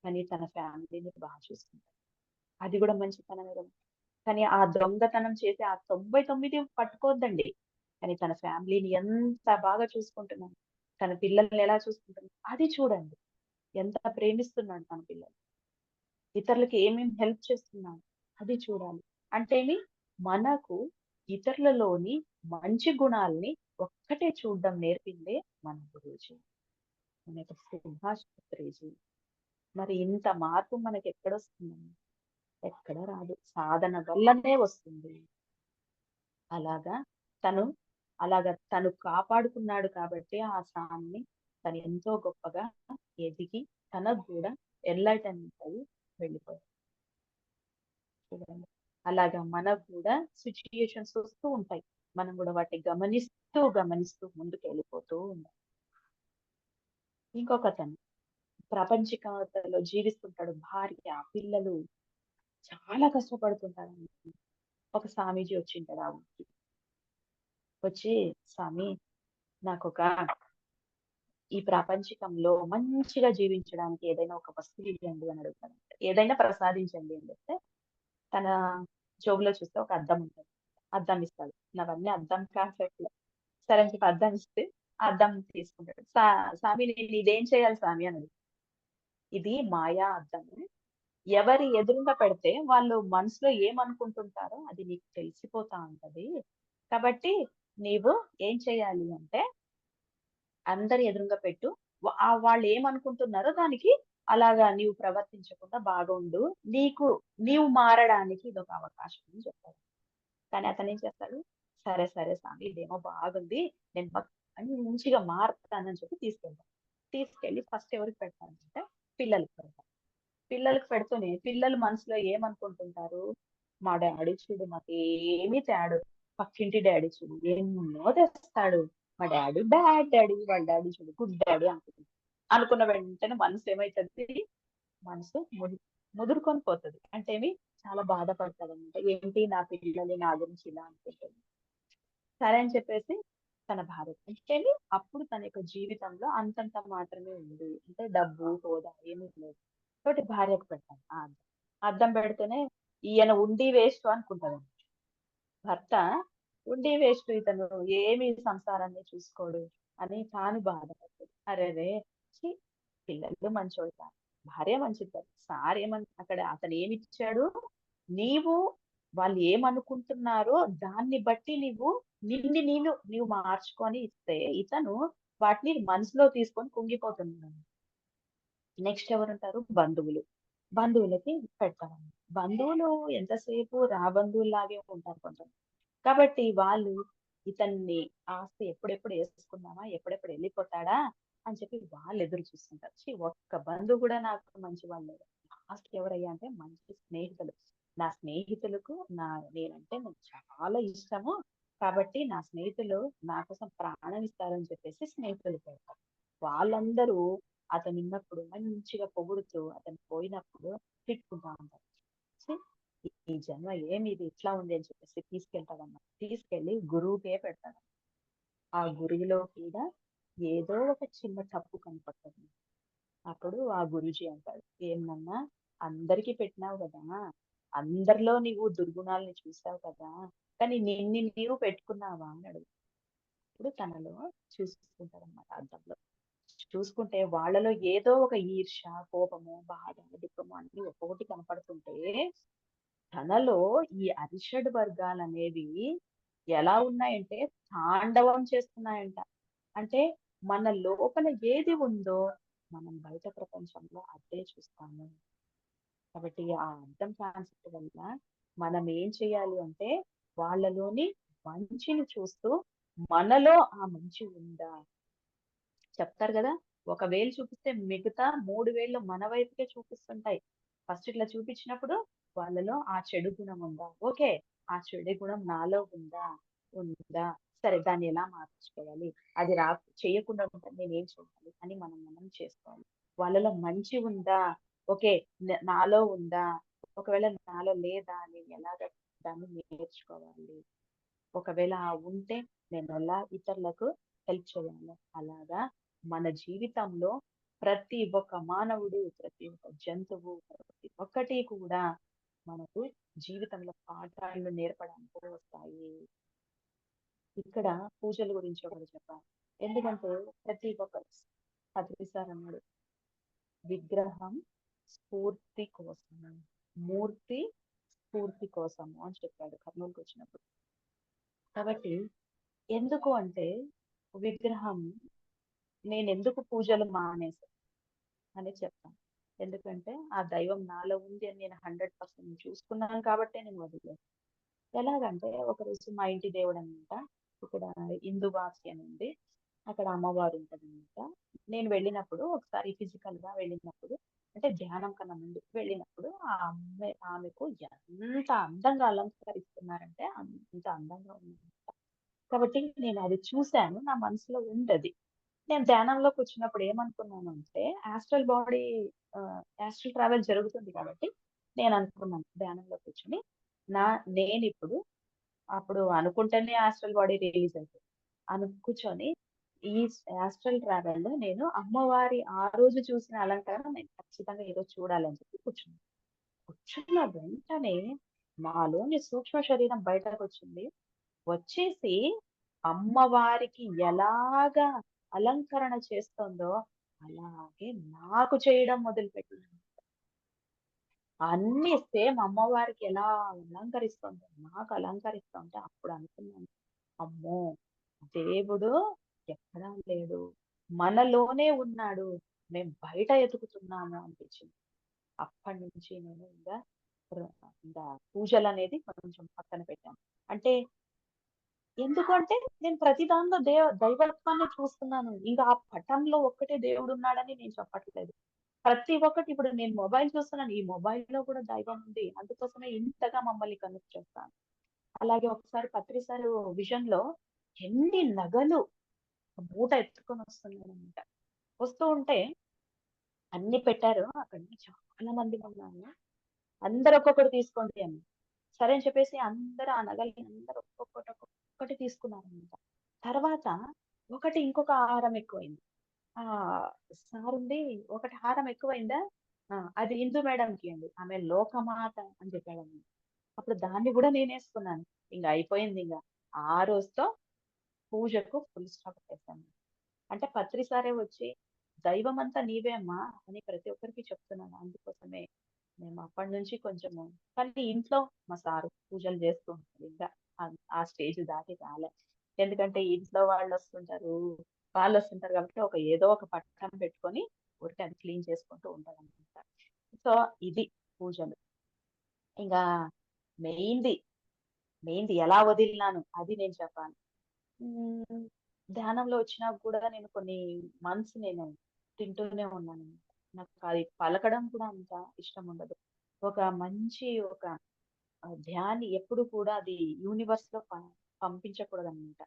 కానీ తన ఫ్యామిలీని చూసుకుంటాడు. అది కూడా మంచితనమే కదా! కానీ ఆ దొంగతనం చేసి ఆ 99 పట్టుకోవద్దండి. కానీ తన ఫ్యామిలీని ఎంత బాగా చూసుకుంటున్నాడు. తన పిల్లల్ని ఎలా చూసుకుంటున్నాడు అది చూడండి. ఎంత ప్రేమిస్తున్నాడు తన పిల్లలు. ఇతరులకి ఏమేమి హెల్ప్ చేస్తున్నాడు అది చూడాలి. అంటేని మనకు ఇతరులలోని మంచి గుణాల్ని ఒక్కటే చూడడం నేర్పిందే మన గురూజీ. మన యొక్క సుభాష్ పత్రిజీ. మరి ఇంత మార్పు మనకి ఎక్కడొస్తుందండి? ఎక్కడ రాదు. సాధన వల్లనే వస్తుంది. అలాగా తను తను కాపాడుకున్నాడు కాబట్టి ఆ సామ్ని తను ఎంతో గొప్పగా ఎదిగి తనకు కూడా ఎన్లైటన్మెంట్ అయి వెళ్ళిపోయాడు. చూడండి. అలాగా మనకు కూడా సిచ్యుయేషన్స్ వస్తూ ఉంటాయి. మనం కూడా వాటిని గమనిస్తూ ముందుకు వెళ్ళిపోతూ ఉండాలి. ఇంకొకతను ప్రపంచికతలో జీవిస్తుంటాడు. భార్య, పిల్లలు చాలా కష్టపడుతుంటారు. ఒక స్వామీజీ వచ్చింటాడు ఆ ఊరికి. వచ్చి, స్వామి, నాకొక ఈ ప్రపంచకంలో మంచిగా జీవించడానికి ఏదైనా ఒక వస్తువు ఇవ్వండి అని అడుగుతాడు. ఏదైనా ప్రసాదించండి అని చెప్తే తన జోబులో చూస్తే ఒక అద్దం ఉంటుంది. అద్దం ఇస్తాడు. నావన్నీ అద్దం కాన్సెప్ట్. సరే అని చెప్పి అద్దం ఇస్తే ఆ అద్దం తీసుకుంటాడు. స్వామి, నేను ఇదేం చేయాలి స్వామి అని అడుగుతాడు. ఇది మాయా అద్దము. ఎవరి ఎదురుగా పెడితే వాళ్ళు మనసులో ఏమనుకుంటుంటారో అది నీకు తెలిసిపోతా ఉంటది. కాబట్టి నీవు ఏం చేయాలి అంటే అందరి ఎదురుగా పెట్టు. వాళ్ళు ఏమనుకుంటున్నారో దానికి అలాగా నీవు ప్రవర్తించకుండా బాగుండు. నీవు మారడానికి ఇదొక అవకాశం అని చెప్తాడు. కానీ అతను ఏం చేస్తాడు? సరే సరే స్వామి, ఇదేమో బాగుంది. నేను మంచిగా మారుతానని చెప్పి తీసుకెళ్తాను. తీసుకెళ్ళి ఫస్ట్ ఎవరికి పెడతానంటే పిల్లలకి పెడతాను. పిల్లలకి పెడుతూనే పిల్లలు మనసులో ఏమనుకుంటుంటారు? మా డాడీ చూడు మాకేమీ తేడు. పక్కింటి డాడీ చూడు ఎన్నో తెస్తాడు. మా డాడీ బ్యాడ్ డాడీ, వాళ్ళ డాడీ చూడు గుడ్ డాడీ అనుకుంటుంది. అనుకున్న వెంటనే మనసు ఏమైతుంది? మనసు ముదురుకొని పోతుంది. అంటే ఏమి చాలా బాధపడతాడు అనమాట. ఏంటి నా పిల్లలు నా గురించి ఇలా అనుకుంటుంది. సరే అని చెప్పేసి తన భార్య అంటే అప్పుడు తన యొక్క జీవితంలో అంతంత మాత్రమే ఉంది. అంటే డబ్బు, హోదా ఏమీ లేదు. కాబట్టి భార్యకు పెడతాను ఆ అద్దం. అద్దం పెడితేనే ఈయన ఉండి వేస్ట్ అనుకుంటాడు. భర్త ఉండి వేస్ట్, ఇతను ఏమి సంసారాన్ని చూసుకోడు అని తాను బాధపడుతుంది. అరేరే, ఛీ, పిల్లలు మంచోడు కాదు, భార్య మంచిది కాదు. సార్ అక్కడ అతను ఏమిచ్చాడు? నీవు వాళ్ళు ఏమనుకుంటున్నారో దాన్ని బట్టి నీవు మార్చుకొని ఇస్తే ఇతను వాటిని మనసులో తీసుకొని కుంగిపోతున్నాడు. నెక్స్ట్ ఎవరుంటారు? బంధువులు. బంధువులకి పెడతారు. బంధువులు ఎంతసేపు బంధువుల్లాగే ఉంటారు కొంతమంది. కాబట్టి వాళ్ళు ఇతన్ని ఆస్తి ఎప్పుడెప్పుడు వేసుకుందామా, ఎప్పుడెప్పుడు వెళ్ళిపోతాడా అని చెప్పి వాళ్ళు ఎదురు చూస్తుంటారు. ఒక్క బంధువు కూడా నాకు మంచి వాళ్ళు లేరు. లాస్ట్ ఎవరయ్యా అంటే మంచి స్నేహితులు. నా స్నేహితులకు నేనంటే నాకు చాలా ఇష్టము. కాబట్టి నా స్నేహితులు నా కోసం ప్రాణం ఇస్తారని చెప్పేసి స్నేహితులు పెడతారు. వాళ్ళందరూ అతను ఉన్నప్పుడు మంచిగా పొగుడుతూ అతను పోయినప్పుడు తిట్టుకుంటా ఉంటారు. ఛీ, ఈ జన్మ ఏమి ఇది ఇట్లా ఉంది అని చెప్పేసి తీసుకెళ్తాడన్నమాట. తీసుకెళ్లి గురువుకే పెడతాడు. ఆ గురువులో కూడా ఏదో ఒక చిన్న తప్పు కనపడుతుంది. అప్పుడు ఆ గురూజీ అంటాడు, ఏందన్నా అందరికీ పెట్టినావు కదా, అందరిలో నీవు దుర్గుణాలని చూసావు కదా, కానీ నిన్ను నీవు పెట్టుకున్నావా అని అడుగు. ఇప్పుడు తనలో చూసుకుంటారన్నమాట అద్దంలో. చూసుకుంటే వాళ్ళలో ఏదో ఒక ఈర్ష్య, కోపము, బాధ, దుఃఖము అన్ని ఒక్కొక్కటి కనపడుతుంటే తనలో ఈ అరిషడ్ వర్గాలు అనేవి ఎలా ఉన్నాయంటే తాండవం చేస్తున్నాయంట. అంటే మన లోపల ఏది ఉందో మనం బయట ప్రపంచంలో అదే చూస్తాము. కాబట్టి ఆ అర్థం కాన్సెప్ట్ వల్ల మనం ఏం చేయాలి అంటే వాళ్ళలోని మంచిని చూస్తూ మనలో ఆ మంచి ఉందా చెప్తారు కదా. ఒక వేలు చూపిస్తే మిగతా 3 వేళ్ళు మన వైపుకే చూపిస్తుంటాయి. ఫస్ట్ ఇట్లా చూపించినప్పుడు వాళ్ళలో ఆ చెడు గుణం ఉందా, ఓకే, ఆ చెడు గుణం నాలో ఉందా, ఉందా, సరే దాన్ని ఎలా మార్చుకోవాలి, అది చేయకుండా ఉంటే నేను ఏం చేయాలి అని మనం చేసుకోవాలి. వాళ్ళలో మంచి ఉందా, ఓకే, నాలో ఉందా, ఒకవేళ నాలో లేదా నేను ఎలాగ దాన్ని నేర్చుకోవాలి, ఒకవేళ ఆ ఉంటే నేను ఎలా ఇతరులకు హెల్ప్ చేయాలి. అలాగా మన జీవితంలో ప్రతి ఒక్క మానవుడు, ప్రతి ఒక్క జంతువు, ప్రతి ఒక్కటి కూడా మనకు జీవితంలో పాఠాలను నేర్పడానికి వస్తాయి. ఇక్కడ పూజల గురించి ఒకటి చెప్పాలి. ఎందుకంటే ప్రతి ఒక్క సార్ అన్నాడు, విగ్రహం స్ఫూర్తి కోసము, మూర్తి స్ఫూర్తి కోసము అని చెప్పాడు కర్నూలుకి వచ్చినప్పుడు. కాబట్టి ఎందుకు అంటే విగ్రహం నేను ఎందుకు పూజలు మానేశాను అని చెప్తాను. ఎందుకంటే ఆ దైవం నాలో ఉంది అని నేను 100% చూసుకున్నాను కాబట్టి నేను వదిలేదు. ఎలాగంటే ఒకరోజు మా ఇంటి దేవుడు అనమాట, ఇక్కడ ఇందువాసి అని ఉంది, అక్కడ అమ్మవారు ఉంటుంది అనమాట. నేను వెళ్ళినప్పుడు ఒకసారి ఫిజికల్ గా వెళ్ళినప్పుడు, అంటే ధ్యానం కన్నా ముందు వెళ్ళినప్పుడు ఆ ఆమెకు ఎంత అందంగా అలంకరిస్తున్నారంటే అంత అందంగా ఉంది. కాబట్టి నేను అది చూశాను, నా మనసులో ఉండదు. నేను ధ్యానంలోకి వచ్చినప్పుడు ఏమనుకున్నాను అంటే ఆస్ట్రల్ బాడీ, ఆస్ట్రల్ ట్రావెల్ జరుగుతుంది కాబట్టి నేను అనుకున్నాను ధ్యానంలో కూర్చొని నేను ఇప్పుడు అప్పుడు అనుకుంటేనే ఆస్ట్రల్ బాడీ రిలీజ్ అవుతుంది కూర్చొని ఈ ఆస్ట్రల్ ట్రావెల్ లో నేను అమ్మవారి ఆ రోజు చూసిన అలంకరణ నేను ఖచ్చితంగా ఏదో చూడాలని చెప్పి కూర్చున్నాను. కూర్చున్న వెంటనే నాలోని సూక్ష్మ శరీరం బయటకు వచ్చింది. వచ్చేసి అమ్మవారికి ఎలాగా అలంకరణ చేస్తుందో అలాగే నాకు చేయడం మొదలుపెట్టింది. అన్ని సేమ్ అమ్మవారికి ఎలా అలంకరిస్తుందో నాకు అలంకరిస్తుంటే అప్పుడు అనుకున్నాను, అమ్మో, దేవుడు ఎక్కడా లేడు, మనలోనే ఉన్నాడు, మేము బయట ఎతుకుతున్నాము అనిపించింది. అప్పటి నుంచి నేను ఇంకా పూజలు అనేది కొంచెం పక్కన పెట్టాను. అంటే ఎందుకంటే నేను ప్రతి దానిలో దైవత్వాన్ని చూస్తున్నాను. ఇంకా ఆ పటంలో ఒక్కటే దేవుడు ఉన్నాడని నేను చెప్పట్లేదు. ప్రతి ఒక్కటి ఇప్పుడు నేను మొబైల్ చూస్తున్నాను, ఈ మొబైల్ లో కూడా దైవం ఉంది, అందుకోసమే ఇంతగా మమ్మల్ని కనెక్ట్ చేస్తాను. అలాగే ఒకసారి పత్రిసారి విజన్ లో ఎన్ని నగలు మూట ఎత్తుకొని వస్తున్నాడు అనమాట. వస్తూ ఉంటే అన్ని పెట్టారు అక్కడ, చాలా మంది ఉన్నారు, అందరు ఒక్కొక్కటి తీసుకోండి అని. సరే అని చెప్పేసి అందరూ ఆ నగల్ని అందరూ ఒక్కొక్కటి తీసుకున్నారనమాట. తర్వాత ఇంకొక హారం ఎక్కువైంది. ఆ సార్ ఉంది, ఒకటి హారం ఎక్కువైందా, అది ఇందు మేడంకి అండి, ఆమె లోకమాత అని చెప్పాడు. అప్పుడు దాన్ని కూడా నేను వేసుకున్నాను. ఇంకా అయిపోయింది. ఇంకా ఆ రోజుతో పూజకు ఫుల్ స్టాప్ పెట్టేశాను. అంటే పత్రిసారే వచ్చి దైవం అంతా నీవే అమ్మా అని ప్రతి ఒక్కరికి చెప్తున్నాను. అందుకోసమే మేము అప్పటి నుంచి కొంచెము, కానీ ఇంట్లో మా సారు పూజలు చేస్తూ ఉంటారు. ఇంకా ఆ స్టేజ్ దాటి రాలే. ఎందుకంటే ఇంట్లో వాళ్ళు వస్తుంటారు కాబట్టి ఏదో ఒక పట్టణం పెట్టుకొని ఊరికే అది క్లీన్ చేసుకుంటూ ఉంటారు అనమాట. సో ఇది పూజలు. ఇంకా మెయిన్ది మెయిన్ది ఎలా వదిలినాను అది నేను చెప్పాను. ఉమ్, ధ్యానంలో వచ్చినా కూడా నేను కొన్ని మంత్స్ నేను తింటూనే ఉన్నాను. నాకు అది పలకడం కూడా అంత ఇష్టం ఉండదు. ఒక ధ్యాని ఎప్పుడు కూడా అది యూనివర్స్ లో పంపించకూడదు అనమాట.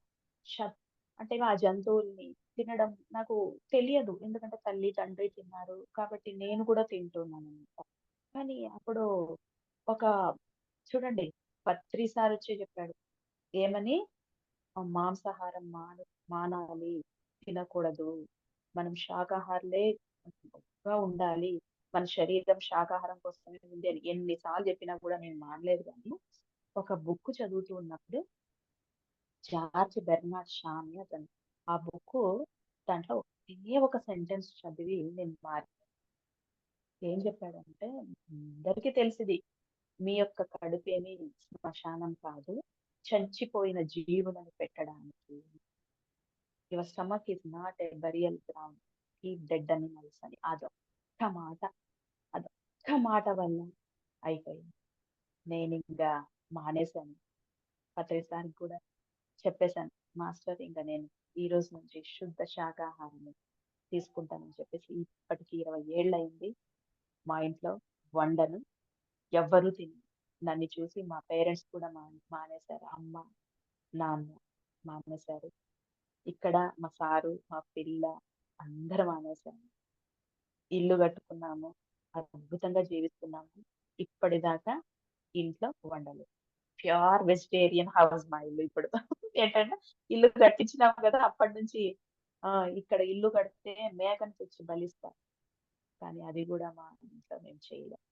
అంటే ఆ జంతువుల్ని తినడం నాకు తెలియదు, ఎందుకంటే తల్లి తండ్రి తిన్నారు కాబట్టి నేను కూడా తింటున్నాను అనమాట. కానీ అప్పుడు ఒక చూడండి, పత్రిసారి వచ్చి చెప్పాడు ఏమని, మాంసాహారం మానాలి, తినకూడదు, మనం శాకాహారులే ఉండాలి. మన శరీరం శాకాహారం కోసమే ఉంది అని ఎన్నిసార్లు చెప్పినా కూడా నేను మానలేదు గానీ, ఒక బుక్ చదువుతూ ఉన్నప్పుడు జార్జ్ బెర్నార్డ్ షా అని అతను. ఆ బుక్కు దాంట్లో ఒకే ఒక సెంటెన్స్ చదివి నేను ఏం చెప్పాడంటే, అందరికీ తెలిసిది. మీ యొక్క కడుపేమి శ్మశానం కాదు. చచ్చిపోయిన జీవులను పెట్టడానికి. Your stomach is not a burial ground. Keep dead animals అని. మాట. అదొక్క మాట వల్ల అయిపోయింది. నేనింకా మానేశాను. పత్రి సార్‌కి కూడా చెప్పేసాను. మాస్టర్ ఇంక నేను ఈ రోజు నుంచి శుద్ధ శాకాహారాన్ని తీసుకుంటానని చెప్పేసి ఇప్పటికి 20 ఏళ్లయింది. మా ఇంట్లో వండను. ఎవ్వరూ తినరు. నన్ను చూసి మా పేరెంట్స్ కూడా మానేశారు. అమ్మ, నాన్న మానేశారు. ఇక్కడ మా సారు, మా పిల్ల అందరం మానేశాము. ఇల్లు కట్టుకున్నాము. అద్భుతంగా జీవిస్తున్నాము. ఇప్పటిదాకా ఇంట్లో వండలేదు. ప్యూర్ వెజిటేరియన్ హౌస్ మా ఇల్లు ఇప్పుడు. ఏంటంటే ఇల్లు కట్టించినాం కదా! అప్పటినుంచి ఇక్కడ ఇల్లు కడితే మేకని తెచ్చి బలిస్తారు. కానీ అది కూడా మా ఇంట్లో మేము చేయలేదు.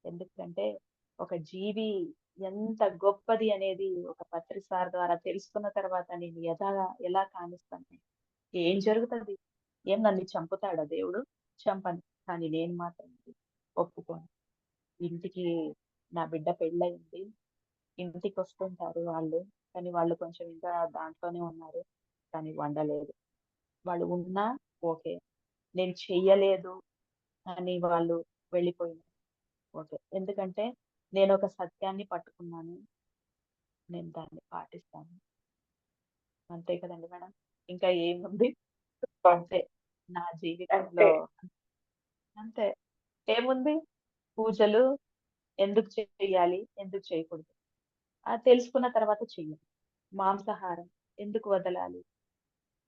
ఎందుకంటే ఒక జీవి ఎంత గొప్పది అనేది ఒక పత్రి సార్ ద్వారా తెలుసుకున్న తర్వాత నేను ఎలా కానిస్తాను? ఏం జరుగుతది? ఏం నన్ను చంపుతాడా దేవుడు? చంపను. కానీ నేను మాత్రం ఒప్పుకోను. ఇంటికి నా బిడ్డ పెళ్ళయింది. ఇంటికొస్తుంటారు వాళ్ళు. కానీ వాళ్ళు కొంచెం ఇంకా దాంట్లోనే ఉన్నారు. కానీ వండలేదు. వాళ్ళు ఉన్నా ఓకే. నేను చెయ్యలేదు అని వాళ్ళు వెళ్ళిపోయినా ఓకే. ఎందుకంటే నేనొక సత్యాన్ని పట్టుకున్నాను. నేను దాన్ని పాటిస్తాను. అంతే కదండీ మేడం. ఇంకా ఏముంది? అంతే. నా జీవితంలో అంతే. అంతే. ఏముంది? పూజలు ఎందుకు చెయ్యాలి? ఎందుకు చేయకూడదు? తెలుసుకున్న తర్వాత చెయ్యాలి. మాంసాహారం ఎందుకు వదలాలి?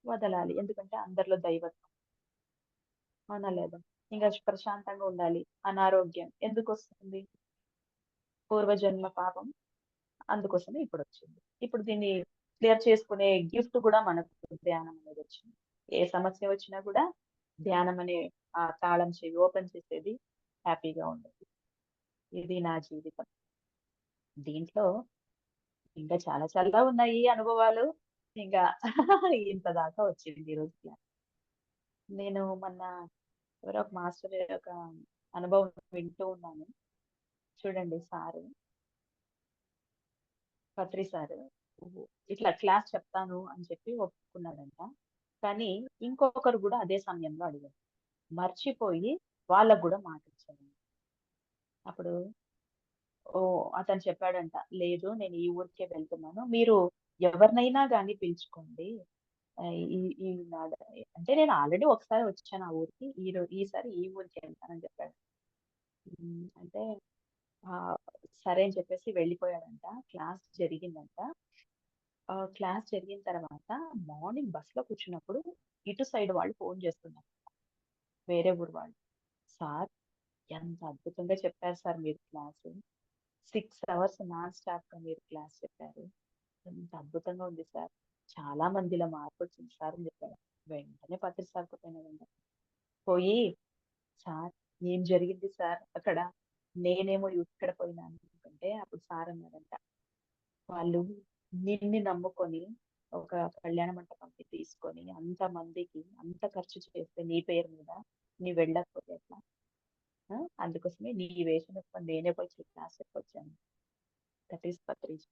వదలాలి. ఎందుకంటే అందరిలో దైవత్వం. అవునా లేదా? ఇంకా ప్రశాంతంగా ఉండాలి. అనారోగ్యం ఎందుకొస్తుంది? పూర్వజన్మ పాపం అందుకోసమే ఇప్పుడొచ్చింది. ఇప్పుడు దీన్ని క్లియర్ చేసుకునే గిఫ్ట్ కూడా మనకు ధ్యానం అనేది వచ్చింది. ఏ సమస్య వచ్చినా కూడా ధ్యానం అనే ఆ తాళం చెవి ఓపెన్ చేసేది హ్యాపీగా ఉండేది. ఇది నా జీవితం. దీంట్లో ఇంకా చాలా చాలా ఉన్నాయి అనుభవాలు. ఇంకా ఇంత దాకా వచ్చింది ఈ రోజు క్లాస్. నేను మొన్న ఎవరో ఒక మాస్టర్ యొక్క అనుభవం వింటూ ఉన్నాను. చూడండి సారు, పత్రి సారు ఇట్లా క్లాస్ చెప్తాను అని చెప్పి ఒప్పుకున్నాడంట. కానీ ఇంకొకరు కూడా అదే సమయంలో అడిగారు. మర్చిపోయి వాళ్ళకి గూడా మాటిచ్చాడు. అప్పుడు అతను చెప్పాడంట. లేదు నేను ఈ ఊరికే వెళ్తున్నాను. మీరు ఎవరినైనా గాని పిలుచుకోండి. ఈ ఈ నాడ అంటే నేను ఆల్రెడీ ఒకసారి వచ్చాను ఆ ఊరికి. ఈసారి ఈ ఊరికే వెళ్తానని చెప్పాడు. అంటే ఆహ్, సరే అని చెప్పేసి వెళ్ళిపోయాడంట. క్లాస్ జరిగిందంట. క్లాస్ జరిగిన తర్వాత మార్నింగ్ బస్‌లో కూర్చున్నప్పుడు ఇటు సైడ్ వాళ్ళు ఫోన్ చేస్తున్నారు. వేరే ఊరు వాళ్ళు. సార్ ఎంత అద్భుతంగా చెప్పారు సార్ మీరు క్లాసు. 6 అవర్స్ నాన్ స్టాప్‌గా మీరు క్లాస్ చెప్పారు. ఎంత అద్భుతంగా ఉంది సార్. చాలా మందిలో మార్పొచ్చింది సార్ అని చెప్పాడు. వెంటనే పత్రి సార్‌తో పోయినానండి. పోయి సార్ ఏం జరిగింది సార్ అక్కడ? నేనేమో ఇక్కడ పోయినాను అంటే అప్పుడు సార్ అన్నారంట. వాళ్ళు నిన్ను నమ్ముకొని ఒక కళ్యాణ మంటపంకి తీసుకొని అంతమందికి అంత ఖర్చు చేస్తే నీ పేరు మీద నీవు వెళ్ళకపోతే ఎట్లా? ఆ! అందుకోసమే నీ వేషం వేసుకొని నేనే పోయి క్లాస్ చెప్పొచ్చాను. That is Patriji.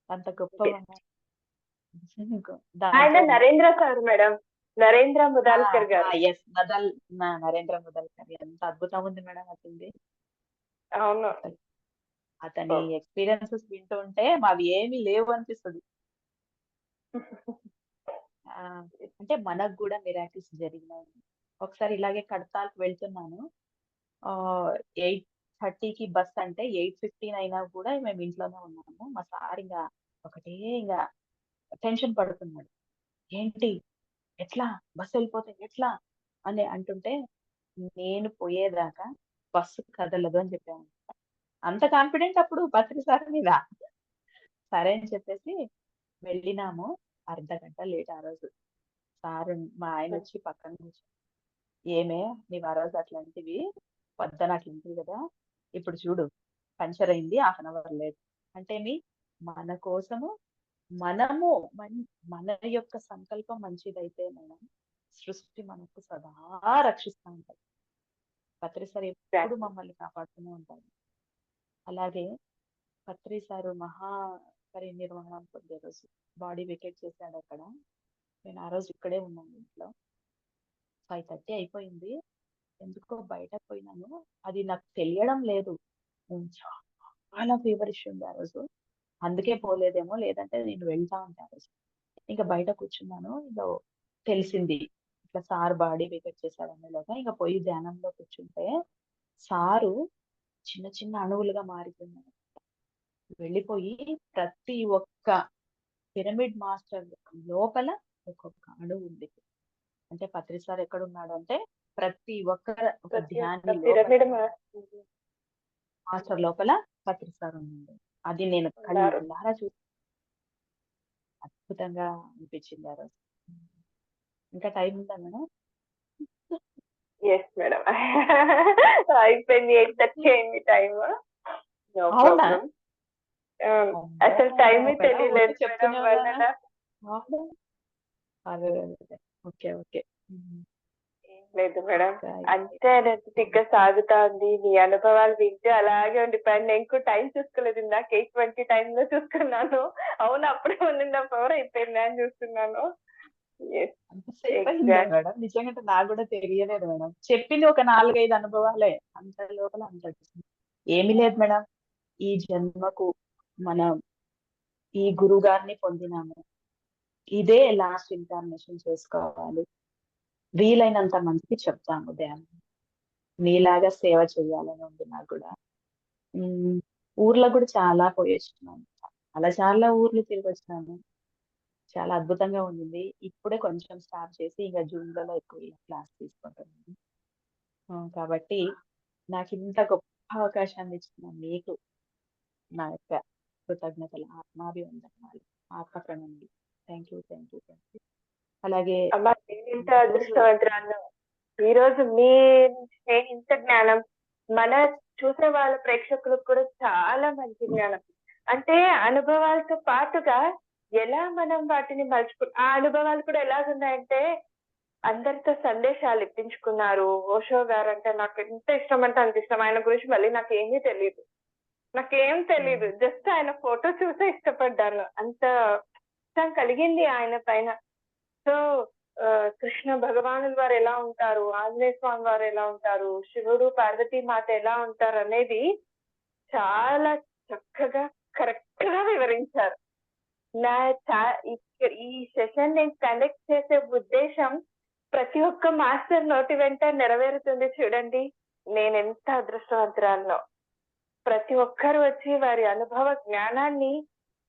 అంత గొప్పవాళ్ళ ఆయన దాంట్లో నరేంద్ర సార్ మేడం. నరేంద్ర ఆ! ముదాల్కర్ గారు. యెస్. నరేంద్ర ముదల్కర్ ఎంత అద్భుతం ఉంది మేడం అతనిది. అవును. అసలు అతని ఎక్స్‌పీరియన్సెస్ వింటూ ఉంటే మావి ఏమి లేవు అనిపిస్తది. ఆ! అంటే మనకు గూడా మిరాకిల్స్ జరిగినాయి. ఒకసారి ఇలాగే కడతాల్‌కి వెళ్తున్నాను. ఆహ్, 8:30కి బస్ అంటే 8:15 అయినా కూడా మేము ఇంట్లోనే ఉన్నాము. మా సార్ ఒకటే ఇంగ టెన్షన్ పడుతున్నాడు. ఏంటి? ఎట్లా? బస్సెళ్ళిపోతే ఎట్లా? అని అంటుంటే, నేను పోయేదాకా బస్సు కదలదు అని చెప్పాను. అంత కాన్ఫిడెంట్ అప్పుడు బత్రి సార్ మీద. సరే అని చెప్పేసి వెళ్ళినాము. అర్ధగంట లేట్ ఆ రోజు. సారు మా ఆయనొచ్చి పక్కన కూర్చున్నారు. ఏమే నీవు ఆ రోజు అట్లాంటివి వద్దని అట్లాంటివి కదా, ఇప్పుడు చూడు పంచర్ అయింది, 1/2 అవర్ లేదు అంటే మన కోసము మనము మన యొక్క సంకల్పం మంచిదైతే మనం సృష్టి మనకు సదా రక్షిస్తూ ఉంటాయి. పత్రి సార్ ఎప్పుడు మమ్మల్ని కాపాడుతూనే ఉంటారు. అలాగే పత్రి సారు మహా పరినిర్వాణం పొందే రోజు బాడీ వెకేట్ చేశాడు అక్కడ. నేను ఆ రోజు ఇక్కడే ఉన్నాను ఇంట్లో. 5:30 అయిపోయింది. ఎందుకో బయటకు పోయినాను, అది నాకు తెలియడం లేదు. చాలా ఫీవరిష్ ఉంది ఆ రోజు, అందుకే పోలేదేమో, లేదంటే నేను వెళ్తా ఉంటా ఆ రోజు. ఇంకా బయట కూర్చున్నాను, ఇంకా తెలిసింది ఇట్లా సార్ బాడీ వెకేట్ చేశాడు అనేలోగా ఇంకా పోయి ధ్యానంలో కూర్చుంటే సారు చిన్న చిన్న అణువులుగా మారిపోయినాడు. వెళ్ళిపోయి ప్రతి ఒక్క పిరమిడ్ మాస్టర్ లోపల ఒక్కొక్క అణువు ఉంది. అంటే పత్రి సార్ ఎక్కడ ఉన్నాడు అంటే ప్రతి ఒక్క ఒక ధ్యాని పిరమిడ్ మాస్టర్ లోపల పత్రి సార్ ఉన్నాడు. అది నేను కళ్ళారా చూసి అద్భుతంగా అనిపించింది ఆ రోజు. ఇంకా టైం ఉందా మేడం? Yes madam. అయిపోయింది, 8:30 అయింది టైం. నో అవునా? ప్రాబ్లం. అసలు టైమే తెలియలేదు చెప్తూనే మేడం. ఉన్నానా? అదే ఓకే ఓకే. లేదు మేడం, అంతే ఎనర్జెటిక్ గా సాగుతా ఉంది. మీ అనుభవాలు వింటూ అలాగే ఉండిపోయాను. నేను కూడా టైం చూసుకోలేదు, ఇందాక 8:20 టైమ్ లో చూసుకున్నాను. అవును, అప్పుడే 1.5 hour అయిపోయింది అని చూస్తున్నాను. మేడం నిజంగా నాకు కూడా తెలియలేదు మేడం. చెప్పింది ఒక 4-5 అనుభవాలే, అంత లోపల అంత ఏమీ లేదు మేడం. ఈ జన్మకు మనం ఈ గురువు గారిని పొందినాము, ఇదే లాస్ట్ ఇన్కార్నేషన్ చేసుకోవాలి, వీలైనంత మందికి చెప్తాము ధ్యానం, నీలాగా సేవ చేయాలని ఉంది నాకు కూడా. ఊర్లో కూడా చాలా పోయి వచ్చినాను, చాలా ఊర్లు తిరిగి వచ్చినాను. చాలా అద్భుతంగా ఉండింది. ఇప్పుడే కొంచెం స్టార్ట్ చేసి ఇంకా జూన్లో ఎక్కువ క్లాస్ తీసుకుంటున్నాను. కాబట్టి నాకు ఇంత గొప్ప అవకాశాన్ని ఇచ్చిన మీకు నా యొక్క కృతజ్ఞతలు, ఆత్మాభివందనాలు, ఆత్మ ప్రణామాలు. Thank you. అలాగే ఇంత అదృష్టవంతురాలు ఈ రోజు మీ ఇంత జ్ఞానం మన చూసే వాళ్ళ ప్రేక్షకులకు కూడా చాలా మంచి జ్ఞానం. అంటే అనుభవాలతో పాటుగా ఎలా మనం వాటిని ఆ అనుభవాలు కూడా ఎలాగున్నాయంటే అందరితో సందేశాలు ఇప్పించుకున్నారు. ఓషో గారు అంటే నాకు ఎంత ఇష్టం అంటే అంత ఇష్టం. ఆయన గురించి మళ్ళీ నాకేమీ తెలియదు, నాకేం తెలీదు, జస్ట్ ఆయన ఫోటో చూసే ఇష్టపడ్డాను. అంత ఇష్టం కలిగింది ఆయన పైన. సో కృష్ణ భగవానుల వారు ఎలా ఉంటారు, ఆంజనేయ స్వామి వారు ఎలా ఉంటారు, శివుడు పార్వతీ మాత ఎలా ఉంటారు అనేది చాలా చక్కగా కరెక్ట్ గా వివరించారు. ఈ సెషన్ నేను కండక్ట్ చేసే ఉద్దేశం ప్రతి ఒక్క మాస్టర్ నోటి వెంట నెరవేరుతుంది. చూడండి నేను ఎంత అదృష్టవంతురాల్లో. ప్రతి ఒక్కరు వచ్చి వారి అనుభవ జ్ఞానాన్ని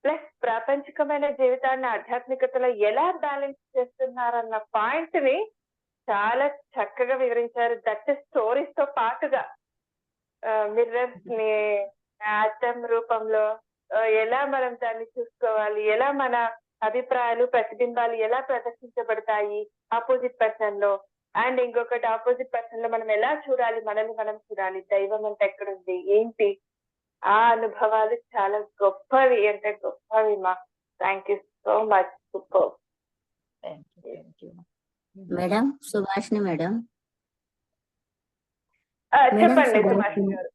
ప్లస్ ప్రాపంచికమైన జీవితాన్ని ఆధ్యాత్మికతలో ఎలా బ్యాలెన్స్ చేస్తున్నారన్న పాయింట్ ని చాలా చక్కగా వివరించారు. దట్ స్టోరీస్ తో పాటుగా మిర్రర్స్ ని అద్దం రూపంలో ఎలా మనం దాన్ని చూసుకోవాలి, ఎలా మన అభిప్రాయాలు ప్రతిబింబాలు ఎలా ప్రదర్శించబడతాయి ఆపోజిట్ పర్సన్ లో, అండ్ ఇంకొకటి ఆపోజిట్ పర్సన్ లో మనం ఎలా చూడాలి, మనల్ని మనం చూడాలి, దైవం అంటే ఎక్కడుంది ఏంటి, ఆ అనుభవాలు చాలా గొప్పవి అంటే గొప్పవి మా. Thank you so much. Super. Madam Subhashini madam. చెప్పండి సుభాషిణి గారు.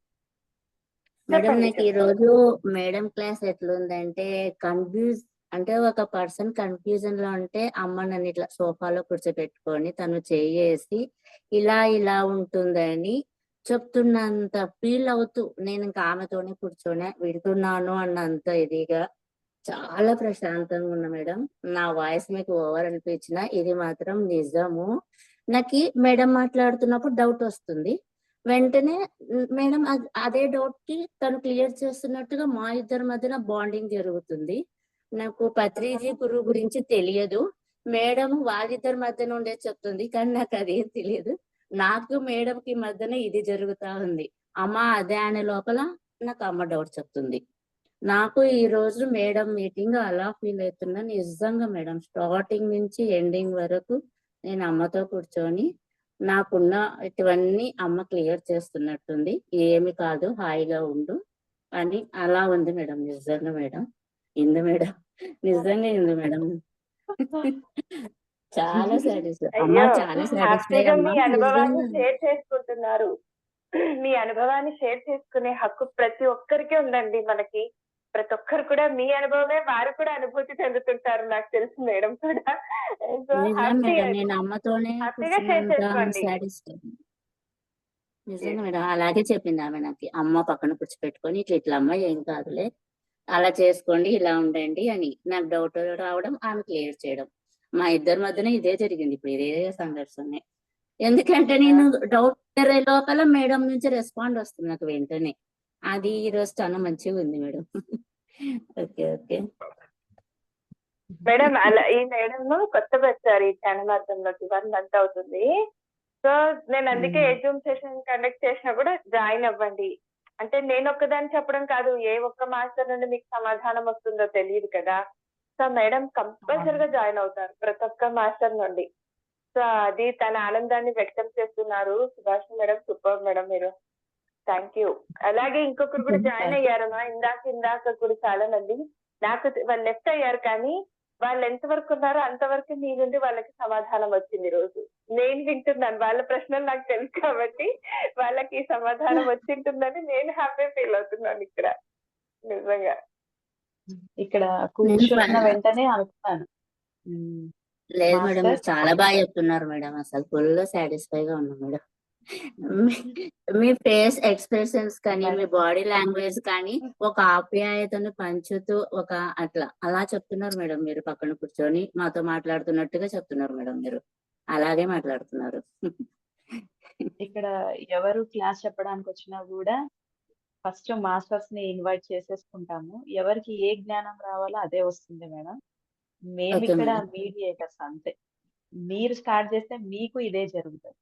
మేడం నాకు ఈ రోజు మేడం క్లాస్ ఎట్లుందంటే అంటే ఒక పర్సన్ కన్ఫ్యూజన్ లో ఉంటే అమ్మ నన్ను ఇట్లా సోఫాలో కూర్చోబెట్టుకొని తను చేసి ఇలా ఉంటుందని చెప్తున్నంత ఫీల్ అవుతూ నేను ఇంకా ఆమెతోనే కూర్చొని వింటున్నాను అన్నంత ఇదిగా చాలా ప్రశాంతంగా ఉన్నా మేడం. నా వాయిస్ మీకు ఓవర్ అనిపించిన ఇది మాత్రం నిజము. నాకు మేడం మాట్లాడుతున్నప్పుడు డౌట్ వస్తుంది, వెంటనే మేడం అదే డౌట్ కి తను క్లియర్ చేస్తున్నట్టుగా మా ఇద్దరి మధ్యన బాండింగ్ జరుగుతుంది. నాకు పత్రిజీ గురువు గురించి తెలియదు, మేడం వాళ్ళిద్దరి మధ్యన ఉండే చెప్తుంది, కానీ నాకు అదేం తెలియదు. నాకు మేడం కి మధ్యన ఇది జరుగుతా ఉంది. అమ్మ అదే అనే లోపల నాకు అమ్మ డౌట్ చెప్తుంది. నాకు ఈ రోజు మేడం మీటింగ్ అలా ఫీల్ అవుతున్నా నిజంగా మేడం. స్టార్టింగ్ నుంచి ఎండింగ్ వరకు నేను అమ్మతో కూర్చొని నాకున్న ఇటువన్నీ అమ్మ క్లియర్ చేస్తున్నట్టుంది. ఏమి కాదు, హాయిగా ఉండు అని అలా ఉంది మేడం. నిజంగా మేడం, ఇందు మేడం, నిజంగా ఇందు మేడం. చాలా సాటిస్ఫై అమ్మ, అయ్యో, చాలా సాటిస్ఫై హ్యాపీగా అమ్మ, మీ అనుభవాన్ని నిజంగా. షేర్ చేసుకుంటున్నారు. మీ అనుభవాన్ని షేర్ చేసుకునే హక్కు ప్రతి ఒక్కరికి ఉందండి. మనకి ప్రతి ఒక్కరు కూడా మీ అనుభవమే వారు కూడా అనుభూతి చెందుతుంటారు, నాకు తెలుసు మేడం కూడా. సో నిజం హ్యాపీ మేడం, నేను అమ్మతోనే హ్యాపీగా షేర్ కూర్చున్నంత చేసుకోండి. సాటిస్ఫై. నిజంగా మేడం, అలాగే చెప్పింది ఆమె నాకు. అమ్మ పక్కన కూర్చోపెట్టుకొని ఇట్లా ఇట్లా అమ్మ ఏం కాదులే, అలా చేసుకోండి, ఇలా ఉండండి అని నాకు డౌట్ రావడం, ఆమె క్లియర్ చేయడం. మా ఇద్దరి మధ్యన ఇదే జరిగింది ఇప్పుడు, ఇదే సంఘర్షణ. ఎందుకంటే నేను డౌట్ క్లియర్ లోపల మేడం నుంచి రెస్పాండ్ వస్తుంది నాకు వెంటనే. అది ఈ రోజు చాలా మంచిగా ఉంది మేడం. ఓకే ఓకే మేడం, అలా ఈ మేడం కొత్తగా వచ్చారు ఈ ఛానల్ అర్థంలోకి, 1 month అవుతుంది. సో నేను అందుకే ఎగ్జామ్ సెషన్ కండక్ట్ చేసినా కూడా జాయిన్ అవ్వండి. అంటే నేను ఒక్కదాన్ని చెప్పడం కాదు, ఏ ఒక్క మాస్టర్ నుండి మీకు సమాధానం వస్తుందో తెలియదు కదా. సో మేడం కంపల్సరిగా జాయిన్ అవుతారు ప్రతి ఒక్క మాస్టర్ నుండి. సో అది తన ఆనందాన్ని వ్యక్తం చేస్తున్నారు. సుభాష్ మేడం, సూపర్ మేడం మీరు. Thank you. అలాగే ఇంకొకరు కూడా జాయిన్ అయ్యారమ్మా, ఇందాక కూడా చాలా మంది. నాకు వాళ్ళు లెఫ్ట్ అయ్యారు, కానీ వాళ్ళు ఎంత వరకు ఉన్నారో అంతవరకు మీ నుండి వాళ్ళకి సమాధానం వచ్చింది ఈ రోజు. నేను వింటున్నాను, వాళ్ళ ప్రశ్నలు నాకు తెలుసు కాబట్టి వాళ్ళకి సమాధానం వచ్చింటుందని నేను హ్యాపీ ఫీల్ అవుతున్నాను ఇక్కడ. నిజంగా ఇక్కడ కూర్చున్న వెంటనే అనుకున్నాను, లేదు మేడం, మాస్టర్ మీరు చాలా బాగా చెప్తున్నారు మేడం. అసలు ఫుల్ సాటిస్ఫైగా ఉన్నాం మేడం. మీ ఫేస్ ఎక్స్ప్రెషన్స్ కానీ, మీ బాడీ లాంగ్వేజ్ కానీ ఒక ఆప్యాయతను పంచుతూ ఒక అలా చెప్తున్నారు మేడం. మీరు పక్కన కూర్చొని మాతో మాట్లాడుతున్నట్టుగా చెప్తున్నారు మేడం. మీరు అలాగే మాట్లాడుతున్నారు. ఇక్కడ ఎవరు క్లాస్ చెప్పడానికి వచ్చినా కూడా ఫస్ట్ మాస్టర్స్ ని ఇన్వైట్ చేసేసుకుంటాము. ఎవరికి ఏ జ్ఞానం రావాలో అదే వస్తుంది మేడం. మేము ఓకే ఇక్కడ మేడం. మీడియేటర్స్ అంతే. మీరు స్టార్ట్ చేస్తే మీకు ఇదే జరుగుతుంది.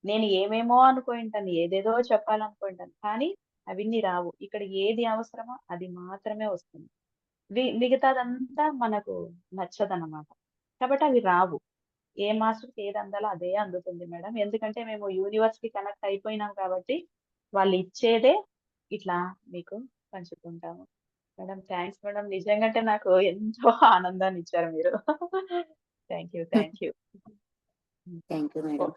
నేను ఏమేమో అనుకుంటాను, ఏదేదో చెప్పాలనుకుంటాను, కానీ అవన్నీ రావు. ఇక్కడ ఏది అవసరమో అది మాత్రమే వస్తుంది. మిగతాదంతా మనకు నచ్చదన్నమాట. కాబట్టి అవి రావు. ఏ మాస్టర్కి ఏది అందాలో అదే అందుతుంది మేడం. ఎందుకంటే మేము యూనివర్స్ కి కనెక్ట్ అయిపోయినాం కాబట్టి వాళ్ళు ఇచ్చేదే ఇట్లా మీకు పంచుకుంటాము. Madam thanks madam. నిజంగా అంటే నాకు ఎంతో ఆనందాన్ని ఇచ్చారు మీరు. Thank you. Thank you madam.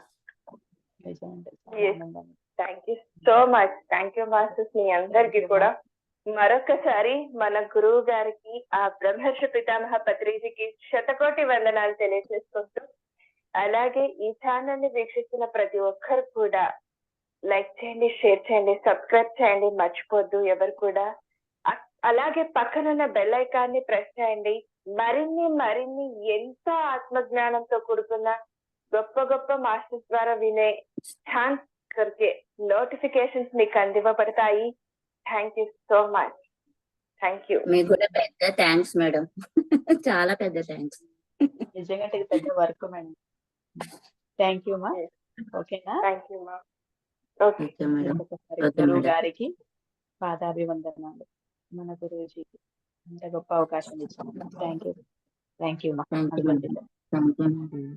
నిజంగా చాలా Yes. ఆనందాన్ని. Thank you so much. Thank you masters మీ అందరికి కూడా. మరొకసారి మన గురువు గారికి, ఆ బ్రహ్మర్షి పితామహ పత్రిజీకి శతకోటి వందనాలు తెలియజేసుకుంటూ, అలాగే ఈ ఛానల్ ని వీక్షిస్తున్న ప్రతి ఒక్కరు కూడా లైక్ చేయండి, షేర్ చేయండి, సబ్స్క్రైబ్ చేయండి, మర్చిపోద్దు ఎవరు కూడా. అలాగే పక్కనున్న బెల్ ఐకాన్ ని ప్రెస్ చేయండి. మరిన్ని ఎంతో ఆత్మజ్ఞానంతో కూడుకున్న గొప్ప గొప్ప మాస్టర్స్ ద్వారా వినే ఛాన్స్ దొరికే నోటిఫికేషన్స్ మీకు అందివ్వబడతాయి. Thank you so much. Thank you. మీకు కూడా పెద్ద థ్యాంక్స్ మేడం. చాలా పెద్ద థ్యాంక్స్. నిజంగా ఇది పెద్ద వర్క్ మేడం. థ్యాంక్ యూ మా. ఓకేనా? థ్యాంక్ యూ మా. Okay madam. ఇంకొకసారి గురువు గారికి పాదాభివందనాలు. మన గురువుజీకి ఇంత గొప్ప అవకాశం ఇచ్చాను. Thank you. థ్యాంక్ యూ మా. Thank you madam. Thank you madam.